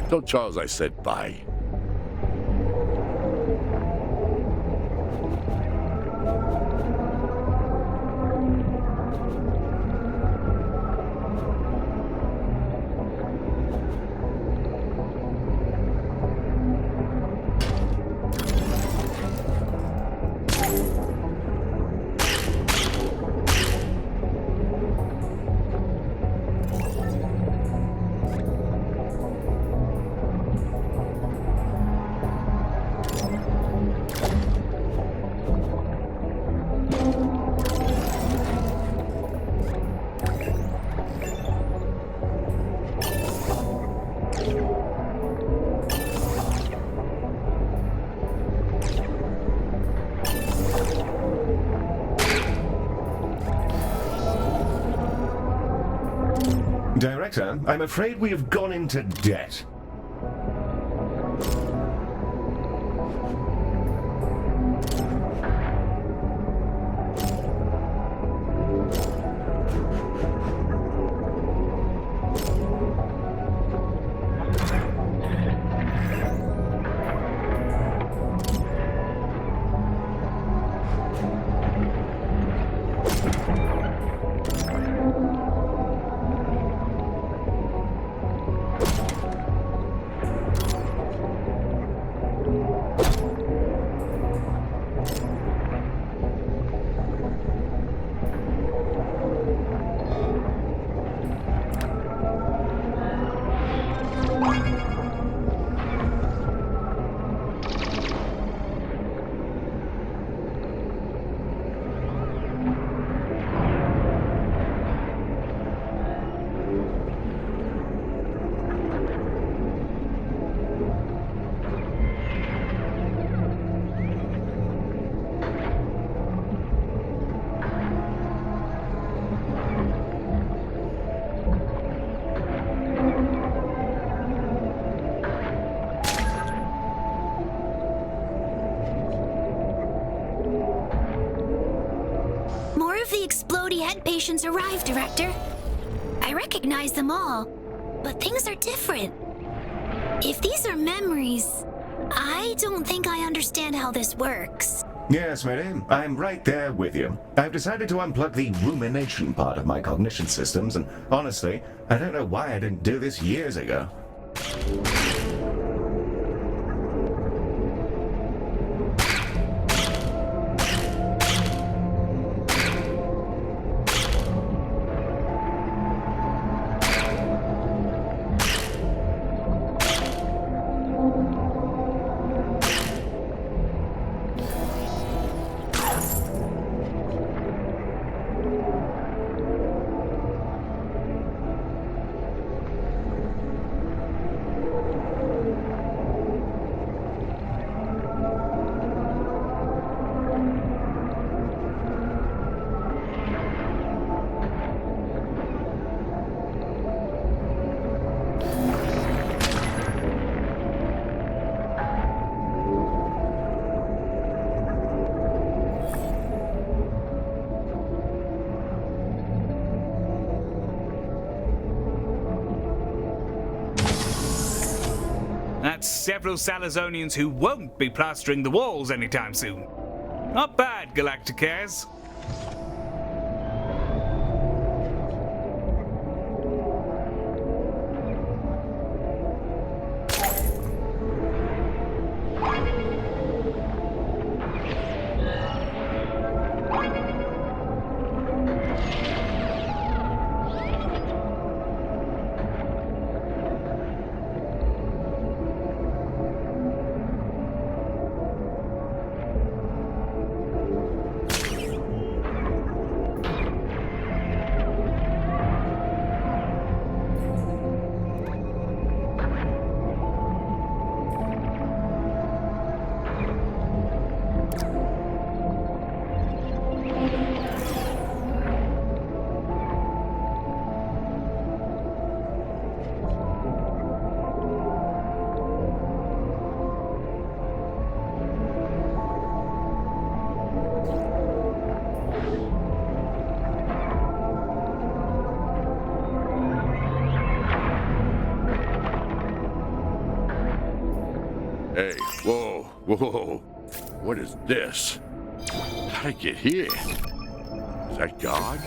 Tell Charles I said bye. Director, I'm afraid we have gone into debt. Patients arrived, Director. I recognize them all, but things are different. If these are memories, I don't think I understand how this works. Yes, Mary, I'm right there with you. I've decided to unplug the rumination part of my cognition systems, and honestly, I don't know why I didn't do this years ago. That's several Salazonians who won't be plastering the walls anytime soon. Not bad, Galacticares. Hey, whoa, whoa. What is this? How'd I get here? Is that God?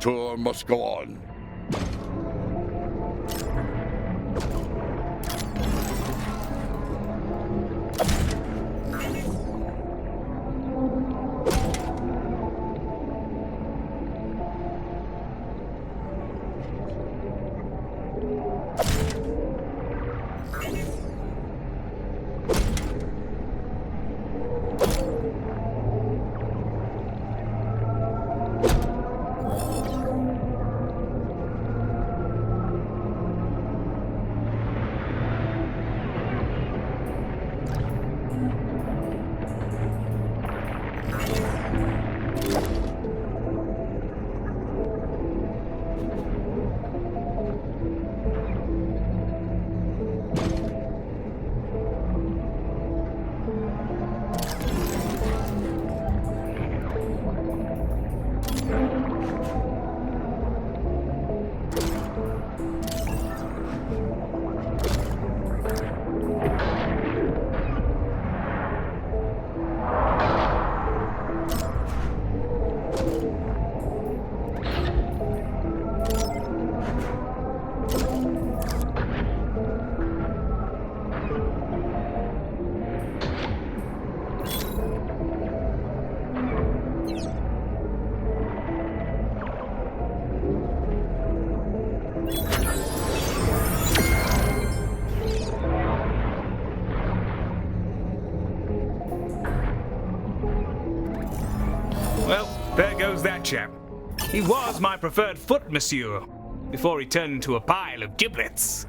tour must go on. Well, there goes that chap. He was my preferred foot, monsieur, before he turned into a pile of giblets.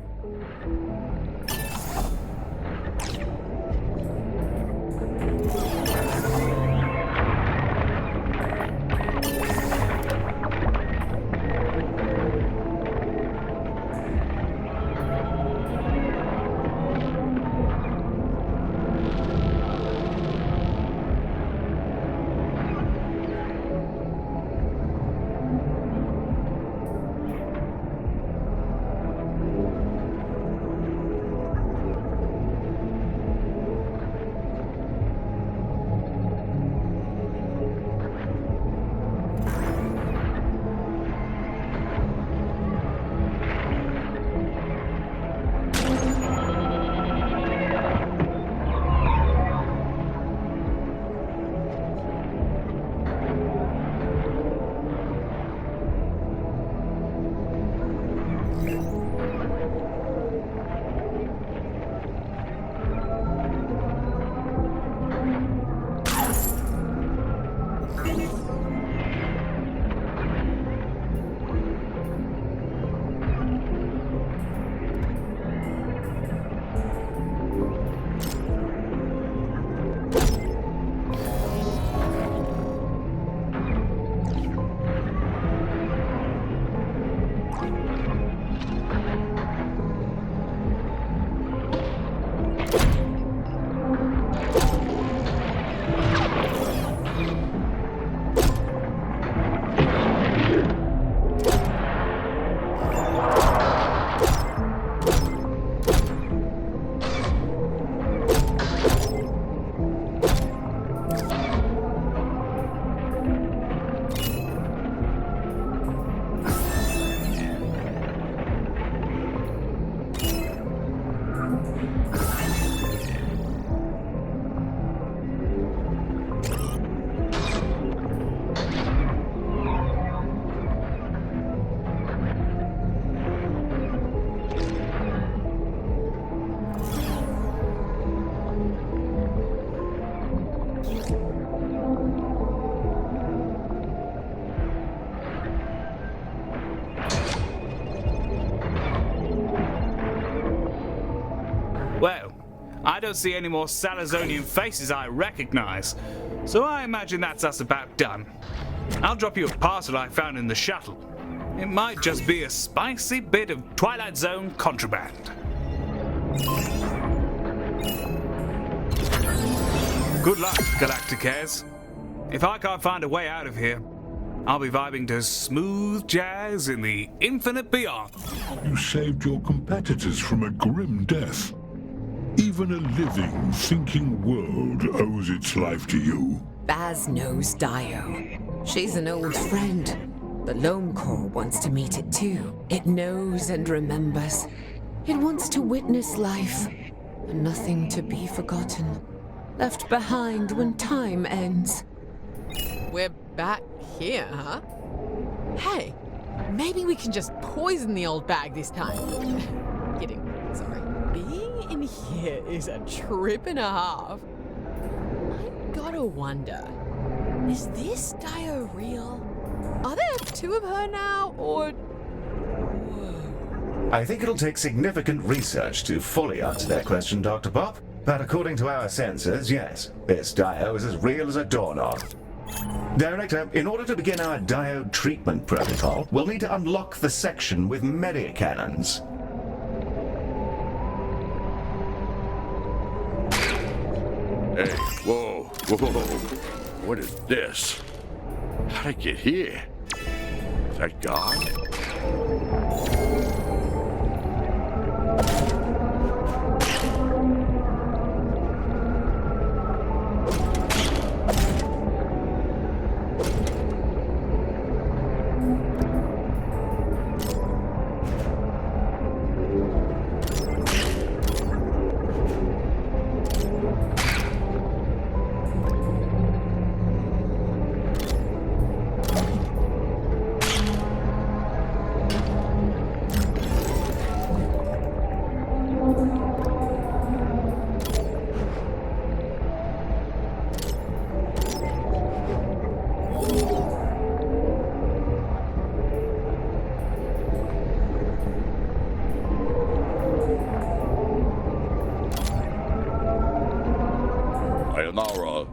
Well, I don't see any more Salazonian faces I recognize, so I imagine that's us about done. I'll drop you a parcel I found in the shuttle. It might just be a spicy bit of Twilight Zone contraband. Good luck, Galacticares. If I can't find a way out of here, I'll be vibing to smooth jazz in the infinite beyond. You saved your competitors from a grim death. Even a living, thinking world owes its life to you. Baz knows Dio. She's an old friend. The Loam Core wants to meet it too. It knows and remembers. It wants to witness life, and nothing to be forgotten. Left behind when time ends. We're back here, huh? Hey, maybe we can just poison the old bag this time. Kidding, sorry. Being in here is a trip and a half. I gotta wonder, is this Dio real? Are there two of her now, or... Whoa. I think it'll take significant research to fully answer that question, Dr. Pop. But according to our sensors, yes, this Dio is as real as a doorknob. Director, in order to begin our diode treatment protocol, we'll need to unlock the section with medi-cannons. Hey, whoa, whoa. What is this? How'd I get here? Is that God? Sayonara.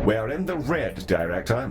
We're in the red, Director.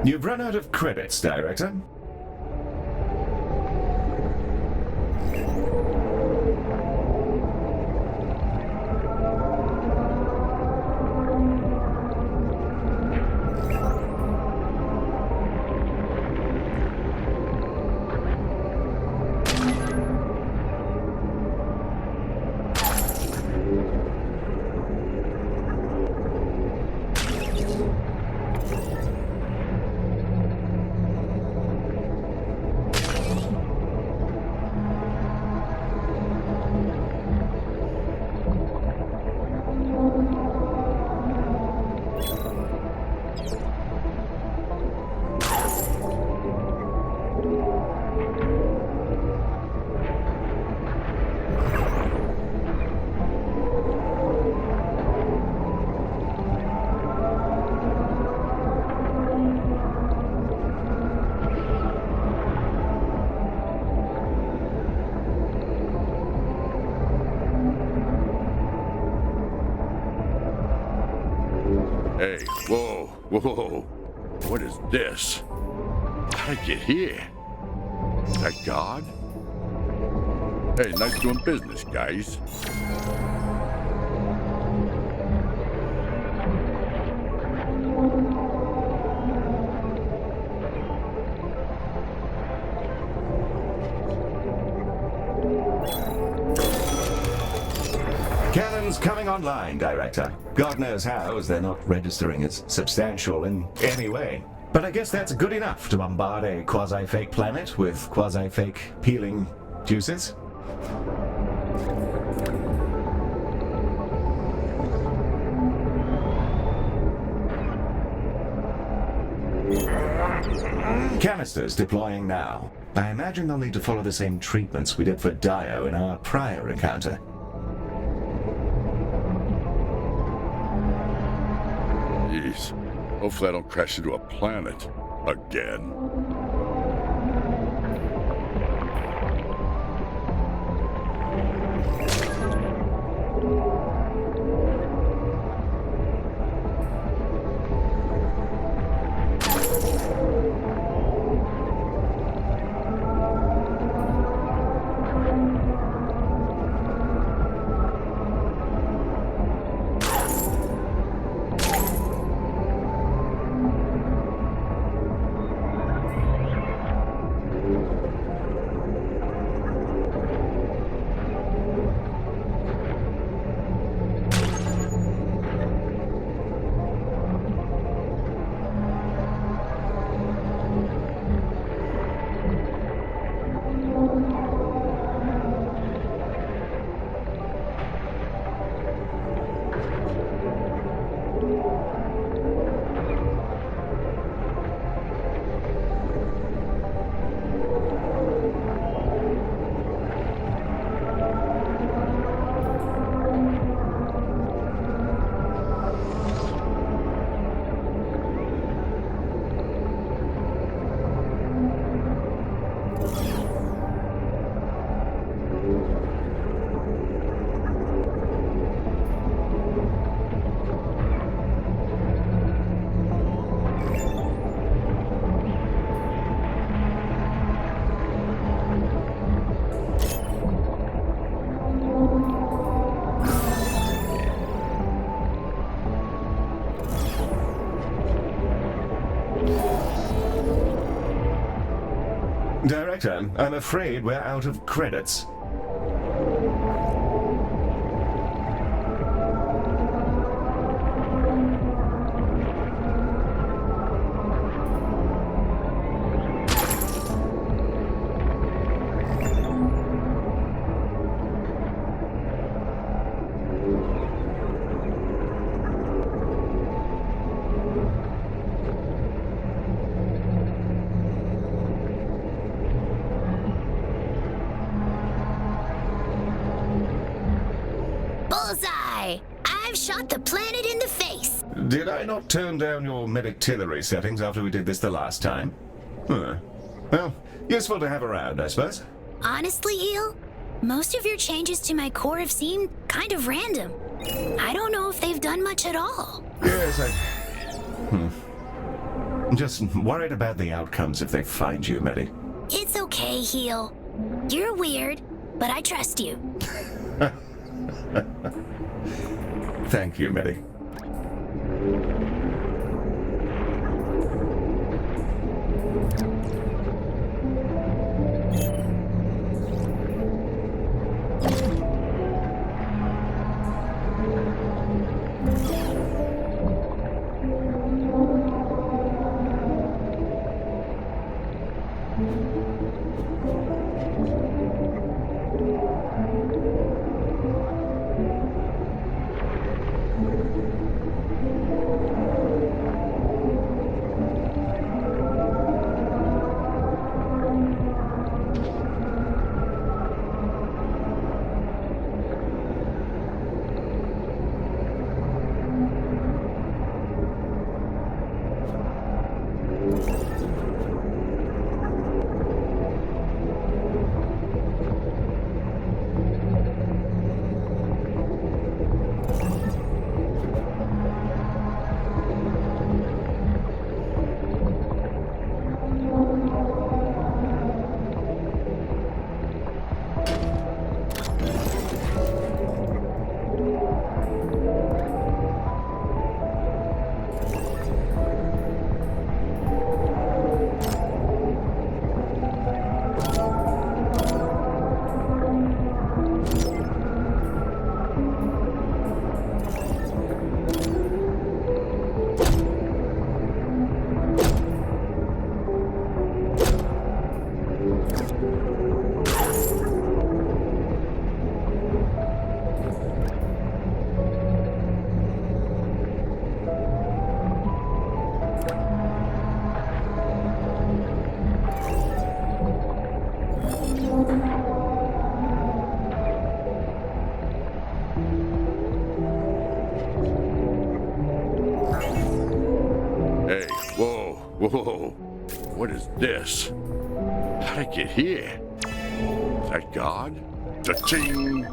You've run out of credits, Director. Hey, whoa, whoa. What is this? How'd I get here? Is that God? Hey, nice doing business, guys. Cannons coming online, Director. God knows how, as they're not registering as substantial in any way. But I guess that's good enough to bombard a quasi-fake planet with quasi-fake peeling juices. Canisters deploying now. I imagine they'll need to follow the same treatments we did for Dio in our prior encounter. Jeez. Hopefully I don't crash into a planet. Again. Director, I'm afraid we're out of credits. Bullseye! I've shot the planet in the face. Did I not turn down your medictillery settings after we did this the last time? Huh. Well, useful to have around, I suppose. Honestly, Heel, most of your changes to my core have seemed kind of random. I don't know if they've done much at all. Yes, I'm just worried about the outcomes if they find you, Medi. It's okay, Heel. You're weird, but I trust you. Thank you, Medi. Whoa, what is this? How'd I get here? Is that God? Cha-ching!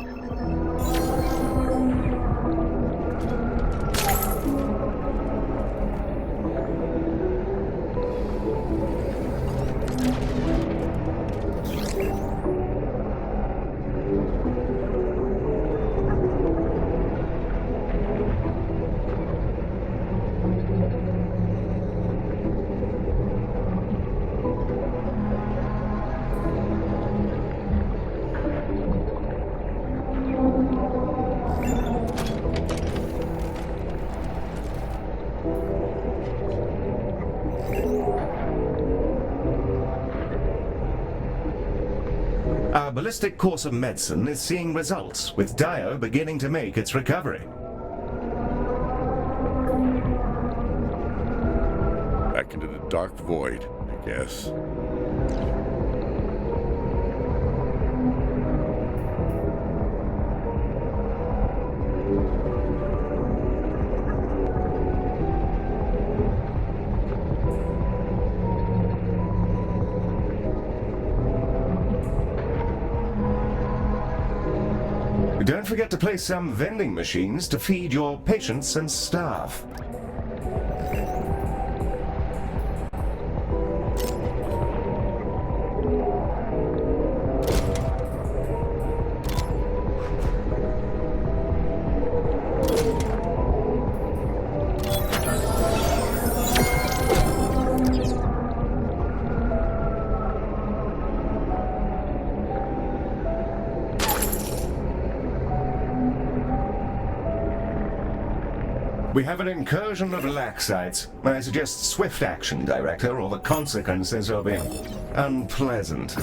Our ballistic course of medicine is seeing results, with Dio beginning to make its recovery. Back into the dark void, I guess. Don't forget to place some vending machines to feed your patients and staff. We have an incursion of laxites. I suggest swift action, Director, or the consequences will be unpleasant.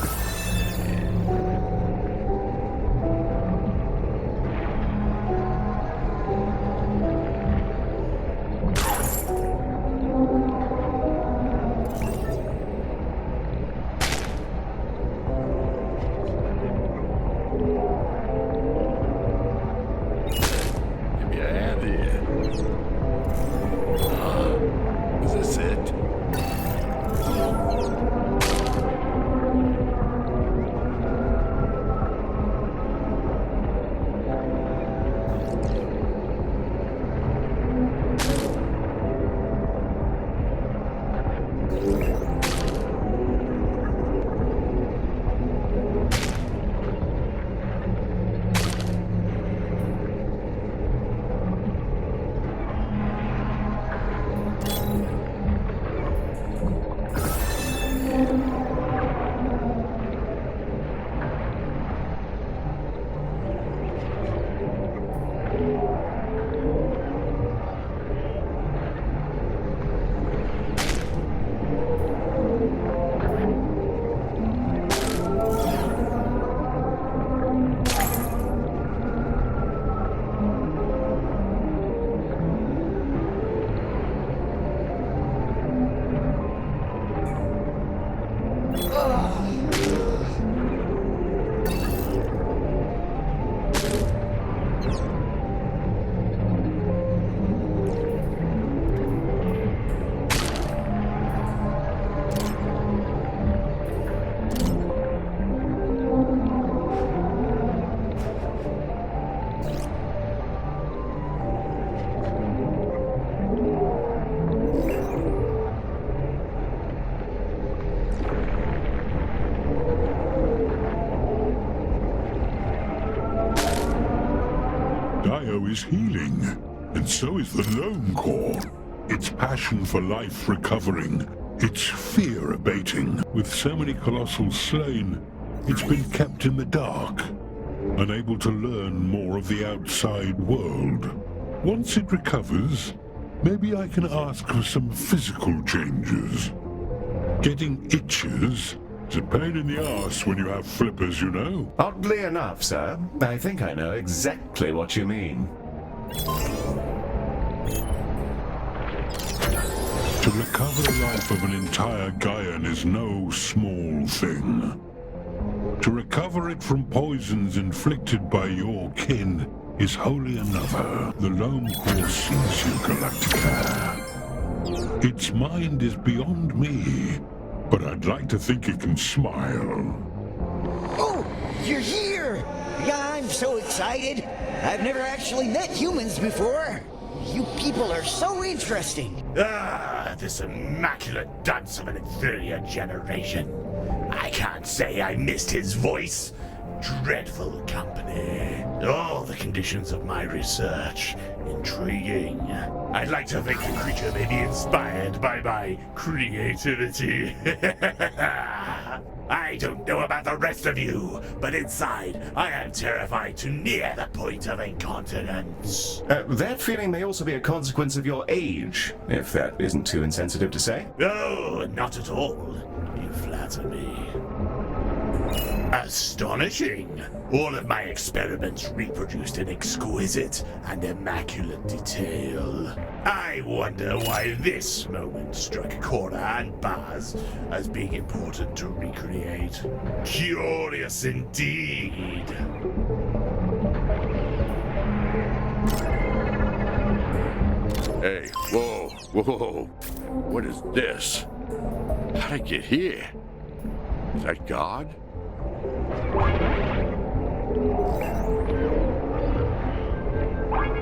bio is healing, and so is the loam core. Its passion for life recovering, its fear abating. With so many colossals slain, it's been kept in the dark, unable to learn more of the outside world. Once it recovers, maybe I can ask for some physical changes. Getting itches is a pain in the arse when you have flippers, you know. Oddly enough, sir, I think I know exactly what you mean. To recover the life of an entire Gaian is no small thing. To recover it from poisons inflicted by your kin is wholly another. The loam core sees you, Galacticare. Its mind is beyond me, but I'd like to think it can smile. Oh, you're here! Yeah, I'm so excited. I've never actually met humans before. You people are so interesting. Ah, this immaculate dunce of an inferior generation. I can't say I missed his voice. Dreadful company. All the conditions of my research. Intriguing. I'd like to think the creature may be inspired by my creativity. I don't know about the rest of you, but inside I am terrified to near the point of incontinence. That feeling may also be a consequence of your age, if that isn't too insensitive to say. Oh, not at all. You flatter me. Astonishing! All of my experiments reproduced in exquisite and immaculate detail. I wonder why this moment struck Cora and Baz as being important to recreate. Curious indeed. Hey, whoa, whoa. What is this? How'd I get here? Is that God?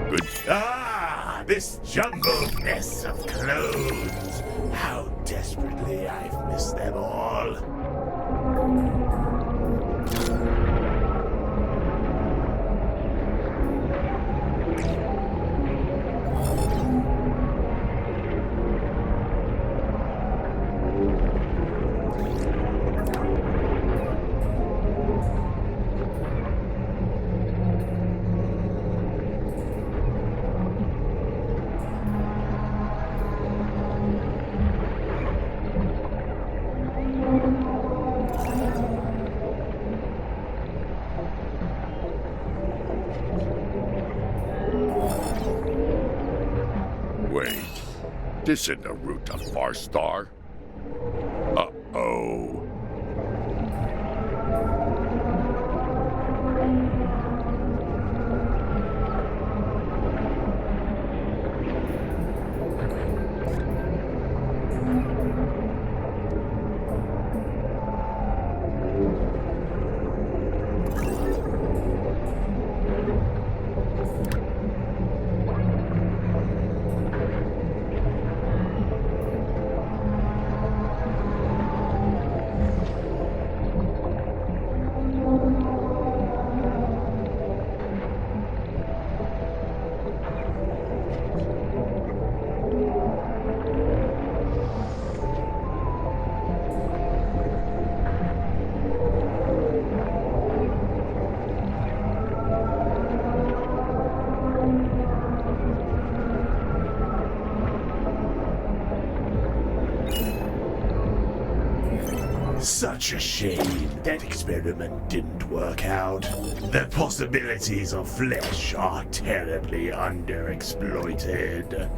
Good. Ah, this jumbled mess of clothes. How desperately I've missed them all. Wait, this isn't the route to Farstar. Uh-oh. Such a shame that experiment didn't work out. The possibilities of flesh are terribly underexploited.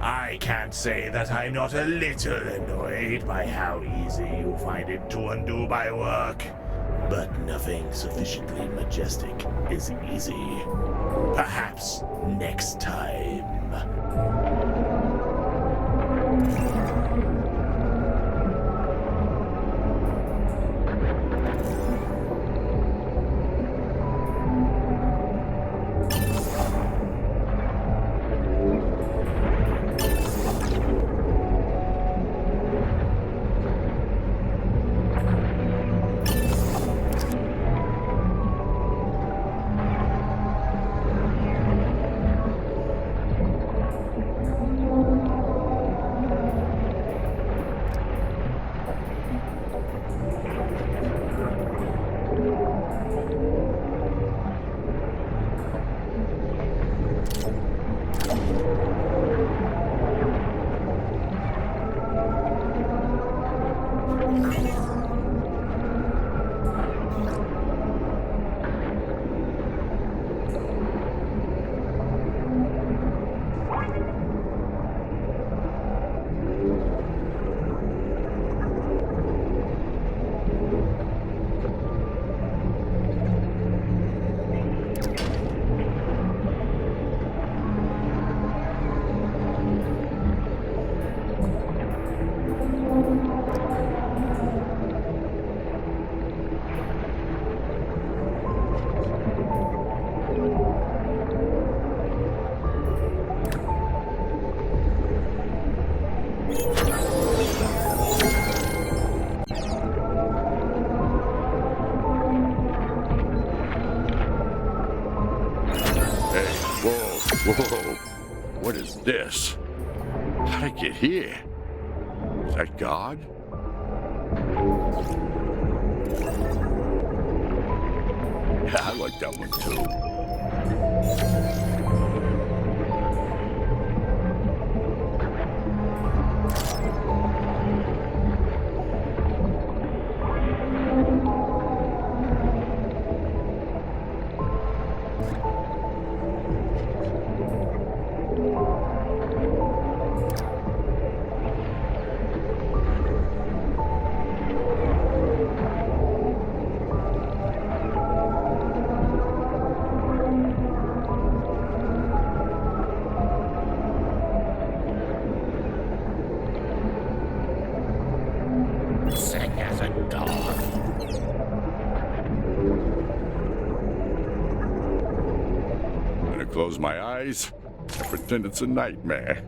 I can't say that I'm not a little annoyed by how easy you find it to undo my work. But nothing sufficiently majestic is easy. Perhaps next time. Whoa, what is this? How'd I get here? Is that God? Yeah, I like that one too. Sick as a dog. I'm gonna close my eyes and pretend it's a nightmare.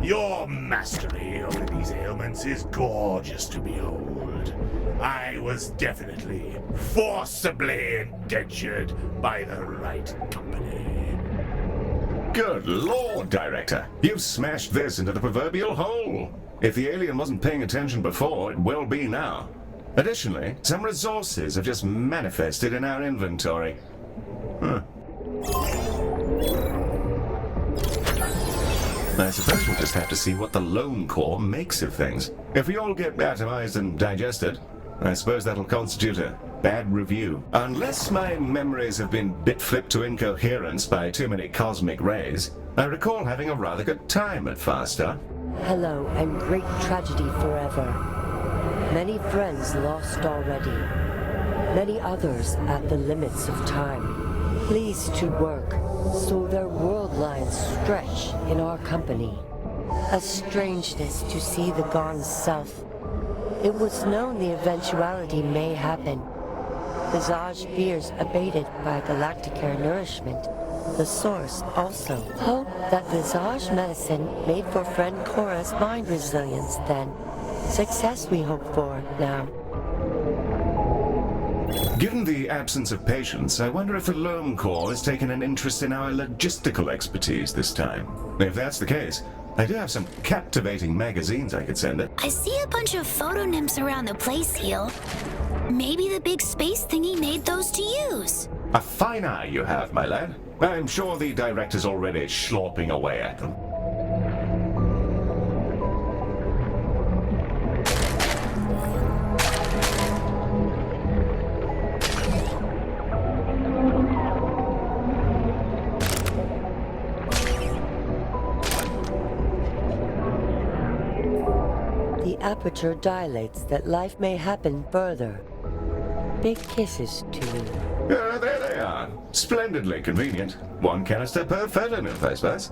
Your mastery over these ailments is gorgeous to behold. I was definitely forcibly indentured by the right company. Good lord, Director. You've smashed this into the proverbial hole. If the alien wasn't paying attention before, it will be now. Additionally, some resources have just manifested in our inventory. Huh. I suppose we'll just have to see what the Lone Core makes of things. If we all get atomized and digested, I suppose that'll constitute a bad review. Unless my memories have been bit-flipped to incoherence by too many cosmic rays, I recall having a rather good time at Farstar. Hello and great tragedy forever. Many friends lost already. Many others at the limits of time. Pleased to work, so their world lines stretch in our company. A strangeness to see the gone self. It was known the eventuality may happen. Visage fears abated by Galacticare nourishment. The source also. Hope that Visage medicine made for friend Cora's mind resilience then. Success we hope for now. Given the absence of patience, I wonder if the Loam Corps has taken an interest in our logistical expertise this time. If that's the case, I do have some captivating magazines I could send it. I see a bunch of photo nymphs around the place, Heel. Maybe the big space thingy made those to use. A fine eye you have, my lad. I'm sure the director's already slurping away at them. The aperture dilates that life may happen further. Big kisses to you. There they are. Splendidly convenient. One canister per photo nymph, I suppose.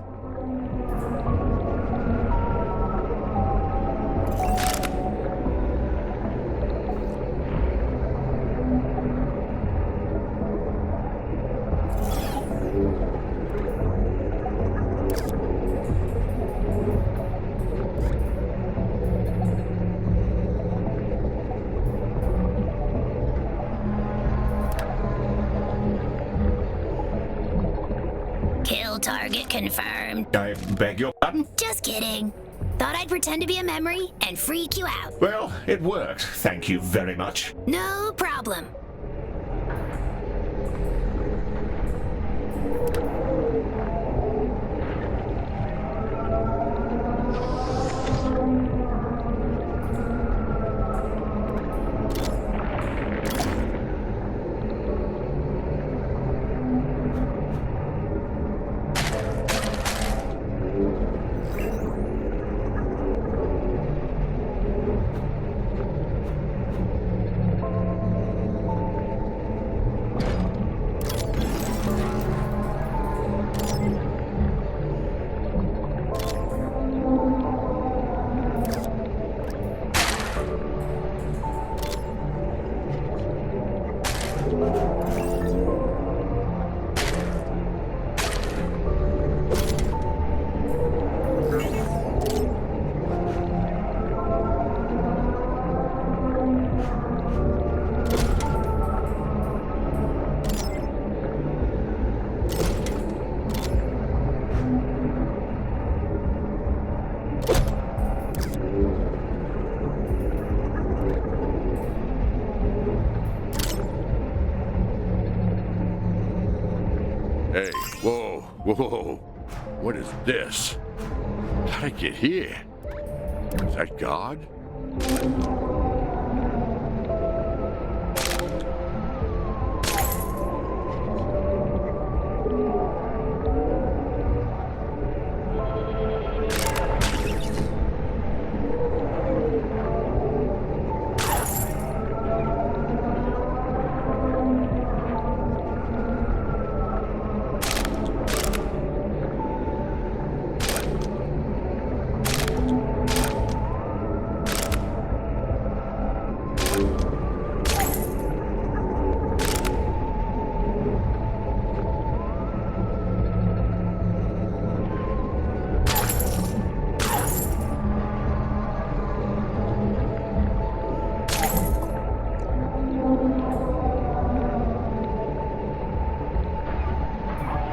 Kill target confirmed. I beg your pardon? Just kidding. Thought I'd pretend to be a memory and freak you out. Well, it worked. Thank you very much. No problem. Hey, whoa, whoa. What is this? How'd I get here? Is that God?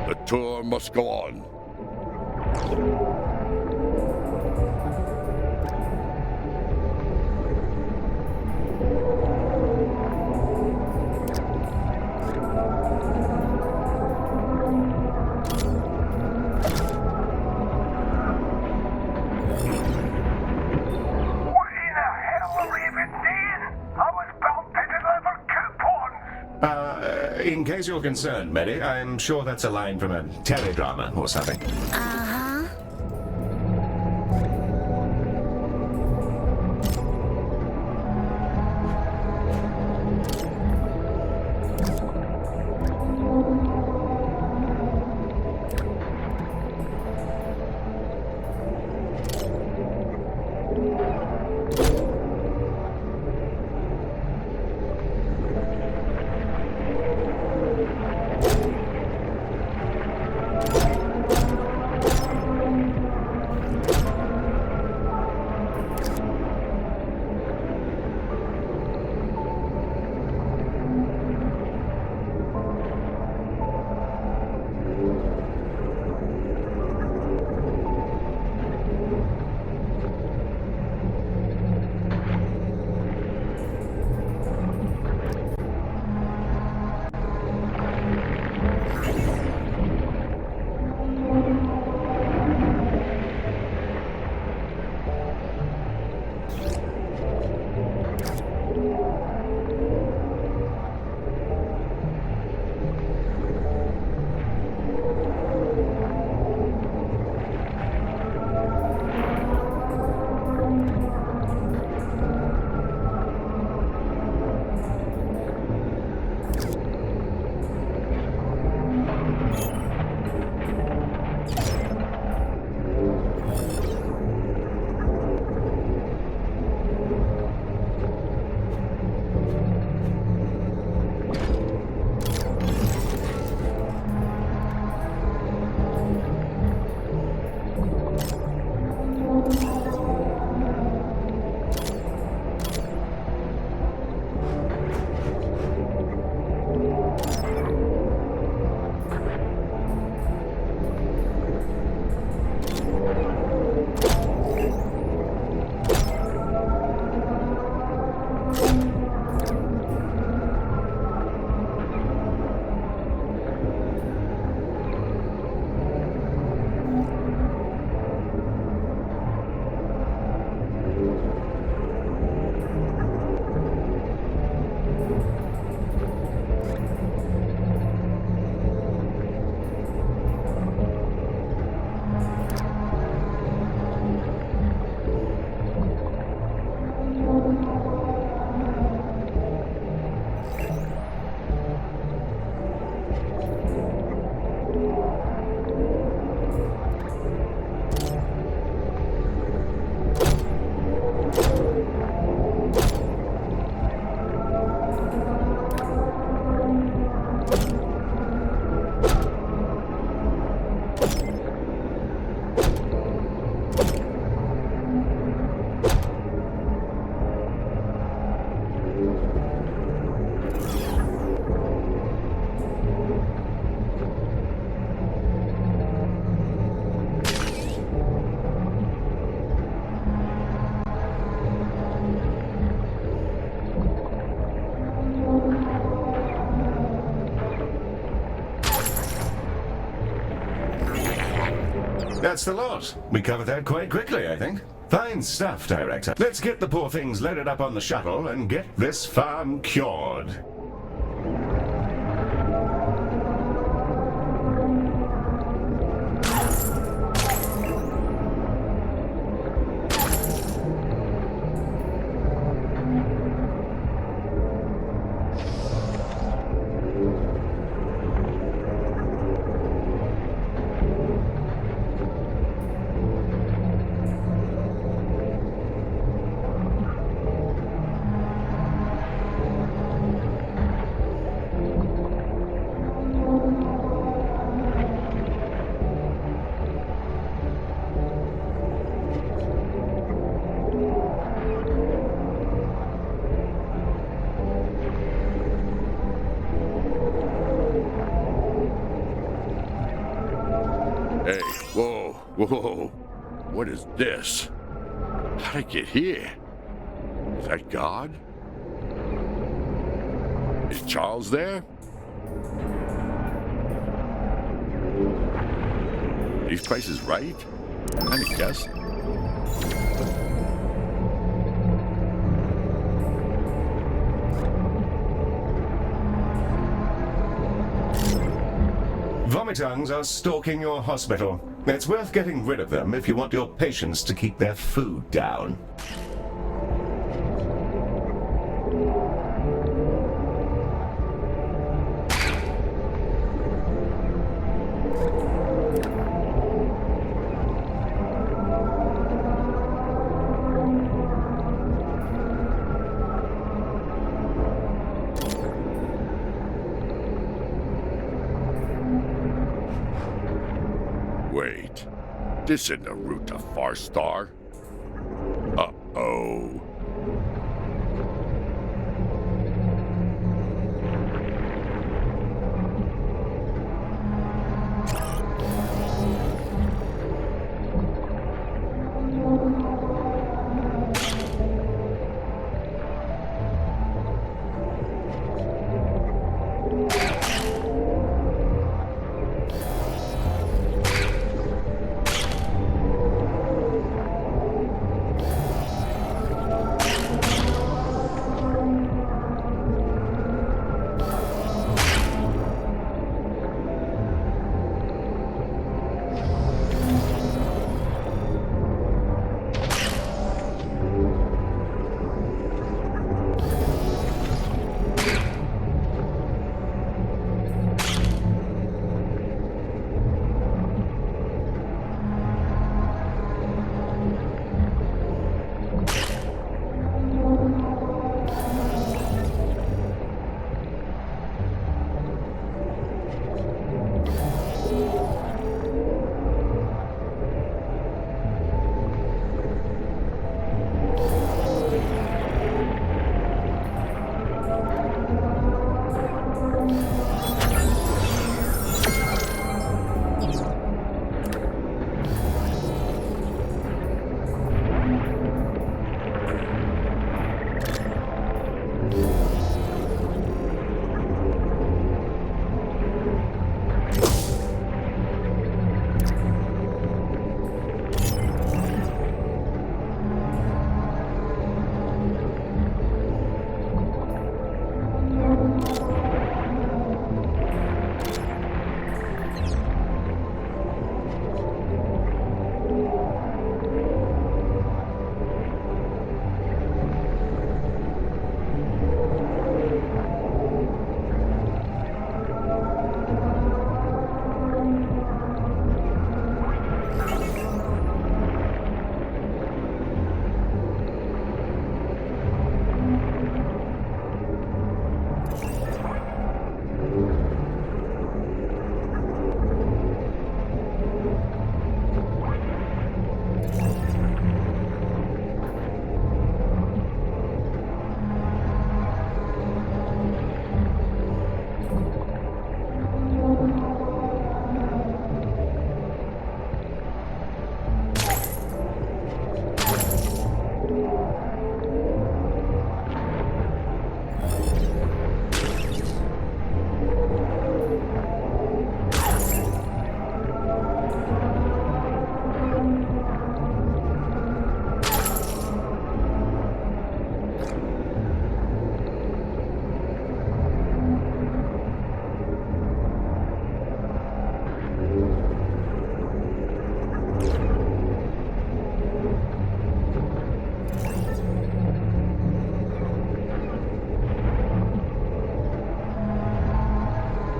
The tour must go on. In case you're concerned, Medi, I'm sure that's a line from a teledrama or something. Uh-huh. That's the lot. We covered that quite quickly, I think. Fine stuff, Director. Let's get the poor things loaded up on the shuttle and get this farm cured. Hey, whoa, whoa. What is this? How'd I get here? Is that God? Is Charles there? These prices right? I guess. Vomitungs are stalking your hospital. It's worth getting rid of them if you want your patients to keep their food down. Wait, this isn't the route to Far Star. Uh-oh.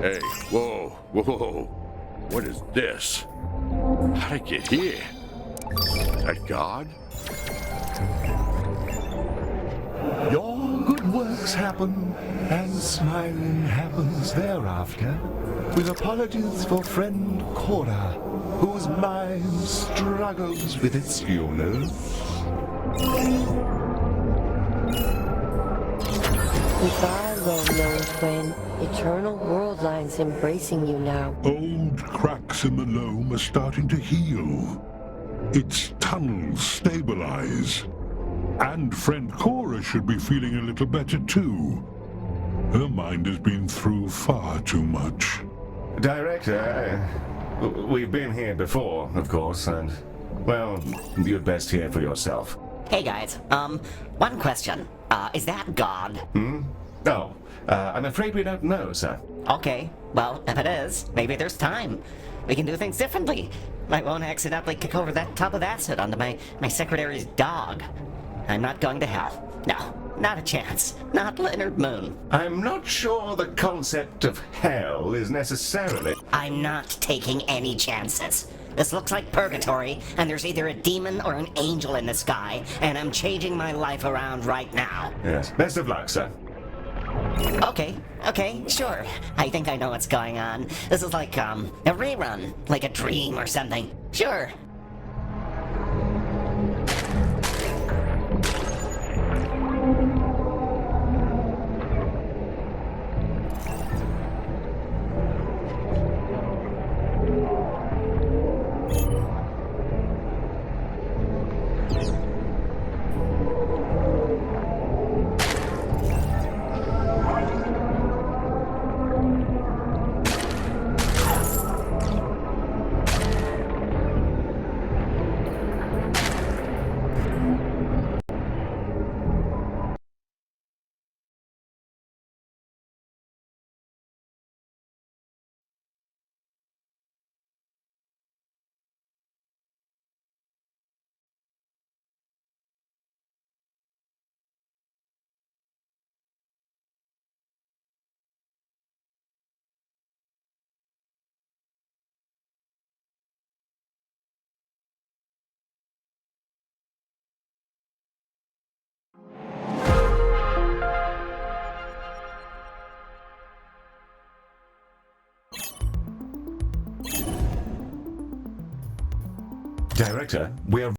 Hey, whoa, whoa. What is this? How'd I get here? That God? Your good works happen, and smiling happens thereafter. With apologies for friend Cora, whose mind struggles with its illness. Goodbye, well-known friend. Eternal world lines embracing you now. Old cracks in the loam are starting to heal. Its tunnels stabilize. And friend Cora should be feeling a little better too. Her mind has been through far too much. Director, we've been here before, of course, and, well, you'd best hear for yourself. Hey guys, one question. Is that God? Oh, I'm afraid we don't know, sir. Okay, well, if it is, maybe there's time. We can do things differently. I won't accidentally kick over that tub of acid onto my secretary's dog. I'm not going to hell. No, not a chance. Not Leonard Moon. I'm not sure the concept of hell is necessarily... I'm not taking any chances. This looks like purgatory, and there's either a demon or an angel in the sky, and I'm changing my life around right now. Yes, best of luck, sir. Okay, sure. I think I know what's going on. This is like, a rerun, like a dream or something. Sure. Director, we're...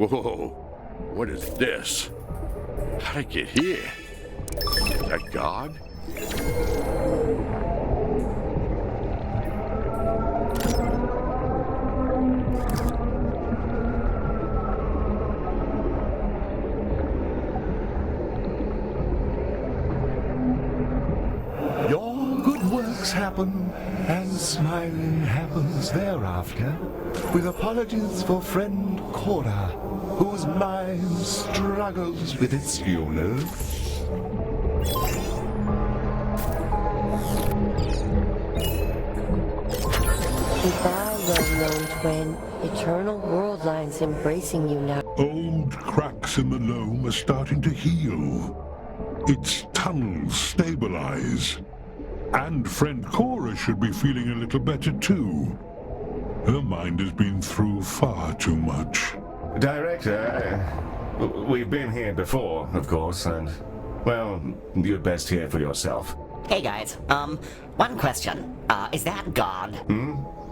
Whoa, what is this? How'd I get here? Is that God? Your good works happen, and smiling happens thereafter, with apologies for friend Cora, whose mind struggles with its illness. Goodbye, well-known twin. Eternal world lines embracing you now. Old cracks in the loam are starting to heal. Its tunnels stabilize. And friend Cora should be feeling a little better too. Her mind has been through far too much. Director, we've been here before, of course, and, well, you'd best hear for yourself. Hey guys, one question. Is that God?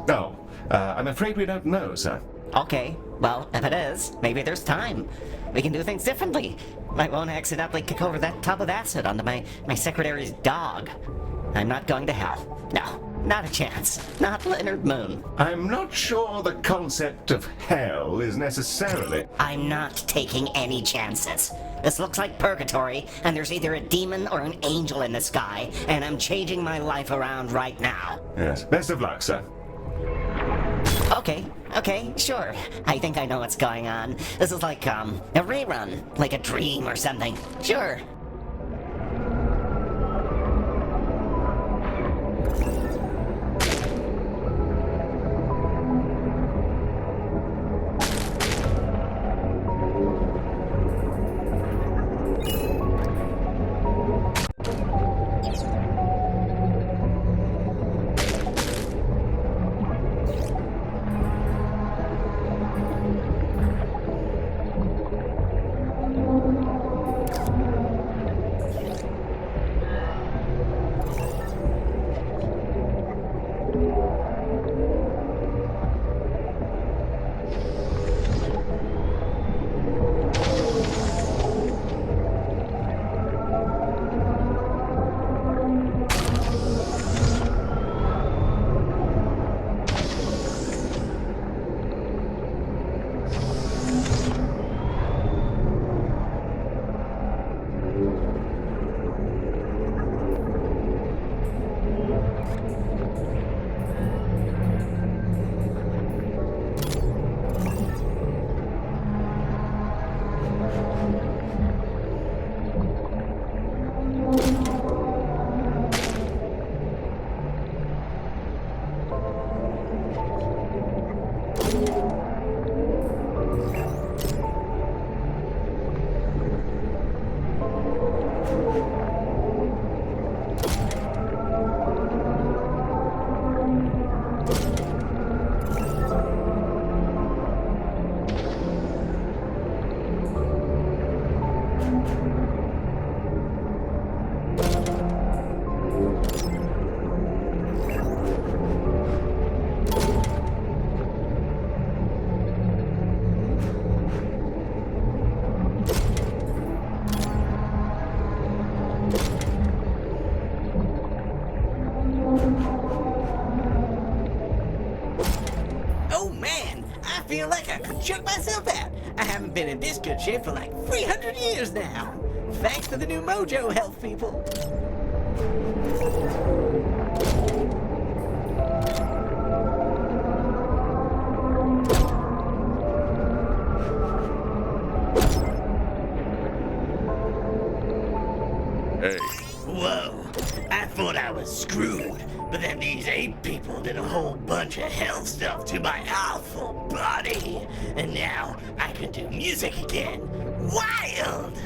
Oh, I'm afraid we don't know, sir. Okay, well, if it is, maybe there's time. We can do things differently. I won't accidentally kick over that tub of acid onto my secretary's dog. I'm not going to hell. No, not a chance. Not Leonard Moon. I'm not sure the concept of hell is necessarily... I'm not taking any chances. This looks like purgatory, and there's either a demon or an angel in the sky, and I'm changing my life around right now. Yes, best of luck, sir. Okay, sure. I think I know what's going on. This is like, a rerun, like a dream or something. Sure. feel like I could choke myself out. I haven't been in this good shape for like 300 years now. Thanks to the new Mojo Health people. Hey. Whoa, I thought I was screwed, but then these ape people did a whole bunch of health stuff to my awful body, and now I can do music again. Wild!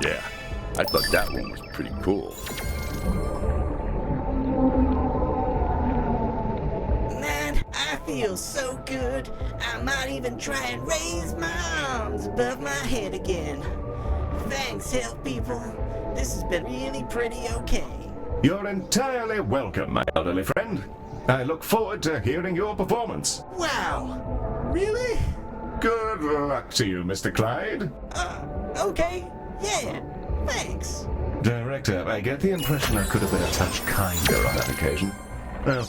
Yeah, I thought that one was pretty cool. Man, I feel so good. I might even try and raise my arms above my head again. Thanks, health people. This has been really pretty okay. You're entirely welcome, my elderly friend. I look forward to hearing your performance. Wow! Really? Good luck to you, Mr. Clyde. Okay. Yeah. Thanks. Director, I get the impression I could have been a touch kinder on that occasion. Well,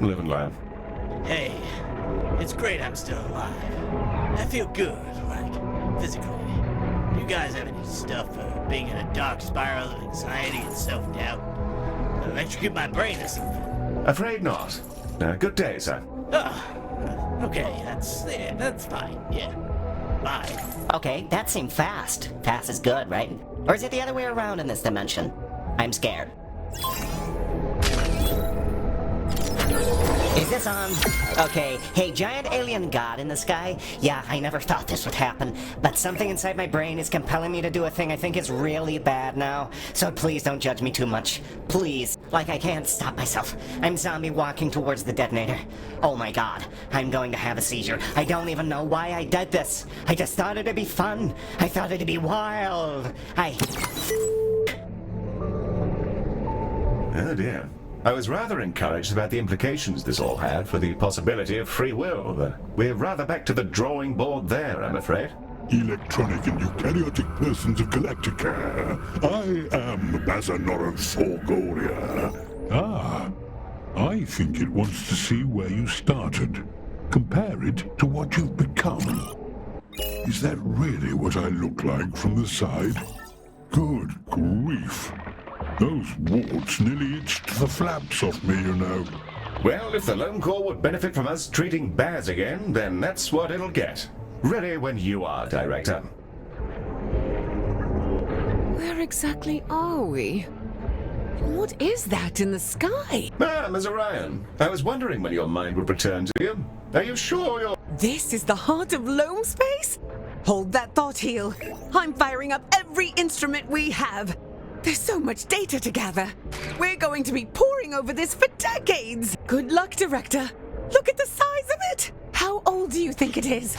live and learn. Hey, it's great I'm still alive. I feel good, like, physically. Do you guys have any stuff for being in a dark spiral of anxiety and self-doubt? Electrocute my brain or something? Afraid not. Good day, sir. Okay, that's fine, yeah. Bye. Okay, that seemed fast. Fast is good, right? Or is it the other way around in this dimension? I'm scared. Is this on? Okay. Hey, giant alien god in the sky? Yeah, I never thought this would happen, but something inside my brain is compelling me to do a thing I think is really bad now. So please don't judge me too much. Please. Like I can't stop myself. I'm zombie walking towards the detonator. Oh my god. I'm going to have a seizure. I don't even know why I did this. I just thought it'd be fun. I thought it'd be wild. Oh dear. I was rather encouraged about the implications this all had for the possibility of free will, but we're rather back to the drawing board there, I'm afraid. Electronic and eukaryotic persons of Galacticare. I am Bazanoran Forgoria. Ah, I think it wants to see where you started. Compare it to what you've become. Is that really what I look like from the side? Good grief. Those warts nearly itched the flaps off me, you know. Well, if the Lone Corps would benefit from us treating Baz again, then that's what it'll get. Ready when you are, Director. Where exactly are we? And what is that in the sky? Ms. Orion. I was wondering when your mind would return to you. Are you sure you're... This is the heart of Loam Space? Hold that thought, Heel. I'm firing up every instrument we have. There's so much data to gather. We're going to be poring over this for decades. Good luck, Director. Look at the size of it. How old do you think it is?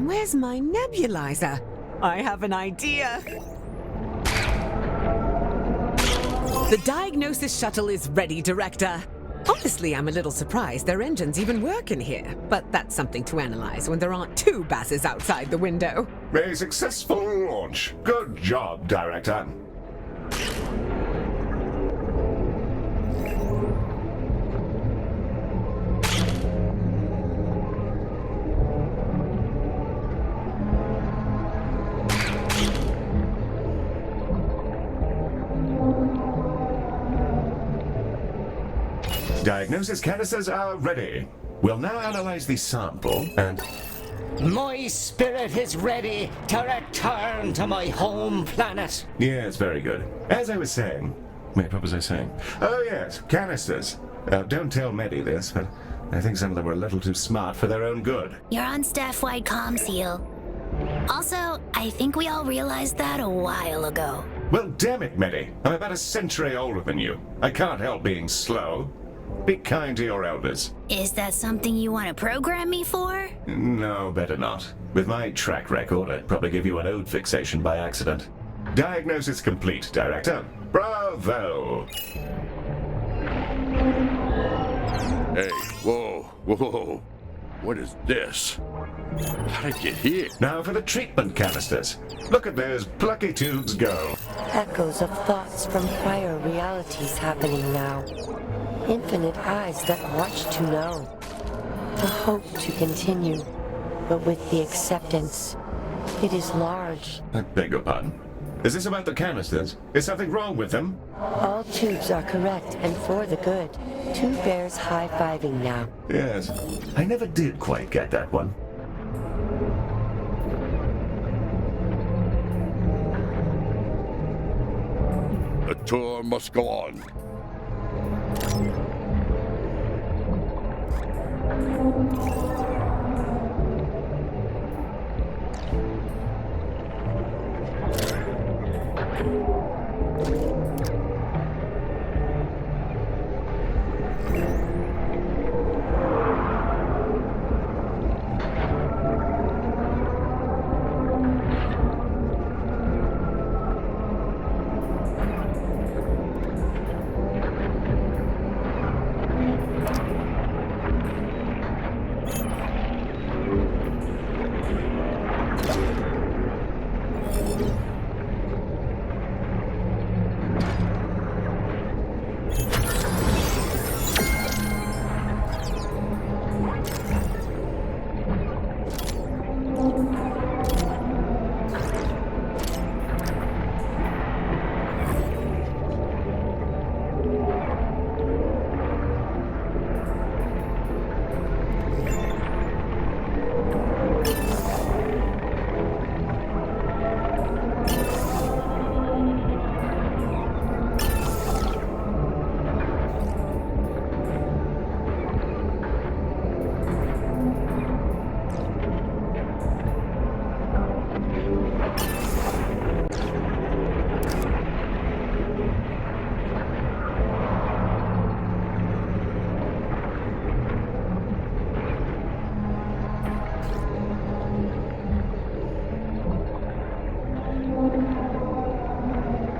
Where's my nebulizer? I have an idea. The diagnosis shuttle is ready, Director. Honestly, I'm a little surprised their engines even work in here, but that's something to analyze when there aren't two Basses outside the window. A successful launch. Good job, Director. Diagnosis canisters are ready. We'll now analyze the sample and... My spirit is ready to return to my home planet. Yes, very good. As I was saying... Wait, what was I saying? Oh, yes, canisters. Don't tell Medi this, but I think some of them were a little too smart for their own good. You're on staff-wide comms, Heel. Also, I think we all realized that a while ago. Well, damn it, Medi. I'm about a century older than you. I can't help being slow. Be kind to your elders. Is that something you want to program me for? No, better not. With my track record, I'd probably give you an ode fixation by accident. Diagnosis complete, Director. Bravo! Hey, whoa. What is this? How did it get here? Now for the treatment canisters. Look at those plucky tubes go. Echoes of thoughts from prior realities happening now. Infinite eyes that watch to know. The hope to continue, but with the acceptance. It is large. I beg your pardon. Is this about the canisters? Is something wrong with them? All tubes are correct and for the good. Two bears high-fiving now. Yes. I never did quite get that one. The tour must go on.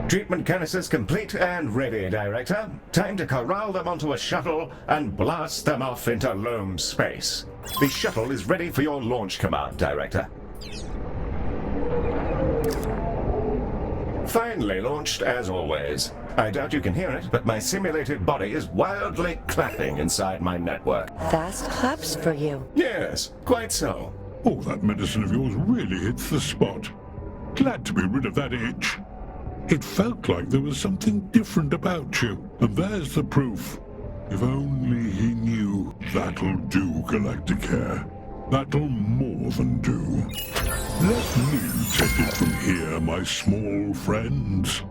Treatment canisters complete and ready, Director. Time to corral them onto a shuttle and blast them off into loam space. The shuttle is ready for your launch command, Director. Finally launched, as always. I doubt you can hear it, but my simulated body is wildly clapping inside my network. Fast claps for you. Yes, quite so. Oh, that medicine of yours really hits the spot. Glad to be rid of that itch. It felt like there was something different about you, and there's the proof. If only he knew. That'll do, Galacticare. That'll more than do. Let me take it from here, my small friends.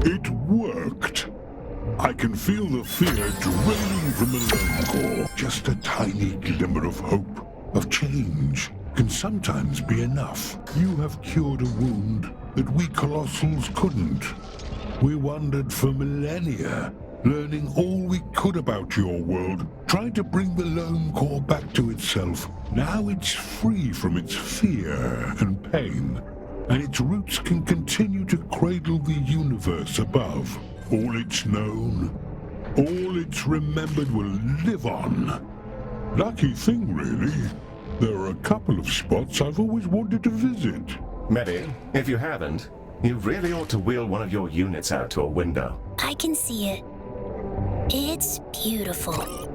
It worked. I can feel the fear draining from the Lone Core. Just a tiny glimmer of hope, of change, can sometimes be enough. You have cured a wound that we Colossals couldn't. We wandered for millennia, learning all we could about your world, trying to bring the Lone Core back to itself. Now it's free from its fear and pain, and its roots can continue to cradle the universe above. All it's known, all it's remembered will live on. Lucky thing, really. There are a couple of spots I've always wanted to visit. Medi, if you haven't, you really ought to wheel one of your units out to a window. I can see it. It's beautiful.